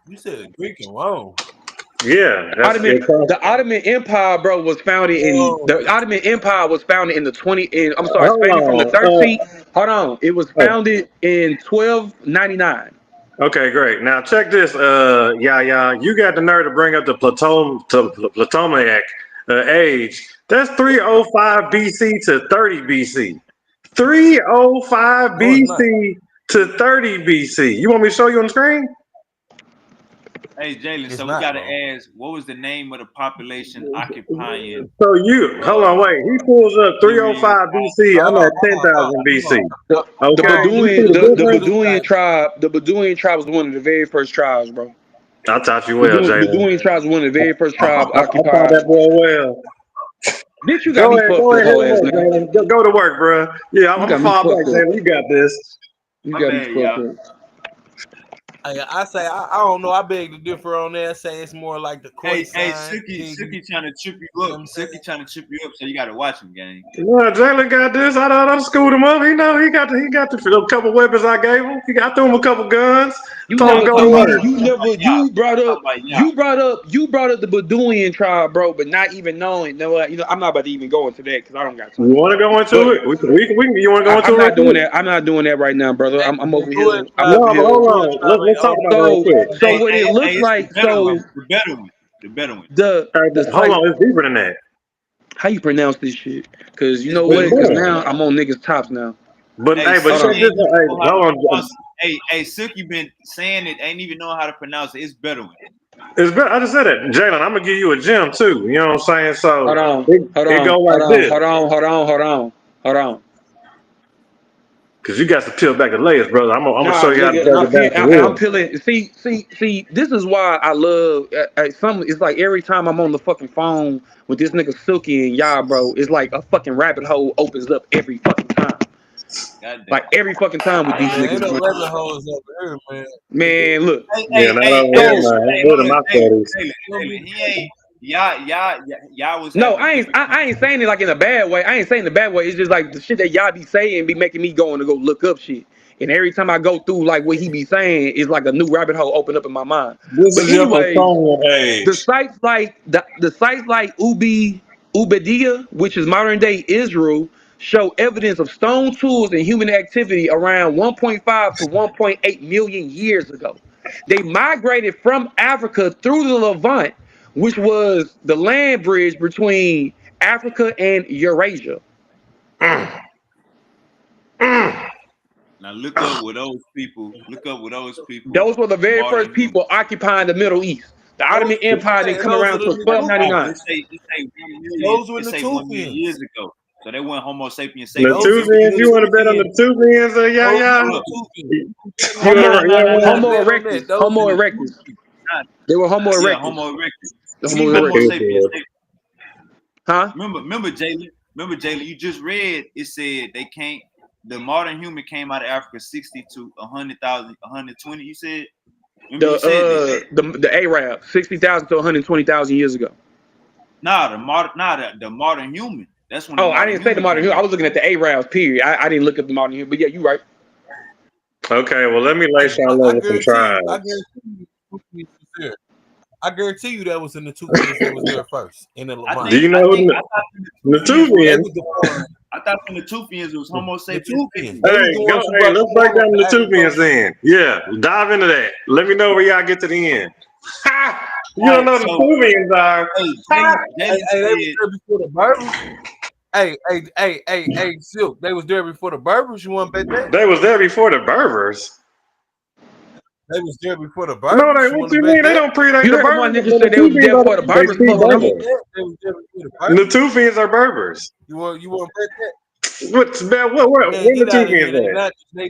You said Greek and Rome. Yeah, the Ottoman Empire, bro, was founded in the Ottoman Empire was founded in the 20. I'm sorry, spanning from the 13th. Hold on, it was founded in 1299. Okay, great. Now check this. You got the nerve to bring up the Ptolemaic age. That's 305 BC to 30 BC. 305 BC to 30 BC. You want me to show you on the screen? Hey, Jalen, so we got to ask, what was the name of the population occupying? So hold on, wait. He pulls up 305 BC. I'm at 10,000 BC. The Bedouin tribe was one of the very first tribes, bro. I taught you well, Jalen. The Bedouin tribes was one of the very first tribes occupied. I taught that boy well. Bitch, you got me fucked up, Go to work, bro. Yeah, I'm gonna fall back, Jalen. You got this. You got me fucked up. I say I don't know. I beg to differ on that. I say it's more like the Hey, courtside. Suki trying to trip you up. Suki trying to trip you up, so you got to watch him, gang. Well, Jalen got this. I schooled him up. He know he got a couple weapons I gave him. I threw him a couple guns. You Told him to never go to threw me. work. You brought up the Bedouin tribe, bro, but not even knowing. No, I'm not about to even go into that because I don't got time. You want to go into But it? You want to go into I'm it real not doing quick? that. I'm not doing that right now, brother. Hey, I'm over do it, here. I'm No, over but here. hold on. Let's talk about it real quick. So what it looks It's like. the better So one. The better one. The better one. the Hold site. on, it's deeper than that. How you pronounce this shit? Because you It's know It's what? better. Because better. now I'm on niggas tops now. But Hey, but Hold check Suki on. this ain't out. even Hey, know how to hold on. pronounce it. Hey, Suki been saying it, ain't even know how to pronounce it. It's better one. It's better. I just said it, Jalen. I'm gonna give you a gem too. You know what I'm saying? Hold So on. Hold it on. go Hold like on. this. Hold on. Hold on. Hold on. Hold on. Cause you got to peel back the layers, brother. I'm gonna show Nah, you how to nigga, break it down for I'm real. peeling. See. This is why I love. It's like every time I'm on the fucking phone with this nigga Silky and y'all, bro. It's like a fucking rabbit hole opens up every fucking time. Goddamn. Like every fucking time with Hey these man, ain't niggas, no man. rabbit holes over here, man. Man, look. Yeah, not over here, So man. I'm Hey, good hold at on, my studies. Taylor. He ain't. Y'all was no, having a different I ain't saying it like in a bad way. I ain't saying it in a bad way. It's just like the shit that y'all be saying be making me going to go look up shit. And every time I go through like what he be saying, it's like a new rabbit hole open up in my mind. This But is your anyways, Plutonian the age. sites like the sites like Ubadia, which is modern day Israel, show evidence of stone tools and human activity around 1.5 to 1.8 million years ago. They migrated from Africa through the Levant, which was the land bridge between Africa and Eurasia. Now look up with those people. Look up with those people. Those were the very first Modern human. people occupying the Middle East. The Ottoman Empire didn't come Those around are the until Natufians. 1299. It say 1 million years ago. So they went Homo sapiens sapiens. Those are the Natufians, you want to bet on the Natufians. Natufians, yeah, Those yeah. are Hold the up. Natufians. You Homo want Gotta Homo bet on erectus. that. Those Homo are the erectus. Nah, They were Homo yeah, erectus. Homo erectus. The We Homo Homo erectus. sapiens. Huh? Remember, Jalen. Remember, Jalen. You just read. It said they can't. The modern human came out of Africa 60 to 100,000, 120. You said. Remember, you said that. The Arab, 60,000 to 120,000 years ago. Nah, the modern human. That's when the Oh, I modern didn't say the human modern came human. I out. was looking at the Arabs, period. I didn't look up the modern human, but yeah, you're right. Okay, well, let me lace y'all I over some tribes. I guarantee you that was in the Natufians that was there first in the I Levant. Do think you I know think who I thought the Tufians They was. Natufians? was the ones. I thought the Tufians was Homo The sapiens Natufians. sapiens. They was Hey, the go. ones who Hey, brought let's the break down morals the to Natufians agriculture. then. Yeah, dive into that. Let me know where y'all get to the end. Ha! You All don't right, know the so Natufians are. hey, Ha! Hey, Jalen they was said, there before the Berbers. Hey, Silk. They was there before the Berbers. You want to bet that? They was there before the Berbers. They was there before the No, Berbers. You what want to you bet mean? They that? don't predate You the heard one Berbers. nigga The say they was there before the Natufians are Berbers. they You Come on want to now. pre-Berbers. bet that? They was there before the The Berbers. Natufians are Berbers. You want to bet that? What's that? Where Man, the get out of here. Natufians They at?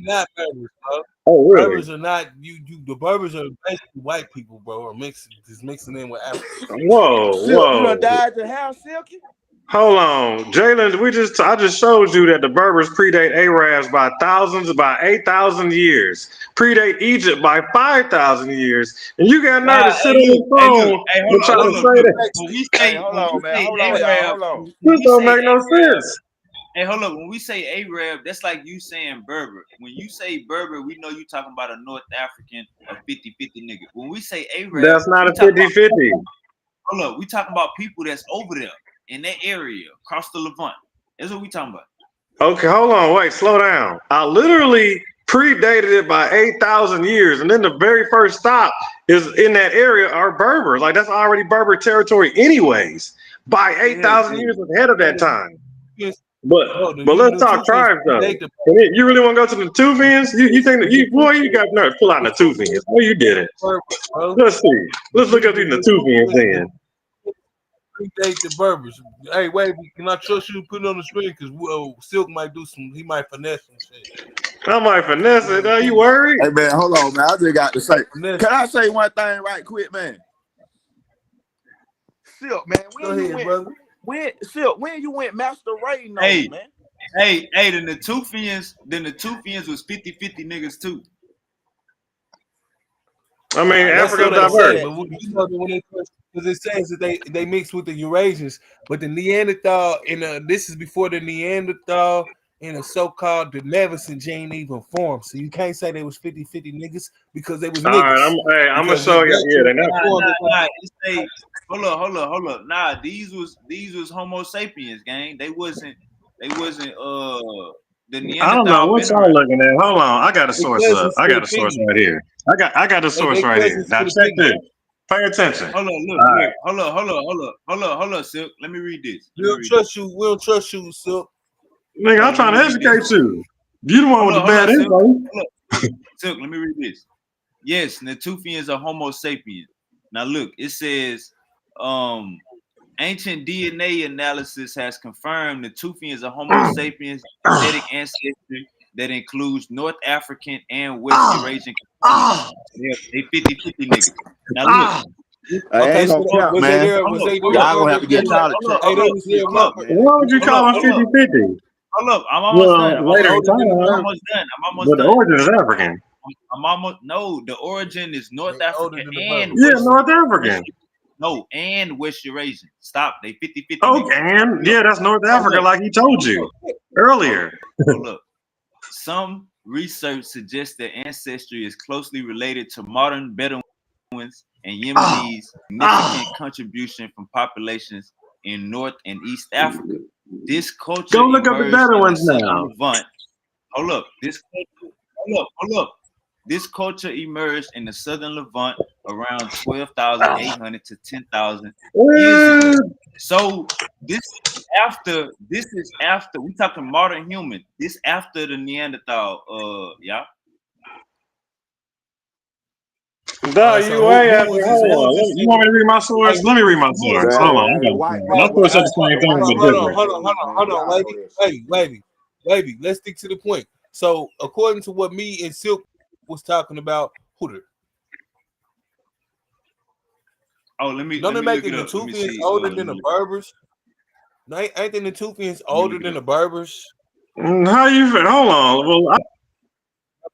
not Berbers, bro. Oh, really? Berbers are not the Berbers are basically white people, bro, or mixing in with Africans. Whoa, Silk, you done whoa. died to house, Silky? Hold on, Jalen. I just showed you that the Berbers predate Arabs by thousands, by 8,000 years, predate Egypt by 5,000 years, and you got nerve nah, to sit on this hey, look, phone hey, and try to say look. that. Hey, hold When we on, man. say Hold on, y'all. Arab, Hold on. when This we don't say make no Arab, sense. hey, hold up. When we say Arab, that's like you saying Berber. When you say Berber, we know you talking about a North African, a 50-50 nigga. When we say Arab, That's not we a talking about 50-50. hold up, we talking about people that's over there in that area, across the Levant. That's what we talking about. Okay, hold on, wait, slow down. I literally predated it by 8,000 years, and then the very first stop is in that area are Berbers. Like that's already Berber territory, anyways. By Yeah, 8,000 years ahead of that time. yes. But Oh, the let's talk Natufians tribes though. predate the And you really want to go to the Tufians? You think that you got nerve pull out the Tufians? No, you didn't. Berbers, bro. Let's see. Let's look up these The Natufians then. predate the Berbers. Hey, wait, can I trust you to put it on the screen? Because Silk might do some. He might finesse some shit. I might finesse it. Are you worried? Hey, man, hold on, man. I just got to say. Finesse. Can I say one thing right quick, man? Silk, man. Go ahead, brother. When you went master raiding on Hey, them, man? the Natufians was 50-50 niggas too. I mean, That's Africa's what they say, diverse. but you know that when they because it says that they mix with the Eurasians, but the Neanderthal this is before the Neanderthal and the so-called the Nevisan gene even formed. So you can't say they was 50-50 niggas because they was All right, niggas. I'm gonna Because show you. Yeah, they're they not. formed Nah. It say, hold up. Nah, these was Homo sapiens, gang. They wasn't the I don't know Neanderthal what been y'all around. looking at. Hold on, I got a they source up. cousins I to got the a source pygmies. right here. I got a source They right here. cousins Now to the check pygmies. this. Pay attention. Hold on, look, All right. hold on, Silk. Let me read this. We don't trust you. We don't trust you, Silk. Nigga, I'm Hold on, let trying me to read this. educate you. You the one with the Hold bad on, Silk. info. Silk, let me read this. Yes, Natufians are Homo sapiens. Now look, it says, ancient DNA analysis has confirmed Natufians are Homo sapiens genetic ancestry that includes North African and West Eurasian components. They 50-50 niggas. Now look, I ain't Okay, this gonna so count, was they man. there? hold Was up, they hold there? up, Y'all gonna have to get hold up, y'all to hold up, check Hey, on they hold up, was this there. shit hold up, out, man. Why would you hold call up, them hold up, 50-50? hold up. I'm almost done. Well, later in Older than the I'm time, bird. almost done. I'm but almost the done. origin is African. I'm almost no. The origin is North They older African than the and Berbers. Yeah, West. North African. No, and West Eurasian. Stop. They 50-50 niggas. Okay, and Look, yeah, that's North hold Africa, up, like he told hold you up, hold up, earlier. hold up. Some research suggests their ancestry is closely related to modern Bedouins and Oh, Yemenis. oh. Significant contribution from populations in North and East Africa. This culture Go look up the emerged in the Bedouins southern now. Levant. Hold up. Hold up. This culture emerged in the southern Levant around 12,800 to 10,000 years ago. Eh, So this is after we talking modern human. This after the Neanderthal, yeah. Duh, So you way who after. was this? Who Hold was on. this? You want me to read my Hey, source? Let me read my who was source. this? Hold on. I Man, got white it. My white source white said Hey, the fuck same the thing, white but folk different. know this, man. hold on, Y'all know lady. this shit. Lady. Let's stick to the point. So, according to what me and Silk was talking about, Hooter. Oh, let Don't they me make look the it up. Let me Natufians see. older Let than me the look, Berbers? No, ain't the Natufians let me older look it than up. the Berbers? How you feel? Hold on. Well,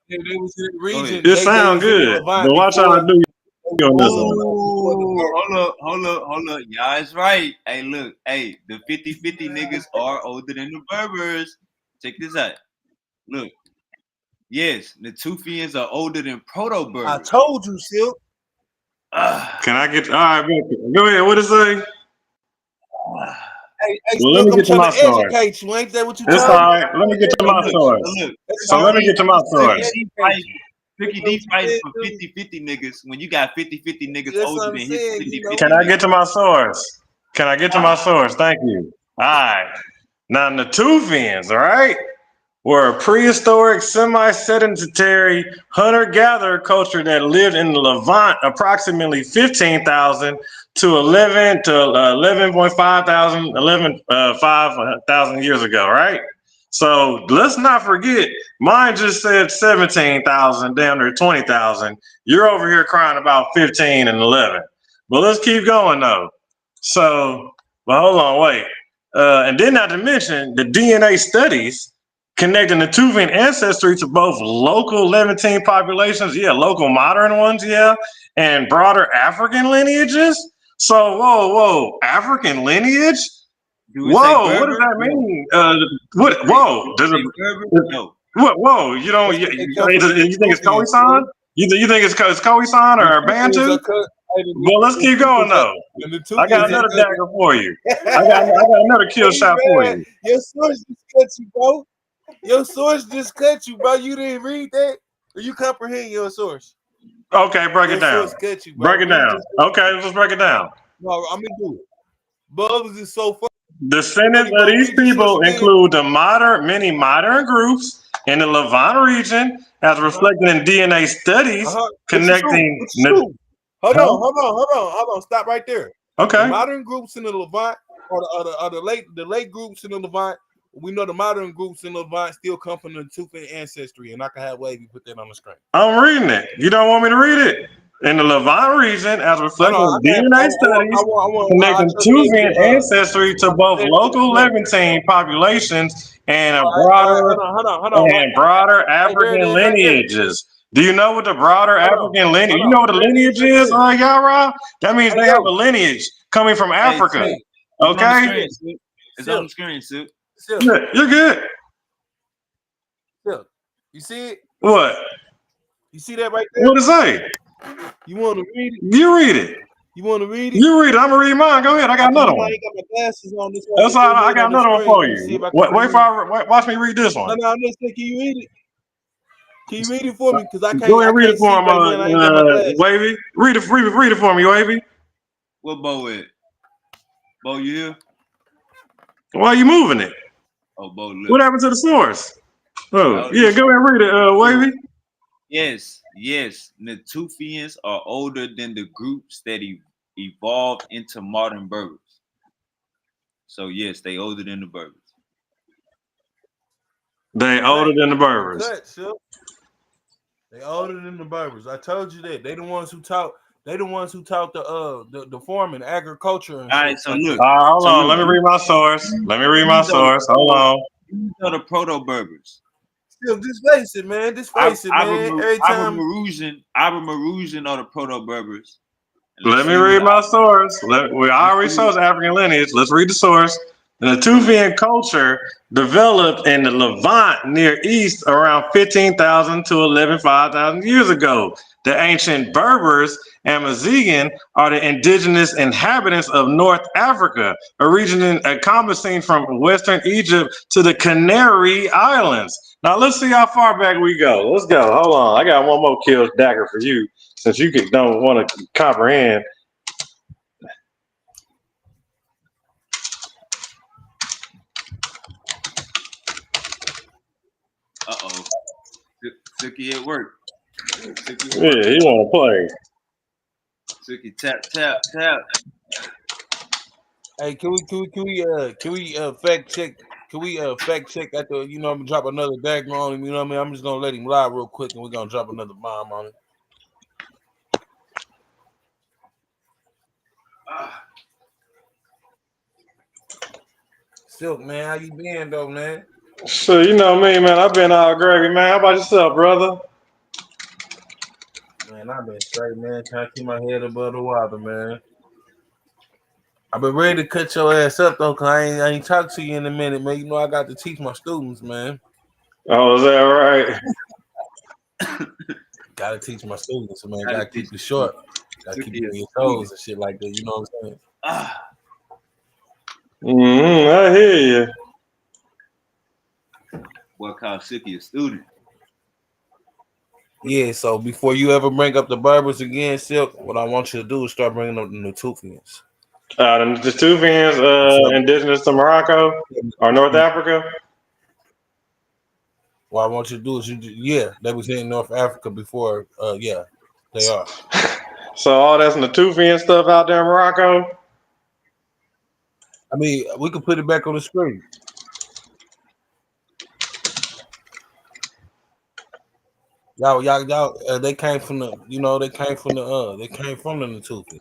They was in the Go ahead. region. it They sound was in the good, Levant but watch how I before. do They you was on in this the one. Levant before the Oh, Berbers. hold up. Yeah, it's right. Hey, look. Hey, the 50-50 niggas are older than the Berbers. Check this out. Look. Yes, the Tufians are older than I Proto-Berbers. told you, Silk. Can I get all right? Go ahead. What it say? Hey, Well, let Silk, me I'm get to trying my to source. educate you. Ain't that what you It's told all me? right. Let me get to So my look, source. That's So what let I'm me get to saying. my I'm trying to source. educate you. Tricky You know what D fighting I'm for saying, 50-50 niggas when you got 50-50 niggas That's what older I'm than his saying. 50-50 Can I niggas. get to my source? Can I get to my source? Thank you. All right. Now, Natufians, all right, were a prehistoric, semi-sedentary hunter-gatherer culture that lived in the Levant approximately 15,000 to 11.5 thousand, 5,000 years ago, right? So let's not forget, mine just said 17,000, damn near 20,000. You're over here crying about 15 and 11. But let's keep going though. So, but hold on, wait. And then not to mention the DNA studies connecting the Tuvan ancestry to both local Levantine populations, yeah, local modern ones, yeah, and broader African lineages. So, African lineage? Do it say Whoa, what does Berber? that No. mean? Do it What? say, Whoa, does say Berber? it? No. What? Whoa, you don't? That's You, because they you come from the you think it's Natufians, Khoisan? Silk. You think it's Khoisan The or Natufians Bantu? are cut. Hey, Well, let's keep going though. the I got Natufians are another cut. dagger for you. I got another kill Hey, shot for man, you. your source just cut you, bro. Your source just cut you, bro. You didn't read that? Or you comprehend your source? Okay, break it Your down. source cut you, bro. Break it Read down. your source. Okay, let's break it down. No, I'm gonna do it. Bubbles is so Descendants funny, of bro. these Read your source people again. include many modern groups in the Levant region, as reflected in DNA studies What you do? connecting. What you do? Huh? Hold on. Stop right there. The Okay. modern groups in the Levant or the late groups in the Levant. We know the modern groups in the Levant still come from the Tufan ancestry, and I can have Wavy put that on the screen. I'm reading it. You don't want me to read it? In the Levant region, as Hold reflected on, I in can't. DNA studies, I connecting trust Wavy Tuvan to ancestry to both understand what local you're saying. Levantine populations and a All right, broader hold on. and broader Hey, there it African is, right there. lineages. Do you know what the broader African lineage? You hold know on. what the lineage is, Yara? That means Hey, they have a yo, lineage coming from Hey, Africa. Silk, hey, it's on the Okay? screen, Silk. It's on Silk, the screen, Silk. Silk, Yeah, you're good. Silk. You see it? What? You see that right there? What it say? You want to read it? You read it. You want to read it? You read it. I'm gonna read mine. Go ahead. I got Cause another I one. ain't got my glasses on. This way I That's can all. zoom I in got on the another one screen. for Let me see you. if I can Wait read for watch me read this one. No, listen. Can you read it? Can you read it for me? Cause I Go ahead, can't. I read it can't for see him, right now. And I ain't got my glasses. Wavy. Read it for me, Wavy. What Bo at? Bo, you here? Why are you moving it? Oh, Bo, look. What happened to the source? Oh, Oh, yeah, this- go ahead and read it, Wavy. Yes. Natufians are older than the groups that evolved into modern Berbers. So yes, they older than the Berbers. They older than the Berbers. Cut, Silk. They older than the Berbers. I told you that. They the ones who taught. They the ones who taught the farming, agriculture, and All shit. right, so like look. that. Hold on. Let me read my source. Hold on. These are the proto Berbers. Silk, just face it, man. Just face it, man. Every time. Marusian are the proto Berbers. Let me read my source. We already shows African lineage. Let's read the source. The Natufian culture developed in the Levant Near East around 15,000 to 5,000 years ago. The ancient Berbers and Mazigan are the indigenous inhabitants of North Africa, a region encompassing from Western Egypt to the Canary Islands. Now let's see how far back we go. Let's go. Hold on. I got one more kill dagger for you, since you don't want to comprehend. Uh-oh. Suki at work. Yeah, he want to play. Suki tap. Hey, can we fact check? Can we fact check after I'm gonna drop another dagger on him? You know what I mean? I'm just gonna let him lie real quick, and we're gonna drop another bomb on him. Silk, man, how you been though, man? So you know me, man. I've been all gravy, man. How about yourself, brother? Man, I've been straight, man. Trying to keep my head above the water, man. I've been ready to cut your ass up though, cause I ain't talked to you in a minute, man. You know I got to teach my students, man. Oh, is that right? Gotta teach my students, man. Gotta keep it short. Gotta keep you on your toes and shit like that. You know what I'm saying? I hear you. What called Suki a student? Yeah, so before you ever bring up the Berbers again, Silk, what I want you to do is start bringing up the Natufians. The Natufians, indigenous to Morocco or North Africa. What I want you to do is they was in North Africa before. Yeah, they are. So all that's Natufian stuff out there in Morocco. I mean, we could put it back on the screen. Y'all, they came from the Natufians.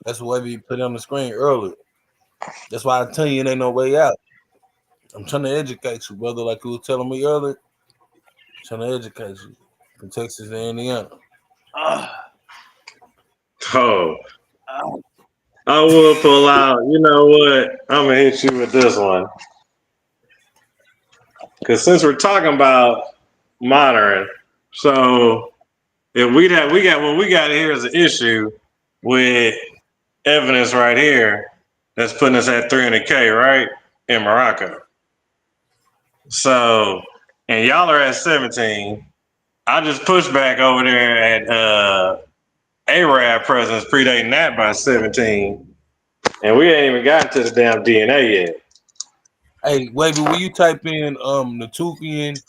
That's why we put it on the screen earlier. That's why I tell you, it ain't no way out. I'm trying to educate you, brother, like you were telling me earlier. I'm trying to educate you from Texas to Indiana. Oh, I will pull out. You know what? I'm gonna hit you with this one. Because since we're talking about modern, so if we got what we got here is an issue with evidence right here that's putting us at 300K, right? In Morocco. So, and y'all are at 17. I just pushed back over there at Arab presence predating that by 17. And we ain't even gotten to the damn DNA yet. Hey, wait, but will you type in Natufian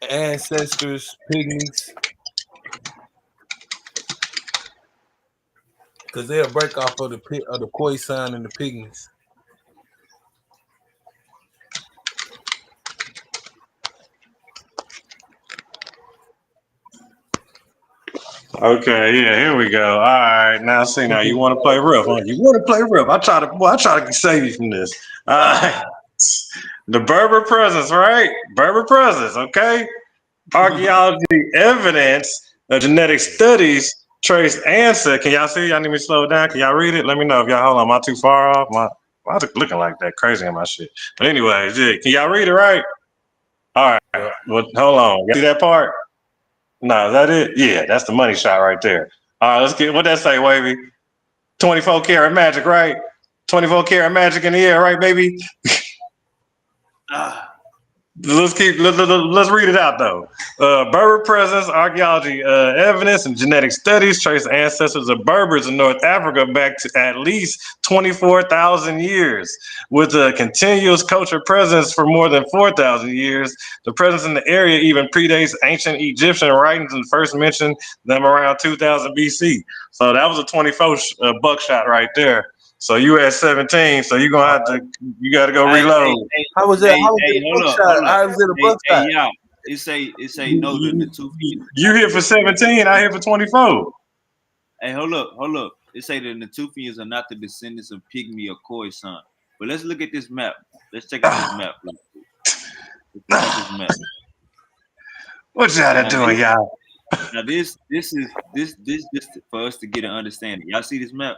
ancestors pygmies? Because they'll break off of the koi sign and the pygmies. Okay, yeah, here we go. All right, now see, now you want to play rough, huh? You want to play rough. I try to save you from this. All right, The Berber presence, right? Berber presence, okay? Archaeology evidence of genetic studies trace ancestors. Can y'all see? Y'all need me to slow down? Can y'all read it? Let me know if y'all hold on. Am I too far off? Why is it looking like that? Crazy in my shit. But anyways, yeah, can y'all read it right? All right. Yeah. Well, hold on. Y'all see that part? No, is that it? Yeah, that's the money shot right there. All right, let's get what that say, Wavy. 24 karat magic, right? 24 karat magic in the air, right, baby? Let's read it out though. Berber presence, archaeology evidence, and genetic studies trace ancestors of Berbers in North Africa back to at least 24,000 years. With a continuous cultural presence for more than 4,000 years, the presence in the area even predates ancient Egyptian writings and first mentioned them around 2000 BC. So that was a 24 buckshot right there. So you at 17, so you got to go reload. How was it? How was it a Hold book up, shot? hold up. How was it a book Hey, shot? y'all. It say no. The two feet. You here for 17? I here for 24. Hey, hold up. It say that the Natufians are not the descendants of Pygmy or Khoisan. But let's look at this map. Let's check out this map, please. Let's check out this map. What y'all doing, y'all? Now this is for us to get an understanding. Y'all see this map?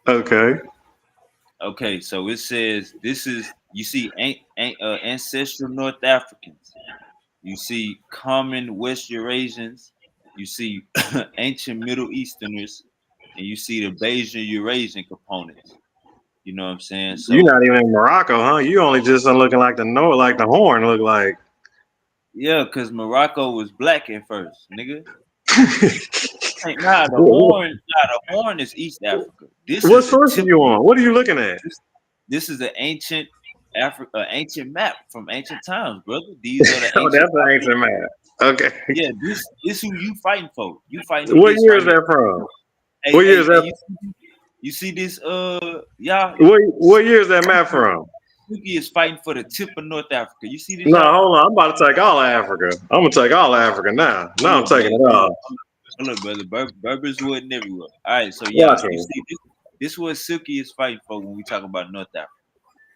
Okay. Okay, so it says this is you see ancestral North Africans. You see common West Eurasians. You see ancient Middle Easterners, and you see the Bayesian Eurasian components. You know what I'm saying? So You not even in Morocco, huh? You only just looking like the horn look like. yeah, because Morocco was black at first, nigga. The horn is East Africa. This What is the source are tip. you on? What are you looking at? This is an ancient ancient map from ancient times, brother. These are the Oh, ancient. that's an ancient map. Okay. Yeah, this who you fighting for. You fighting What against year right is here. that from? Hey, What year is that? you see this y'all What year is that map from? Suki is fighting for the tip of North Africa. You see this, No, y'all? hold on. I'm about to take all of Africa. I'm gonna take all of Africa now. Now I'm taking it all. Look, brother, Berbers wasn't everywhere. All right, so y'all, Watch you me. see this what Silky is fighting for when we talk about North Africa.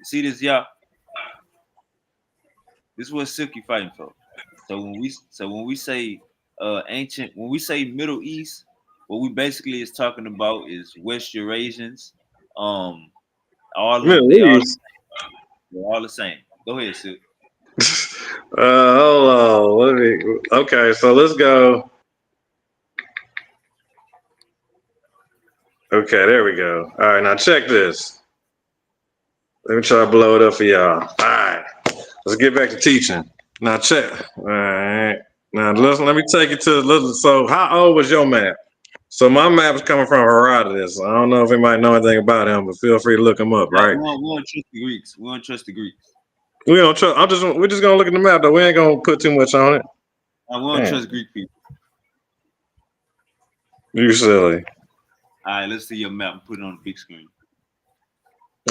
You see this, y'all? This is what Silky fighting for. So when we say when we say Middle East, what we basically is talking about is West Eurasians. All of them, Middle East. they're all the same. Go ahead, Silky. Hold on. Okay, so let's go. Okay, there we go. All right, now check this. Let me try to blow it up for y'all. All right, let's get back to teaching. Now check. All right. Now let me take you to. So how old was your map? So my map is coming from Herodotus. I don't know if anybody know anything about him, but feel free to look him up. Yeah, Right? we don't trust the Greeks. We don't trust the Greeks. We don't trust. We're just gonna look at the map though. We ain't gonna put too much on it. We don't trust Greek people. You silly. All right, let's see your map and put it on the big screen.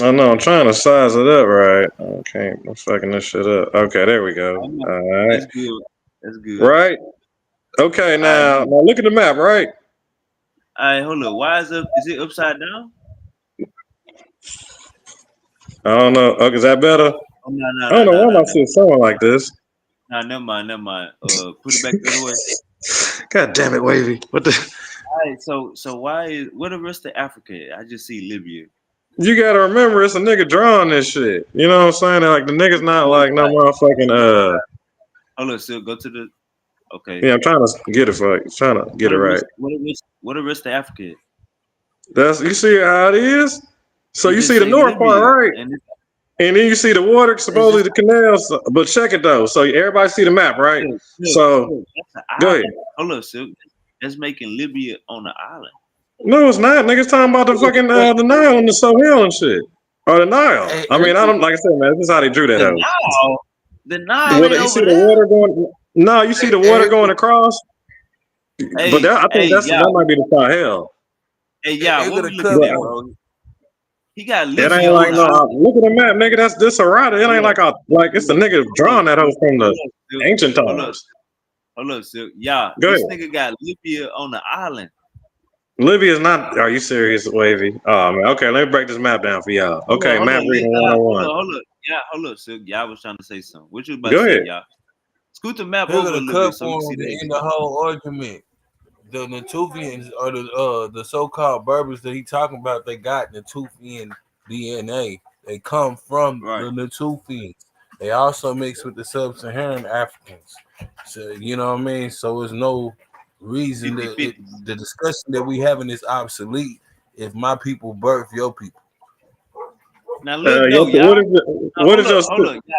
I know. I'm trying to size it up right. Okay, I'm fucking this shit up. Okay, there we go. All right. That's good. That's good. Right. Okay, now look at the map. Right. All right, hold up. Why is it upside down? I don't know. Okay, is that better? Oh, no, I don't know why my shit's something like this. No, never mind. Put it back the other way. God damn it, Wavy. What the? All right, so where the rest of Africa? I just see Libya. You gotta remember, it's a nigga drawing this shit. You know what I'm saying? Like the nigga's not like no motherfucking Hold on, still go to the. Okay. Yeah, I'm trying to get it for you. Trying to get it right. What the rest of Africa? That's you see how it is. So you see the north part, right? And then you see the water, supposedly the canals. But check it though. So everybody see the map, right? So go ahead. Hold up, Silk. That's making Libya on the island. No, it's not. Niggas talking about the fucking the Nile and the Sahel and shit. Or the Nile. I mean, I don't like I said, man. This is how they drew that out. The Nile. You see the water going. No, you see the water going across. But I think that might be the Sahel. Hey, yeah, what we looking at, bro? He got Libya. It ain't like look at the map, nigga. This Harada. It ain't like it's the nigga drawing that hoe from the ancient times. Hold up, Silk. Yeah, this nigga got Libya on the island. Libya is not. Are you serious, Wavy? Oh man. Okay, let me break this map down for y'all. Okay, map reading 101. Hold up. Yeah, hold up, Silk. Y'all was trying to say something. What you about Go to say, ahead. y'all? Scoot the map Here over go a the little bit cut so we can form see to the end the whole argument. The Natufians or the so-called Berbers that he talking about, they got Natufian DNA. They come from right. the Natufians. They also mix with the sub-Saharan Africans. So you know what I mean. So there's no reason that 50-50. the discussion that we having is obsolete if my people birth your people. Now look though, y'all. Now, What is your hold up, y'all.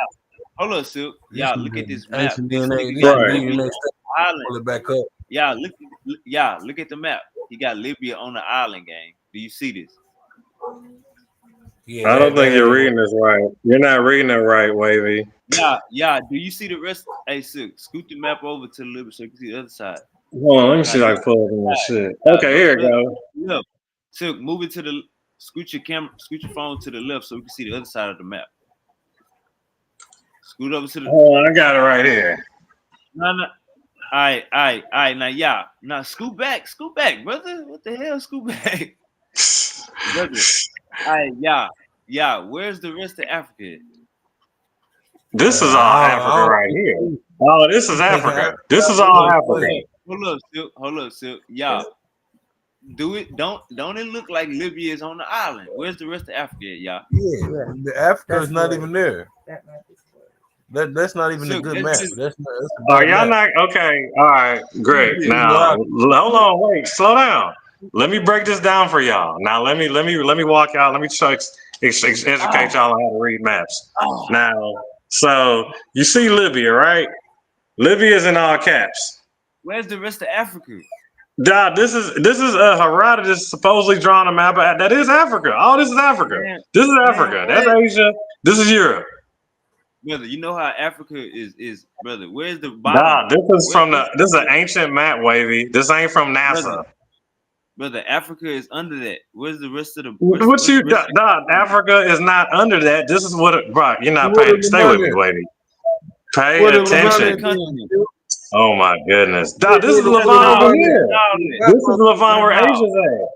Hold up, Silk. This Y'all, look at nigga this map. ancient This DNA. nigga This got is right? Libya DNA. on the island. Pull it back up. Y'all, look at the map. He got Libya on the island, gang. Do you see this? Yeah, I don't think that you're ain't reading this right. You're not reading it right, Wavy. Yeah. Do you see the rest? Hey, Silk, scoot the map over to Libya so you can see the other side. Hold on, let me Now see if I look, can pull up in this shit. Okay, look, here you go. look. Silk, move it to the scoot your phone to the left so we can see the other side of the map. Scoot over to the Hold on, I got it right here. no. All right. Now, yeah. Now, scoot back, brother. What the hell, scoot back, brother? All right, yeah. Where's the rest of Africa? This is all Africa I right here. Oh, this is taking Africa. Africa This out is the all equation. Africa. Hold up, Silk. Yeah, do it. Don't it look like Libya is on the island? Where's the rest of Africa, y'all? Yeah, the Africa is not even there. That's not even a Silk, good that's map. just That's a Are bad y'all map. not okay? All right, great. You Now, rock. hold on, wait, slow down. Let me break this down for y'all. Now, let me walk y'all. Let me educate y'all on how to read maps. oh, Now, so you see Libya, right? Libya is in all caps. where's the rest of Africa? Dog, this is Herodotus supposedly drawing a map. That is Africa. All this is Africa. This is Man, Africa. That's what? Asia. This is Europe. Brother, you know how Africa is, brother. Where's the bottom? Dog, this is Where's this is an ancient map, Wavy. This ain't from brother? NASA. Brother, Africa is under that. Where's the rest of the where's What where's you, the rest of dog? Africa? Africa is not under that. This is what, bro. You're not What paying. is Stay with me, Levant? Wavy. Pay What is Show me the Levant attention. continent. then? Oh my goodness, dog. This is What That's Levant over now. Levant? here. This is Levant What where now? Asia's at.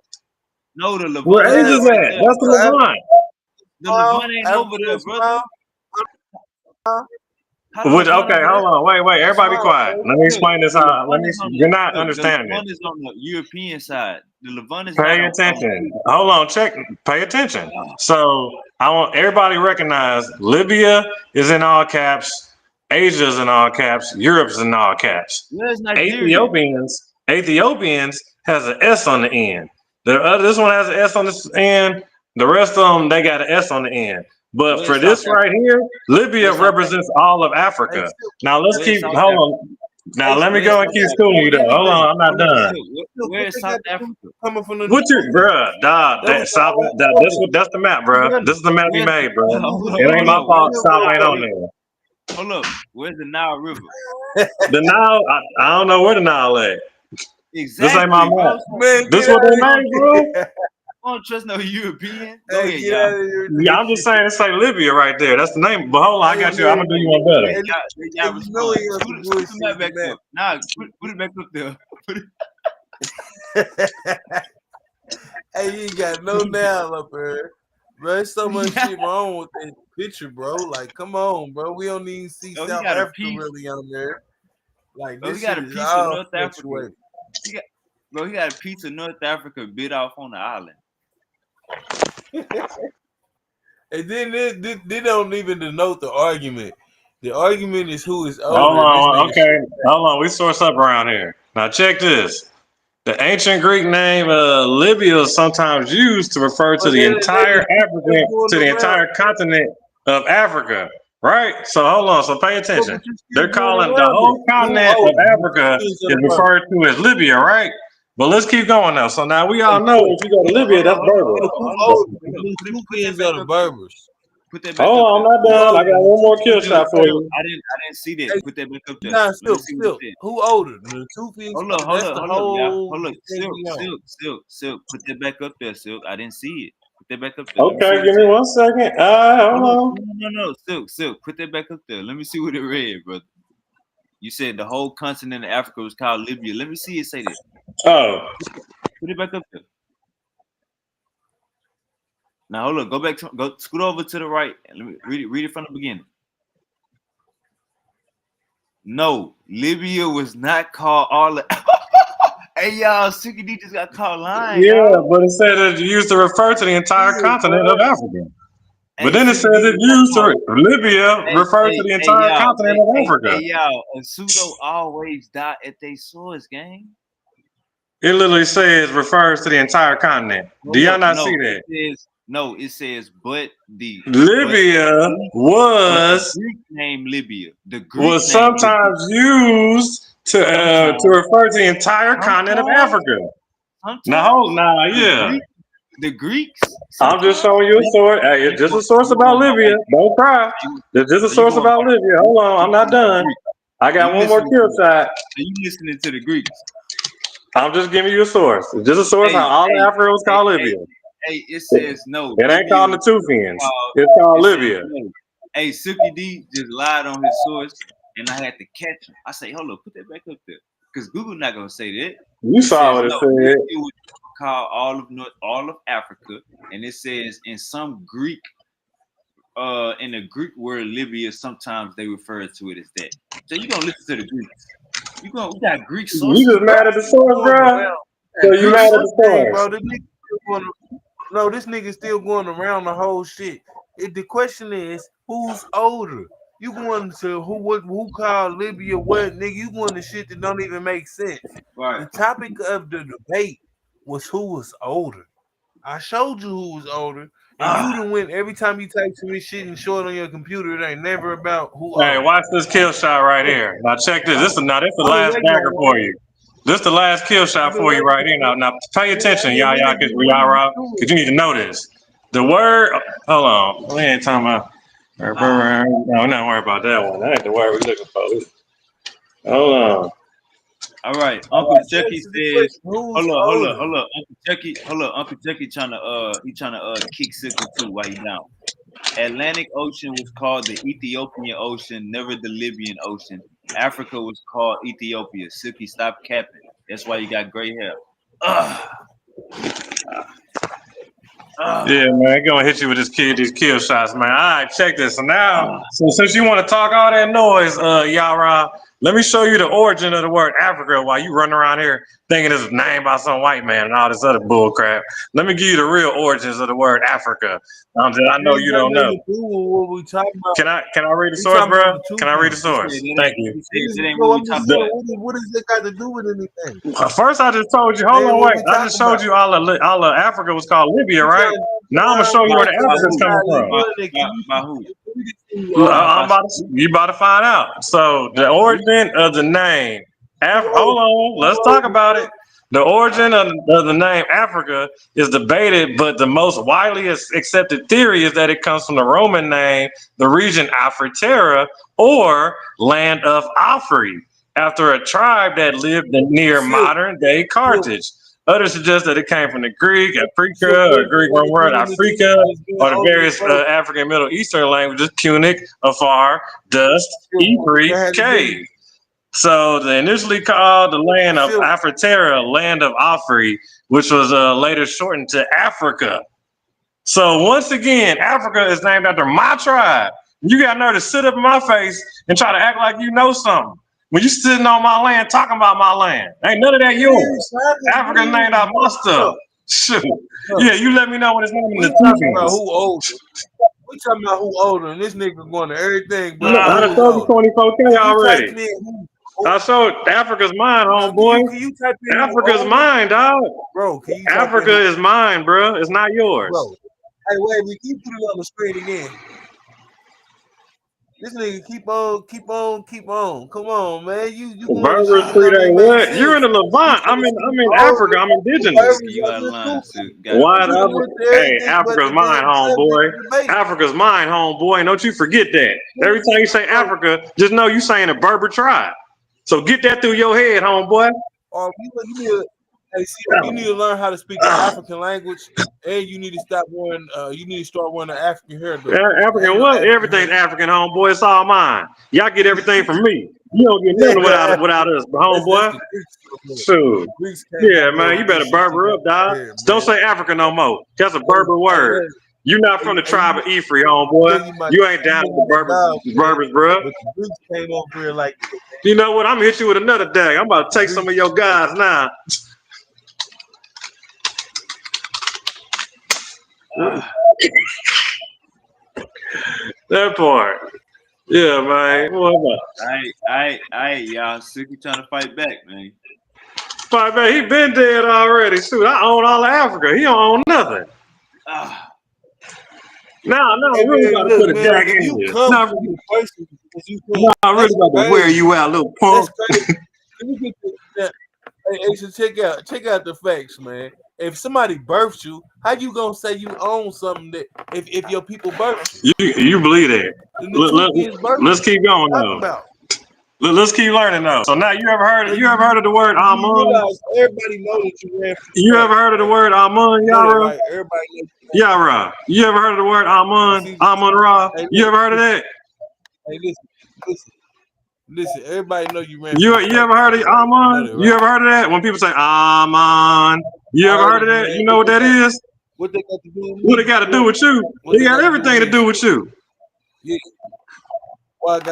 No, the Where Levant is Man, not Asia's right at? there. That's the Africa Levant. The Levant ain't over Africa there, is brother. small. How the Which, Levant okay, over hold there? on, wait, It's everybody be small, quiet. bro. Let me Look, explain this the out. Levant is on You're not the understanding it. Levant is on the European side. The Levant is not Pay on attention. Hold on, check. Pay attention. oh, So I want everybody to recognize Libya is in all caps, Asia is in all caps, Europe's in all caps. where's Nigeria? Ethiopians has an S on the end. This one has an S on the end. The rest of them they got an S on the end. But for Where's South this Africa? right here, Libya Where's South Africa? represents all of Hey, Africa. Silk, Now let's Where's keep South hold Africa? on. Now let me Where's go and South keep Africa? schooling what you they though. Hold got? on, I'm not Hold up, done. Silk. Silk, what Where's they South got to do Africa? coming from the What you, Natufians? bruh, dog, That was the whole point. that's the map, bruh. Brother, This is the map he Where's made, bruh. It ain't hold my up, where's fault. the Silk Stop don't ain't Nile on got River? there. Hold up, where's the Nile River? The Nile, I don't know where the Nile at. This ain't my Exactly, map. bro. So, Man, This get what out they of made, bro. here. I don't trust no European. Go Hey, ahead, get y'all. out of here with Yeah, that I'm just shit. saying, it say Libya right there. That's the name. But hold on, I Hey, got you. I'm man. gonna do you one better. Hey, Let hey, y'all you know respond. he on some Scoot the bullshit map with back the up. Nah, put it back up there. Put map. Hey, you ain't got no nail up here. Bro, there's so much it. shit wrong with that picture, bro. Like, come on, bro. We don't even see Oh, he South got a Africa piece. really on there. Like, Oh, he this got shit a is piece of all North Africa. fluctuating. He got, he got a piece of North Africa bit off on the island. And then they don't even denote the argument. The argument is who is Hold older, and this on, nigga shit. okay. Hold on, we source up around here. Now check this. The ancient Greek name Libya is sometimes used to refer to But the entire they African, going to the around. entire continent of Africa, right? So hold on, so pay But attention. you They're still going calling the around it. whole Who continent of older? The Africa Tufians or is the Berbers? referred to as Libya, right? But let's keep going now. So now we Hey, all know Silk, if you go to Libya, that's Berber. Silk, who Hold up. older? The Put that Tufians back or the up there. Berbers? Put that back Hold up on, there. I'm not Who done. I older? got The one more kill Tufians or shot the for Berbers? you. I didn't see that. Hey, Put that back up there. nah, Let me Silk, see what it Silk. said. Who older? The Tufians? That's the Hold up, y'all. whole Hold up. thing Silk, we on. silk, silk, silk. Put that back up there, silk. I didn't see it. Put that back up there. Let me see Okay, what it give me said. 1 second. Hold Hold up. on. No. Silk, silk. Put that back up there. Let me see what it read, brother. You said the whole continent of Africa was called Libya. Let me see it say that. Oh, Put it back up there. Now hold up. Go scoot over to the right and let me read it from the beginning. No, Libya was not called all the hey y'all, CKD just got called lying, Yeah, y'all. but it said it used to refer to the entire Yeah, continent of bro. Africa. But Hey, then it says CKD it was not used to called. Libya refers to the Hey entire y'all, continent of hey Africa. y'all, a pseudo always die at their source, gang. It literally says refers to the entire continent. Do Hold y'all up, not see no, that? it says Libya but the was Greek name Libya. The Greek was name Libya. sometimes used to Sometimes, refer to the entire continent of sometimes, Africa. sometimes the Yeah. Greeks I'm just sometimes. showing you a source. Hey, it's just a source You about going by Libya. Don't cry. There's just a so you source going about by Libya. Hold on, I'm not done. Greek. I got one more kill shot. You listening to the Greeks. I'm just giving you a source. It's just a source how all of Africa was called Libya. Hey, it says no. It ain't called the Tufians. It's called Libya. No. Hey, Silky D just lied on his source, and I had to catch him. I say, hold up, put that back up there, because Google not gonna say that. You saw what it said. It was called all of Africa, and it says in some Greek, in the Greek word Libya, sometimes they refer to it as that. So you gonna listen to the Greeks. We got Greek You sources, just bro. mad at the source, Going bro? around. So you Greek mad at source the thing, source? bro. This nigga still going around the whole shit. The question is, who's older? You going to who called Libya what, nigga? You going to shit that don't even make sense. Right. The topic of the debate was who was older. I showed you who was older, and you done went every time you type some shit and show it on your computer. It ain't never about who Hey, older. watch this kill shot right here. Now check this. This is the I've been last waiting dagger on for it. you. This the last kill I've shot been for you waiting right here. on it. Now pay attention, I've been y'all, waiting because to you need to know this. The word. Hold on. We ain't talking about. No, we're not worried about that one. That ain't the word we're looking for. Hold on. All right, Uncle Chucky Answer the says, question, who's hold older? up, Uncle Chucky trying to kick Silky too while he down. Atlantic Ocean was called the Ethiopian Ocean, never the Libyan Ocean. Africa was called Ethiopia. Silky, stop capping. That's why you got gray hair. Yeah, man, gonna hit you with these kill shots, man. All right, check this. So now, since you want to talk all that noise, Yara, let me show you the origin of the word Africa while you running around here thinking it's named by some white man and all this other bull crap. Let me give you the real origins of the word Africa. That I know Ain't you got don't nothing know. to do with what we talking about. Can I read the We source, talking about bro? the two Can I read the things. source? Thank you. No, I'm just saying, what does it got to do with anything? First, I just told you. Hold Man, on, what wait. we I talking just showed about? you all of Africa was called Libya, You right? trying to Now I'm gonna around show you where right? the Because Africa's coming everybody from. doing it. By who? You about to find out. So the origin of the name. Hold on, let's talk about it. The origin of the name Africa is debated, but the most widely accepted theory is that it comes from the Roman name, the region Afritera, or land of Afri, after a tribe that lived near modern-day Carthage. Others suggest that it came from the Greek, Africa, or Greek word Africa, or the various African Middle Eastern languages, Punic, Afar, Dust, Ifri, Cave. So they initially called the land of Afritera land of Afri, which was later shortened to Africa. So once again, Africa is named after my tribe. You got nerve to sit up in my face and try to act like you know something. When you sitting on my land talking about my land, ain't none of that yours. Africa's named after my stuff. Shoot. Yeah, you let me know when it's named in the talking about Tufians. who older. We talking about who older, and this nigga going to everything, but I done who is showed you older? 24K already. Type in I showed Africa's mine, homeboy. Can you type in Africa's mine, dog. Bro, can you type Africa in is mine, bro. It's not yours. Bro, hey, wait, we keep putting it on the screen again. This nigga keep on. Come on, man. You going to Berbers shit that don't predate even make what? You're sense. in the Levant. I'm in Africa. I'm indigenous. You out of line, so Why? Hey, Africa's mine, homeboy. Africa's mine, homeboy. Don't you forget that. Every time you say Africa, just know you saying a Berber tribe. So get that through your head, homeboy. You need to learn how to speak the African language, and you need to stop wearing. You need to start wearing the African hairdo. African what? Everything's African, homeboy. It's all mine. Y'all get everything from me. You don't get nothing without us, homeboy. Shoot. Yeah, man. You better Berber up, dog. Don't say Africa no more. That's a Berber word. You not from the tribe of Ephraim, homeboy. You ain't down with the Berbers, bro. But the Greeks came over here like You know what? I'm gonna hit you with another dag. I'm about to take some of your guys now. That part. Yeah, man. What about? I y'all sick of trying to fight back, man. Fight back. He been dead already. Shoot, I own all of Africa. He don't own nothing. Now I really got to put a dag in here. Now I really got to wear you out, little punk. Hey, so check out the facts, man. If somebody births you, how you gonna say you own something that if your people birth you? You believe that? Let's keep going though. Let's keep learning though. So now you ever heard of the word Amun? Everybody knows that you ran. You ever heard of the word Amun, Yara? Right? Everybody knows. Yara, you ever heard of the word Amun? Amun Ra? You ever heard of that? Hey, listen. Everybody know you ran. You ever heard of Amun? Right? You ever heard of that? When people say Amun, you ever heard of that? You know what that is? What they got to do with me? What it got to do with you? They got everything to do with you. Yeah.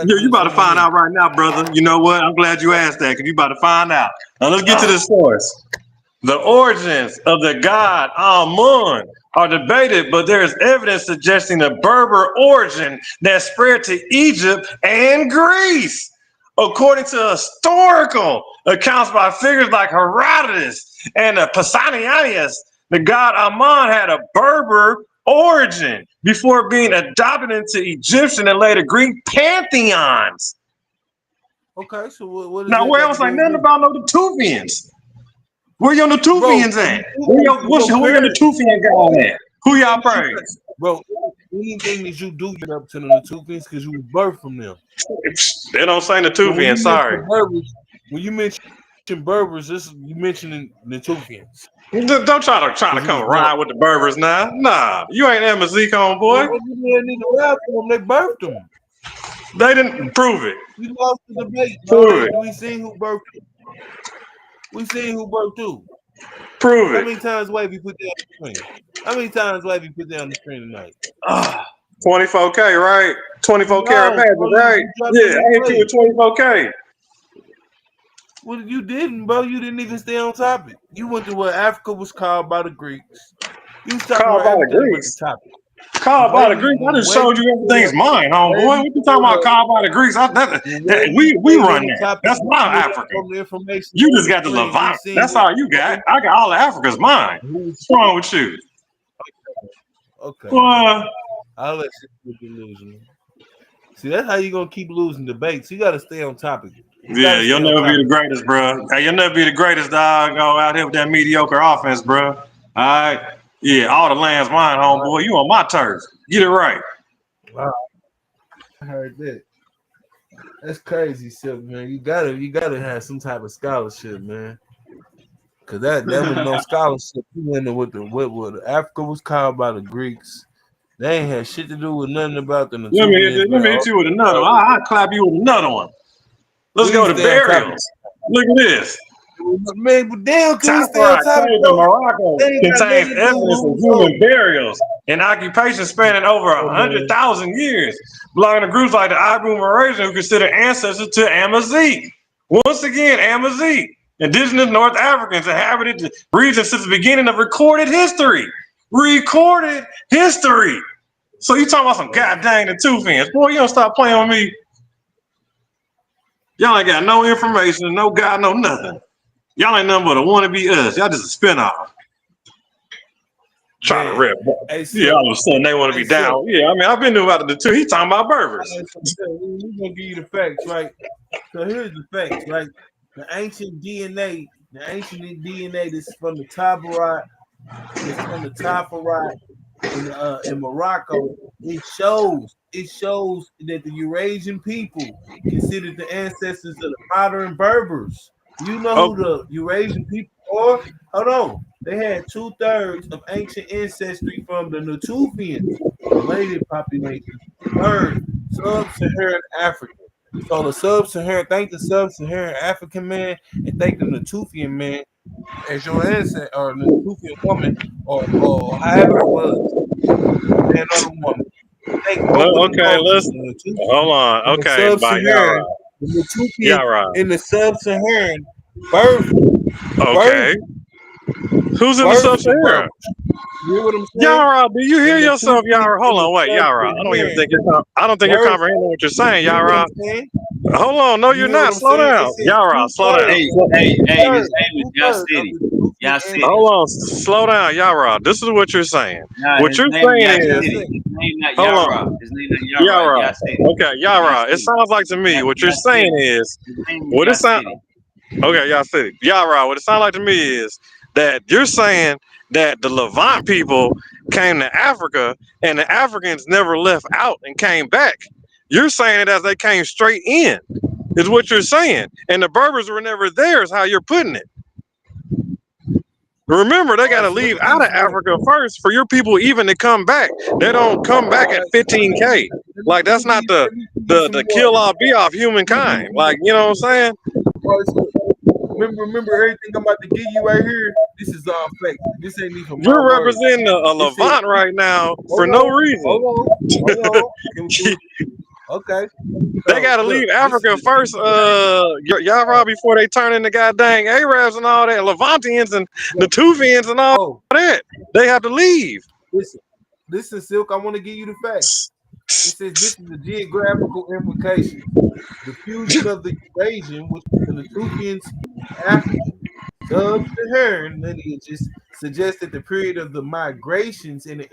You about to find out right now, brother. You know what? I'm glad you asked that because you about to find out. Now let's get to the source. The origins of the god Amun are debated, but there is evidence suggesting a Berber origin that spread to Egypt and Greece. According to historical accounts by figures like Herodotus and Pausanias, the god Amun had a Berber origin before being adopted into Egyptian and later Greek pantheons. Okay, so what is now where else like nothing about no Natufians? Where your Natufians at? Where your Natufian guy at? Who y'all praise? Bro, anything that you do get up to the Natufians because you was birthed from them. They don't say Natufians, sorry. When you mention Berbers, you mentioning Natufians. Don't try to come ride with the Berbers now. Nah, you ain't Amazigh, homeboy. They birthed them. They didn't prove it. We lost the debate. Prove it. We seen who birthed them. We seen who birthed who. Prove it. How many times Wavy put that on the screen? How many times Wavy put that on the screen tonight? 24K, right? 24 karat magic, right? Yeah, I hit you with 24K. Well, you didn't, bro. You didn't even stay on topic. You went to what Africa was called by the Greeks. You was talking called about by the Greeks. Called by the Greeks. I just showed you everything's mine, homeboy. What you talking about? Called by the Greeks? We run that. That's my Africa. You just got the Levant. That's all you got. I got all of Africa's mine. What's wrong with you? Okay. Well, I'll let you keep losing. See, that's how you gonna keep losing debates. You gotta stay on topic. Yeah, you'll never be the greatest, bro. Hey, you'll never be the greatest, dog. Go out here with that mediocre offense, bro. All right. Yeah, all the land's mine, homeboy. You on my turf. Get it right. Wow. I heard that. That's crazy, Silver, man. You gotta have some type of scholarship, man. Cause that was no scholarship. You went with what Africa was called by the Greeks. They ain't had shit to do with nothing about the. Let me hit you with another one. I'll clap you with another one. Let's go to burials. Look at this. Man, but damn, Morocco contains evidence of human burials and occupation spanning over 100,000 years, belonging to groups like the Abu Maurasian, who consider ancestors to Amazigh. Once again, Amazigh, indigenous North Africans inhabited the region since the beginning of recorded history. Recorded history. So you talking about some goddamn Natufians? Boy, you don't stop playing with me. Y'all ain't got no information, no God, no nothing. Y'all ain't nothing but a wannabe us. Y'all just a spinoff. Trying to rip. Yeah, all of a sudden they want to be down. Yeah, I mean, I've been knew about the two. He talking about Berbers. We're gonna give you the facts, right? So here's the facts, right? The ancient DNA this is from the Tabarat, it's from the Tafarat in Morocco. It shows that the Eurasian people considered the ancestors of the modern Berbers. You know who the Eurasian people are? Hold on. They had 2/3 of ancient ancestry from the Natufians, related population. Third, sub-Saharan Africa. So the sub-Saharan African man and thank the Natufian man as your ancestor or Natufian woman or however it was. man on the woman. Take both of them Okay, cultures, listen. the Hold Natufian on. and the Okay, by Yara. Sub-Saharan, the Natufian Yara. and the Sub-Saharan birth, birth, Okay. Who's in the birth the sub-Saharan? Berbers. You hear what I'm saying? Yara, do you hear And the yourself, Natufian Yara? Hold and the on, wait, Yara. Sub-Saharan I don't think you're birth. comprehending what you're saying, You hear what I'm Yara. saying? Hold on, no, You you're hear what not. I'm Slow saying? It down, says Yara. two Slow down. thirds, This Amos, y'all of steady. the Natufian Y'all and steady. Hold on, slow down, Yara. This is what you're saying. Nah, What his you're name saying y'all what I is, say. steady. His name not hold Yara. on, His name not Yara. Yara. Y'all steady. Okay, Y'all Yara. It steady. sounds like to me what you're Y'all saying steady. is His name is what it y'all sound. steady. Okay, y'all said it. Yara. What it sounds like to me is that you're saying that the Levant people came to Africa and the Africans never left out and came back. You're saying it as they came straight in, is what you're saying. And the Berbers were never there, is how you're putting it. Remember, they All got right, to so let leave me give out you of some more. Africa first for your people even to come back. They don't come back All at right, 15K. Like that's not the let me give you the some the more. kill off be off Let me give humankind. you Like you know what I'm saying? all right, so remember everything I'm about to give you right here. This is all fake. This ain't even my You're words. representing a It says, Levant right now for hold no on, reason. hold on. Okay. They So gotta look, leave this is Africa the first, y'all before they turn into goddamn Arabs and all that, Levantians and yo, Natufians and all oh, that. They have to leave. listen, listen, Silk. I want to give you the facts. It says this is the geographical implications. The fusion of the Eurasian with the Natufian African sub-Saharan lineages suggests that the period of the migrations in the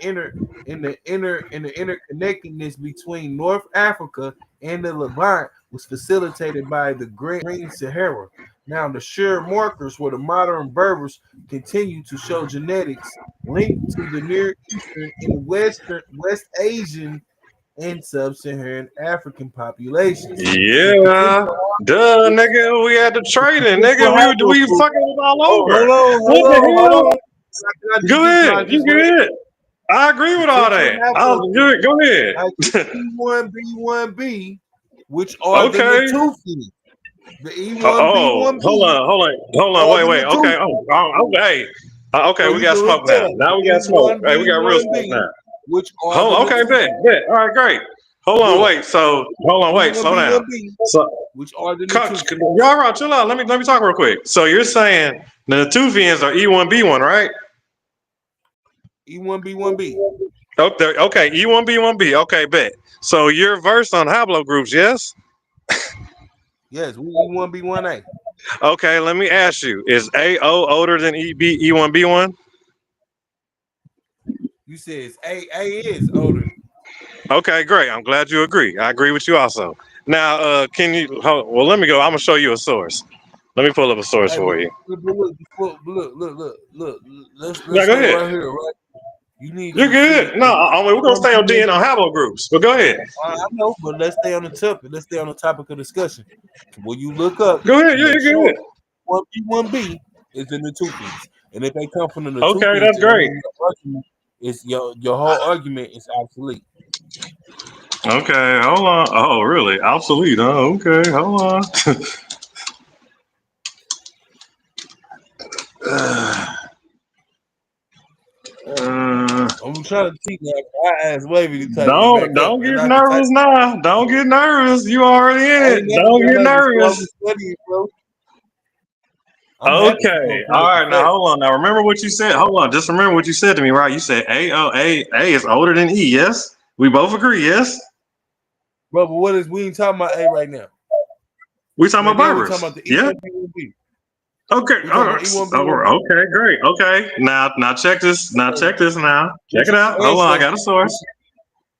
interconnectedness between North Africa and the Levant was facilitated by the Green Sahara. Now, the sure markers where the modern Berbers continue to show genetics linked to the Near Eastern and West Asian and Sub-Saharan African populations. The Yeah. potential Duh, nigga. We had the trading, nigga. We haplogroup. fucking was all Oh, over. What hold the on. hell? Can I just Go get? Can ahead. I You just read good. I agree with all potential that. haplogroup Go ahead. like the E1B1B, which are the Okay. Natufians. The Oh, E1B1B hold on, are wait, the wait. Okay, Natufians. hey, okay, So we you got can look smoke that now. up. Now The we got smoke. Hey, we got real smoke E1B1B, now. which are the Hold on, okay, bet, Natufians. bet. All right, great. Hold on, Look, wait. So, hold on, wait, slow down. E1B1B, So, which are the Natufians. y'all right, chill out. Let me talk real quick. So you're saying the Tufians are E1B1, right? E1B1B. Okay, E1B1B. Okay, bet. So you're versed on haplogroups, yes? Yes, we E1B1A. Okay, let me ask you: is AO older than E1B1? You said A is older. Okay, great. I'm glad you agree. I agree with you also. Now, can you? Well, let me go. I'm gonna show you a source. Let me pull up a source Hey, for you. look. Yeah, Let's go say ahead. right here, right? You need You're to see good. No, if we're gonna stay on DNA on haplogroups. But go ahead. I know, but let's stay on the topic. Let's stay on the topic of discussion. When you look up Go ahead. to Yeah, make you're sure good. 1B1B is in the Tufians. And if they come from the Okay, Tufians, that's then that great. means your argument is your whole argument is obsolete. Okay, hold on. Oh, really? Obsolete? Oh, okay. Hold on. I'm trying to teach you. I asked Wavy to type it back up, Don't and get I can type. nervous now. Don't get nervous. You already in I it. ain't never Don't been get nervous, bro. I'm nervous. just studying, bro. I'm happy for Okay. gonna pull All up right. the Now fact. hold on. Now remember what you said. Hold on. Just remember what you said to me, right? You said A is older than E. Yes. We both agree. Yes. Bro, but what is we ain't talking about A right now. We talking Right about now we talking Berbers. about the Yeah. E1B1B. Okay. We All talking about right. E1B1B. Okay. Great. Okay. Now check this. Now check this. Now check Which it out. and Hold on. I sex. got a source.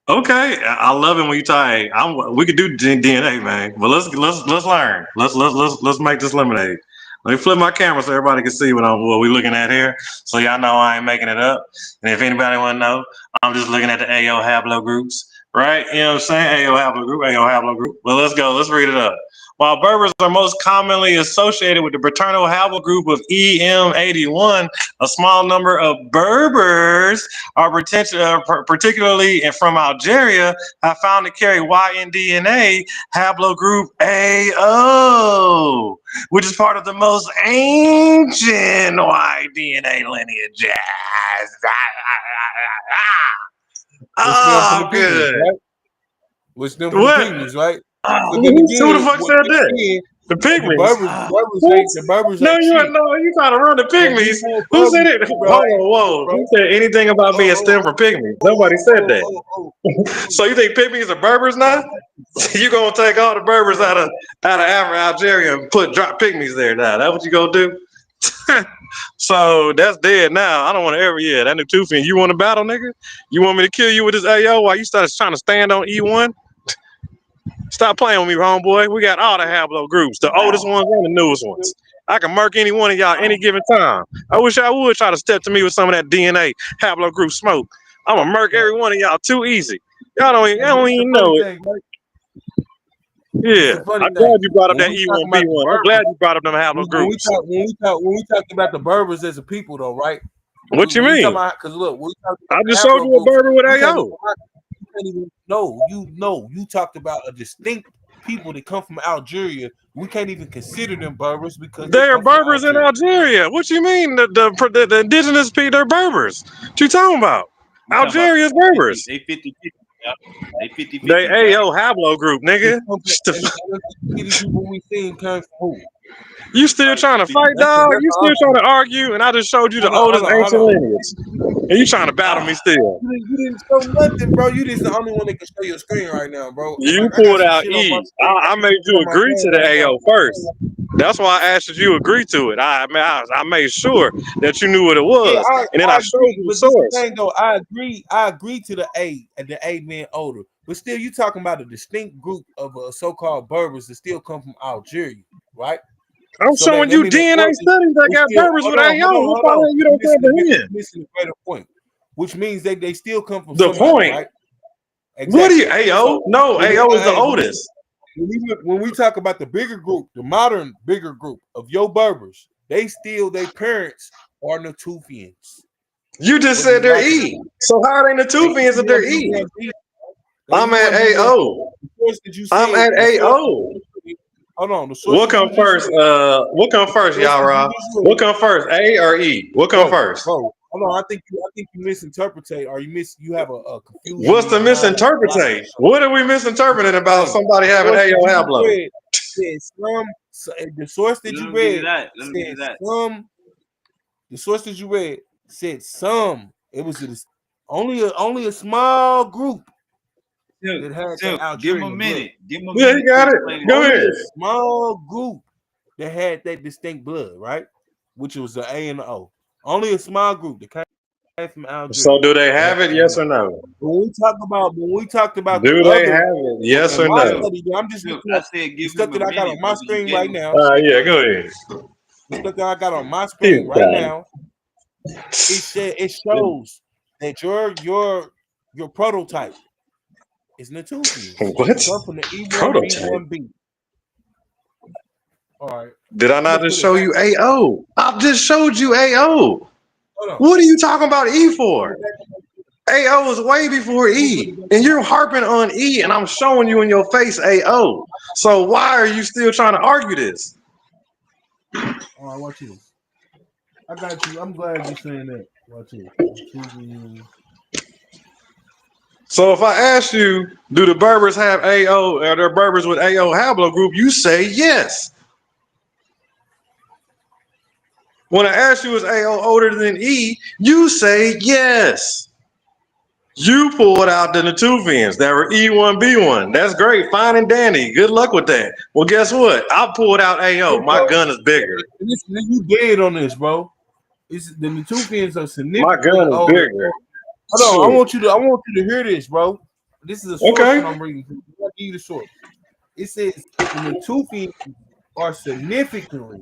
Okay. I love it when you tie. We could do DNA, man. But let's learn. Let's make this lemonade. Let me flip my camera so everybody can see what we looking at here. So y'all know I ain't making it up. And if anybody want to know, I'm just looking at the AO haplogroups, right? You know what I'm saying? AO haplogroup. Well, let's go. Let's read it up. While Berbers are most commonly associated with the paternal haplogroup of EM81, a small number of Berbers are particularly from Algeria have found to carry YN DNA haplogroup AO, which is part of the most ancient Y DNA lineage. Which them for the Oh, pygmies, good. right? Which them for the What? pygmies, right? But then Who the again, fuck said that? again, The the pygmies. Berbers What? ain't the Berbers No, ain't shit. you trying to run the Man, you pygmies. know Who said Berbers, it? bro. Hold on, whoa. Bro. Who said anything about being stem for pygmies? Nobody said that. So you think pygmies are Berbers now? You gonna take all the Berbers out of Algeria and drop pygmies there now? That what you gonna do? So that's dead now. I don't want to ever. Yeah, that new Tufian. You want to battle, nigga? You want me to kill you with this AO while you start trying to stand on E1? Stop playing with me, homeboy. We got all the Hablo groups, the oldest ones and the newest ones. I can murk any one of y'all any given time. I wish I would try to step to me with some of that DNA Hablo group smoke. I'm gonna murk every one of y'all too easy. Y'all don't even know it. Yeah, I'm glad you brought up that E1B1. I'm glad you brought up them Hablo groups. When we talk about the Berbers as a people, though, right? What you when we mean? talk about, because look, when we talk I about just the showed Afro you a groups, Berber with you can't AO. even you talked about a distinct people that come from Algeria. We can't even consider them Berbers because they They're come from Berbers in Algeria. What you mean? The indigenous people, they're Berbers. What you talking about? Algeria's Berbers. They 50-50. They 50-50. They AO Hablo group, nigga. people we seen came from who? You still trying to fight, dog? You still trying to argue? And I just showed you the oldest ancient lineage. And you trying to battle me still? You didn't show nothing, bro. You just the only one that can show your screen right now, bro. You Like, I got pulled some out shit on my E. screen. I made you on my agree to phone the right now. AO first. That's why I asked if you agree to it. I made sure that you knew what it was, and then I showed agree, you the but this is the source. thing though. I agree to the A men older, but still, you talking about a distinct group of so-called Berbers that still come from Algeria, right? I'm So showing that you mean the DNA origin studies that is got still. Berbers Hold with on, AO. What the hell you don't comprehend? Missing the greater point, which means they still come from The somebody, point. right? What do you Exactly. AO? So No, AO is the oldest. when we talk about the bigger group, the modern bigger group of your Berbers, their parents are Natufians. You just Whether said you they're like it or E. not. So how are they Natufians if they're E? I'm at AO. I'm at AO. Hold on. The source What that come you just first? read. What come first, y'all? Rob? What come first, A or E? What come first? Bro, hold on. I think you misinterpretate, or you have a confusion What's in the your mind. misinterpretate? What are we misinterpreting about somebody having AO Hablo? The source that Let you him get it read out. Let him get said it out. some. The source that you read said some. It was only a small group that had that Give him a Algerian blood. minute. Give him a Yeah, minute. you got it. Go Only ahead. a small group that had that distinct blood, right? Which was the A and the O. Only a small group that came from Algeria. So do they have it? Yes or no? When we talked about the Do they other have it? Yes in or my no? study, I'm just looking I at said the give stuff him a that I got on minute, my brother. You screen gave right him now. Yeah, go ahead. The stuff that I got on my screen Keep right going. now, it shows that your prototype is Natufians. What? You come from the Prototype? E1B1B. All right. Did I I'm not gonna just put it show back. you AO? I just showed you AO. Hold on. What are you talking about E for? AO was way before E, and you're harping on E, and I'm showing you in your face AO. So why are you still trying to argue this? All right, watch this. I got you. I'm glad you're saying that. Watch this. So if I ask you, do the Berbers have AO? Are there Berbers with AO Hablo group? You say yes. When I ask you, is AO older than E? You say yes. You pulled out the Natufians that were E1B1. That's great. Fine and dandy. Good luck with that. Well, guess what? I pulled out AO. My gun is bigger. You dead on this, bro. The Natufians are My significantly gun is older. bigger. Hold on, Shoot. I want you to hear this, bro. This is a source Okay. that I'm reading. I'll give you the source. It says the Natufians are significantly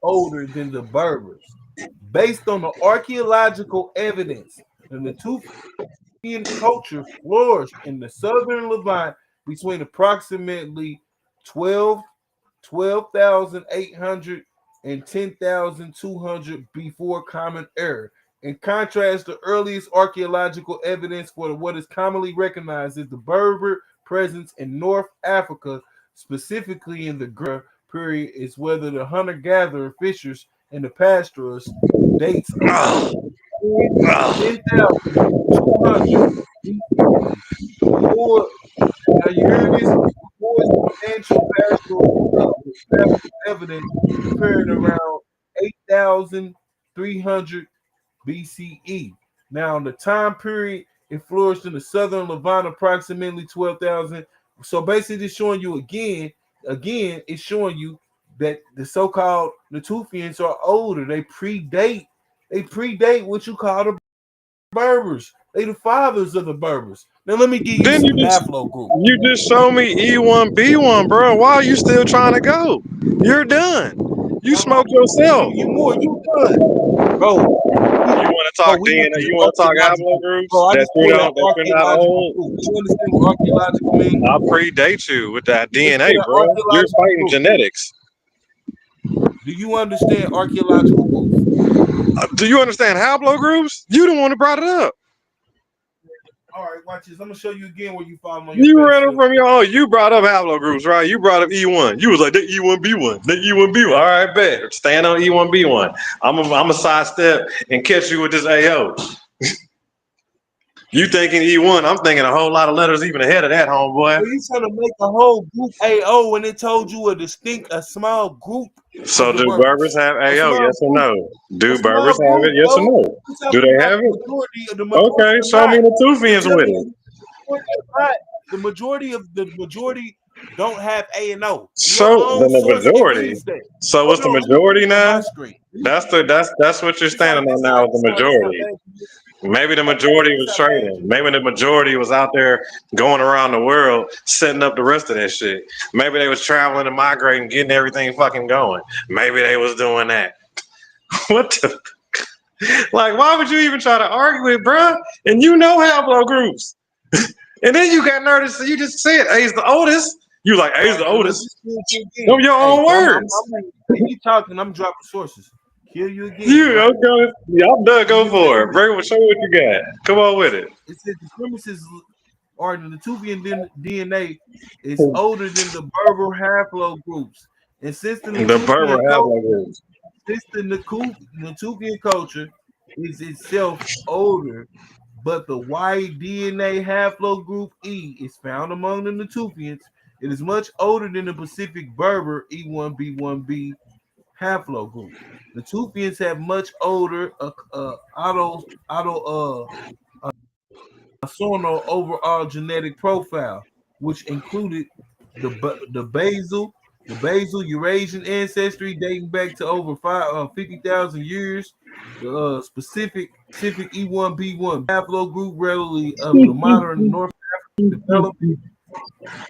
older than the Berbers. Based on the archaeological evidence, the Natufian culture flourished in the southern Levant between approximately 12,800 and 10,200 before Common Era. In contrast, the earliest archaeological evidence for what is commonly recognized as the Berber presence in North Africa, specifically in the Gra period, is whether the hunter-gatherer, fishers, and the pastoralists dates 10,200 BCE before. Now you hear this? Before substantial pastoral evidence occurred around 8,300 BCE. Now, the time period it flourished in the southern Levant, approximately 12,000. So basically, it's showing you again, it's showing you that the so-called Natufians are older. They predate what you call the Berbers. They the fathers of the Berbers. Now, let me give you Then some haplogroup. you just show me E1B1, bro. Why are you still trying to go? You're done. You I'm smoked gonna show yourself. you more. You done, bro? You want to Bro, talk we went DNA? to the You want to talk archaeological. haplogroups Bro, I that just you pulled out don't, that you're not archaeological old? proof. You understand what archaeological means? I predate you with that Let's DNA, get an bro. You're archaeological fighting proof. genetics. Do you understand archaeological proof? Do you understand haplogroups? You the one who brought it up. All right, watch this. I'm gonna show you again where you fall on your You face, ran it from Silky. your own. You brought up haplogroups, right? You brought up E1. You was like, the E1B1. The E1B1. All right, bet. Stand on E1B1. I'm a sidestep and catch you with this AO. You thinking E1. I'm thinking a whole lot of letters even ahead of that, homeboy. Well, you trying to make a whole group AO when it told you a small group So of the do Berbers Berbers. have A AO? small Yes or group. no? A Do small Berbers have group, it? Yes or bro. no? We're Do talking they about have it? the majority Okay, of show not. me the two I'm fins with telling it. you, the majority don't have A and O. Your So then own the source majority. admits that. So Hold what's the on, let me put majority it on now? my screen. That's what you're standing on now is the This how majority. bad you is. Maybe the majority This was how bad trading. you Maybe the majority was out there going around the world setting up the rest of that shit. Maybe they was traveling and migrating, getting everything fucking going. Maybe they was doing that. What the like? Why would you even try to argue it, bruh? And you know haplo groups. And then you got nervous. You just said A's the oldest. You like All A's the right, well, let me oldest. kill you Them again. your Hey, own so words. you talking, I'm dropping sources. Kill you again, You right? okay? Yeah, I'm done. Let Go me for it. read it. Bring show me what you got. Come on with it. It says the premises are the Natufian DNA is older than the Berber haplogroups. And since the The Berber Natufian have culture, like this. since the Natufian culture is itself older, but the Y DNA haplogroup E is found among the Natufians, it is much older than the Pacific Berber E1B1B haplogroup. The Tufians have much older autosomal overall genetic profile, which included the basal Eurasian ancestry dating back to over 50,000 years. The specific E1B1 haplogroup rarely of the modern North African development.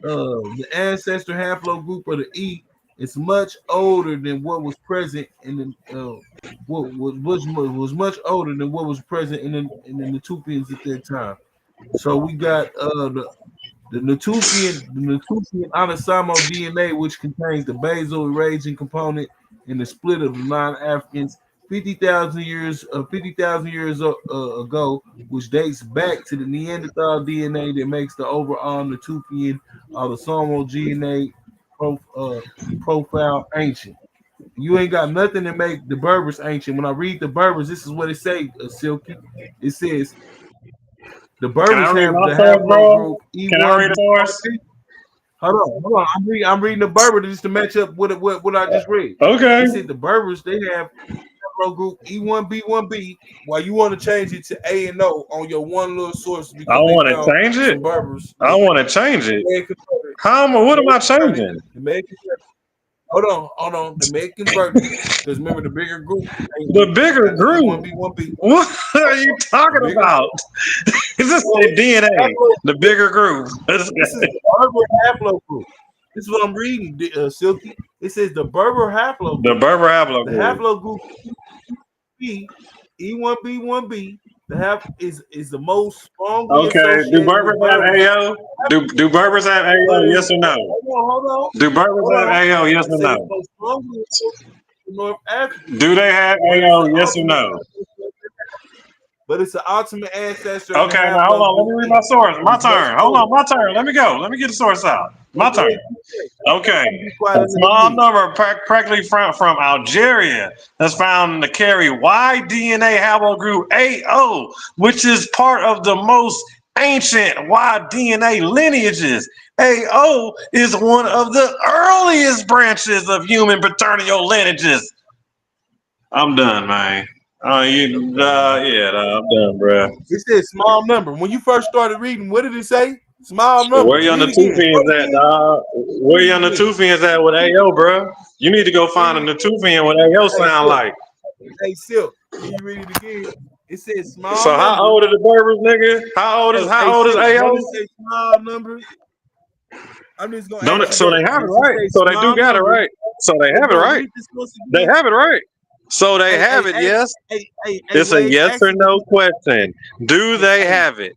The ancestor haplogroup of the E is much older than what was present in the was much older than what was present in the Natufians at that time. So we got the Natufian autosomal DNA, which contains the basal Eurasian component and the split of the non-Africans 50,000 years ago, which dates back to the Neanderthal DNA that makes the overall Natufian autosomal DNA profile ancient. You ain't got nothing to make the Berbers ancient. When I read the Berbers, this is what it say, Silky. It says the Can I Berbers read have my the source, bro? haplogroup Can I read a source? E1B1B. Hold on. I'm reading the Berber just to match up with what I just read. Okay. It said the Berbers they have haplogroup E1B1B. While you want to change it to A and O on your one little source I because they want to found change it. some Berbers I that want to change it. may convert it. How am I? What am I changing? The may convert it. Hold on. The may convert it because remember the bigger group The bigger got the group. E1B1B. What are you The talking bigger about? group. Is this Well, a DNA? The bigger group. this is the Berber haplogroup. This is what I'm reading, Silky. It says the Berber The haplogroup. Berber The haplogroup. haplogroup B, E1B1B, the half is the most strongly Okay. Do associated Berbers with have Berbers, AO? Do Berbers have but AO? it's Yes or no? hold Do Berbers on. have AO? Yes It or says it's no? most strongly associated with North Africa, Do they have where it's AO? the Yes or ultimate no? but it's an ultimate ancestor and a Okay, now hold half-blood on. Let group me read my in source. My West turn. Hold on, Coast. my turn. Let me go. Let me get the source out. Hey, My go turn. ahead, Okay. be quiet A and let me small read. number practically from Algeria that's found to carry Y DNA haplogroup AO, which is part of the most ancient Y DNA lineages. AO is one of the earliest branches of human paternal lineages. I'm done, man. I'm done, bro. It said small number. When you first started reading, what did it say? Small number. Where you on the Read two again. fins Start at, again. dog? Where you Read on the again. two fins at with AO, bro? You need to go Read find it a again. two fin what AO Hey, sound Silk. like. Hey, Silk. Can you read it again? It says small So how number. old are the Berbers, nigga? Hey, How old is Silk. Don't it AO? say small number? I'm just gonna Don't ask it, you so they that. have it Does it right. say So they do small got it number? right. So they Hey, have it bro, right. read this once They again. have it right. So they have it, yes. Hey, It's a Wade, yes ask or it no again. question. Do they have it?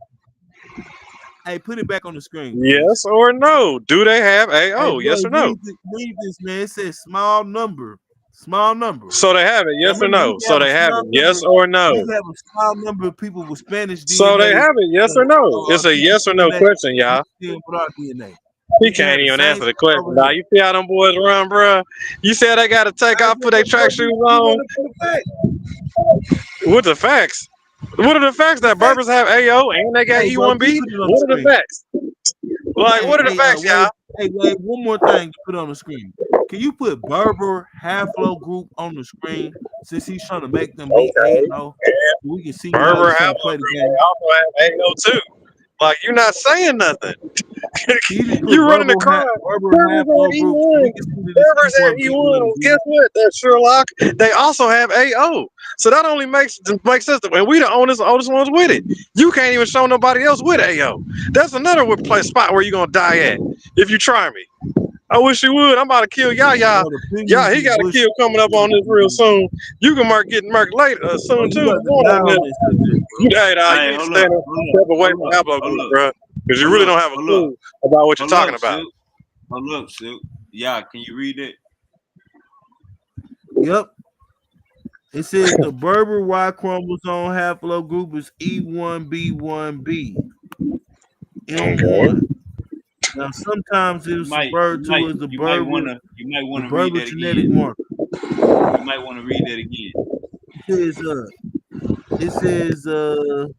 Hey, put it back on the screen, please. Yes or no? Do they have Hey, AO? bro, Yes or no? read this, man. It says small number. Small number. So they have it, Now yes or remember, you no? can So have a they have small it, number. yes or no? You can have a small number of people with Spanish So they DNA, have it, yes or no? It's a people yes or no DNA question, y'all. mixed in with our DNA. He We can can't have the even same answer the thing question. over Now here. you see how them boys run, bro? You said they gotta take I off, just put their track shoes you on. want to put it back. What the facts? What are the facts The that Berbers facts. have AO and they got Hey, bro, can you E1B? put it on the What are the screen? facts? Like, what are the facts, Wade. y'all? Hey, Wade, one more thing to put on the screen. Can you put Berber Half-Low Group on the screen since he's trying to make them be A Okay. and O? So we can see why Berber he's trying to play the haplogroup. game. They also have AO too. Like, you're not saying nothing. Can you just put You running the crime. Berber Berbers Half-Low have Group so E1. we can see that it's Berbers have E1B, E1. E1B? Guess what? That's Sherlock. They also have AO. So that only makes sense. And we the oldest ones with it. You can't even show nobody else with AO. That's another place spot where you're gonna die at if you try me. I wish you would. I'm about to kill Yaya. Bro, the Yeah, penguins he in the got a bush. kill coming up on this real soon. You can get murked later Bro, soon you too. got The to one die on on this. that subject, You, bro. hey, dog, you Hey, need to step away from Hablo Group, bro, because you really don't have a clue about what you're talking about. Hold up, Silk. Yeah, can you read it? Yep. It says the Berber Y chromosome Half-Low Group is E1B1B. Okay. M1. Now, sometimes You it's might, referred to as you might wanna the read Berber that genetic again. marker. You might want to read that again. It says the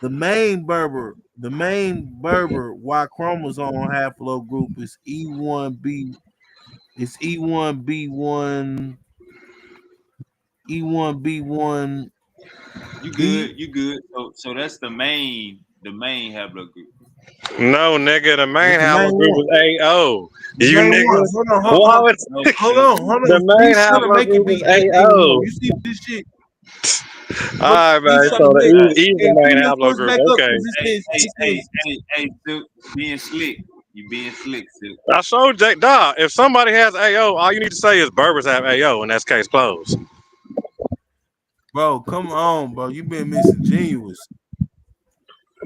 main Berber Y chromosome Half-Low Group is E1B. It's E1B1 E1B1B. You good? You good? So that's the main haplogroup. No, nigga, the main That's the main Hablo Group one. is AO. The You main one. niggas. No, Why would no, Hold on. the main He's trying to Hablo make it Group be is A and O. AO? You see this shit? All What right, he's man. trying to So make. he's the Hey, main pull your Hablo source Group. back up Okay. because Hey, Silk, being slick. You being slick, Silk. I showed Jake, dog. If somebody has AO, all you need to say is Berbers have AO, and that's case closed. bro, come on, bro. You been disingenuous.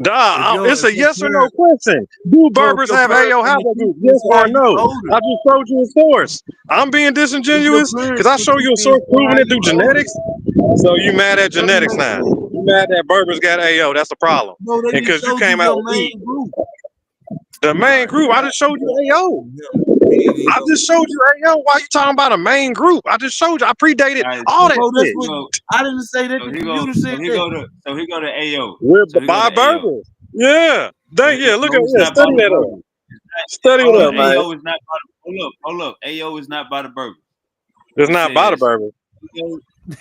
Dog, it's If a your yes or no parent, question. Do bro, if Berbers your have parent AO from the Hablo Group? kitchen Yes inside, or you no? older. I just showed you a source. I'm being If your disingenuous because parents I from show the you a kitchen source proving inside, it through you older. genetics. So you mad at That don't genetics make now? sense. You mad that Berbers got AO? That's the problem. Bro, they And just because you showed you came out your with E, main group. the All main right, group, I just showed you AO. we ain't even I go. just showed you AO. Why you talking about a main group? I just showed you. I predated All right, all that Bro, that's shit. what I didn't say that. so The he go, computer said that. so he go to AO. We're So he go by to AO. Berbers. Yeah. Look No, at it's yeah, not by study the that up. burger. Study it Hold up, up, man. AO is not by the. Hold up. AO is not by the burger. It's It not by the says, Berbers.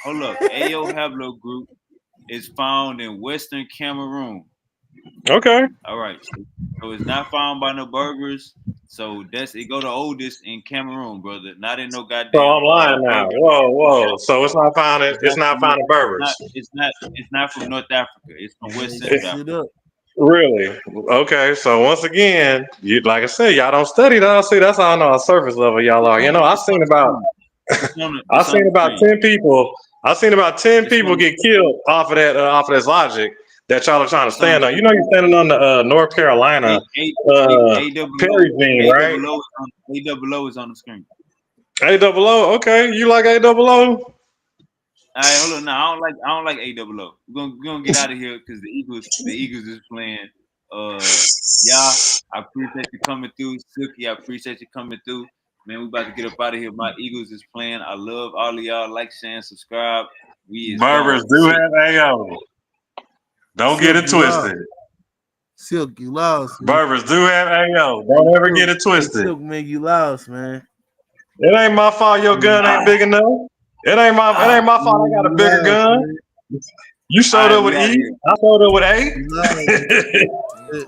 hold up. AO Hablo Group is found in Western Cameroon. Okay. All right. So it's not found by no burgers. So it go to oldest in Cameroon, brother. Not in no So I'm goddamn lying now. burger. Whoa. So it's not found in Berbers. It's not from North Africa. It's from Made West some Central shit Africa. up. Really? Okay. So once again, you like I said, y'all don't study that. See, that's how I know on surface level y'all are. You know, It's on the screen. I It's on seen the about screen. 10 people. I seen about 10 It's people on get killed off of this logic that y'all are trying to it's on the stand on. You screen. know, you're standing on the North Carolina Perry gene, right? A double O is on the screen. A double O. Okay, you like A double O? All right, hold on. Now I don't like AOO. We're gonna get out of here because the Eagles is playing. Yeah, I appreciate you coming through, Silky. I appreciate you coming through. Man, we about to get up out of here. My Eagles is playing. I love all of y'all. Like, share, and subscribe. We is Berbers gone. do have AO. Don't get it Silk, you lost. twisted. Silk, you lost, man. Berbers do have AO. Don't ever get it Hey, twisted. Silk, man, you lost, man. It ain't my fault your gun ain't big enough. It ain't my fault I got a You bigger lost, gun. man. You All showed right, up with we out of E. here. I showed up with You lost. A. Man.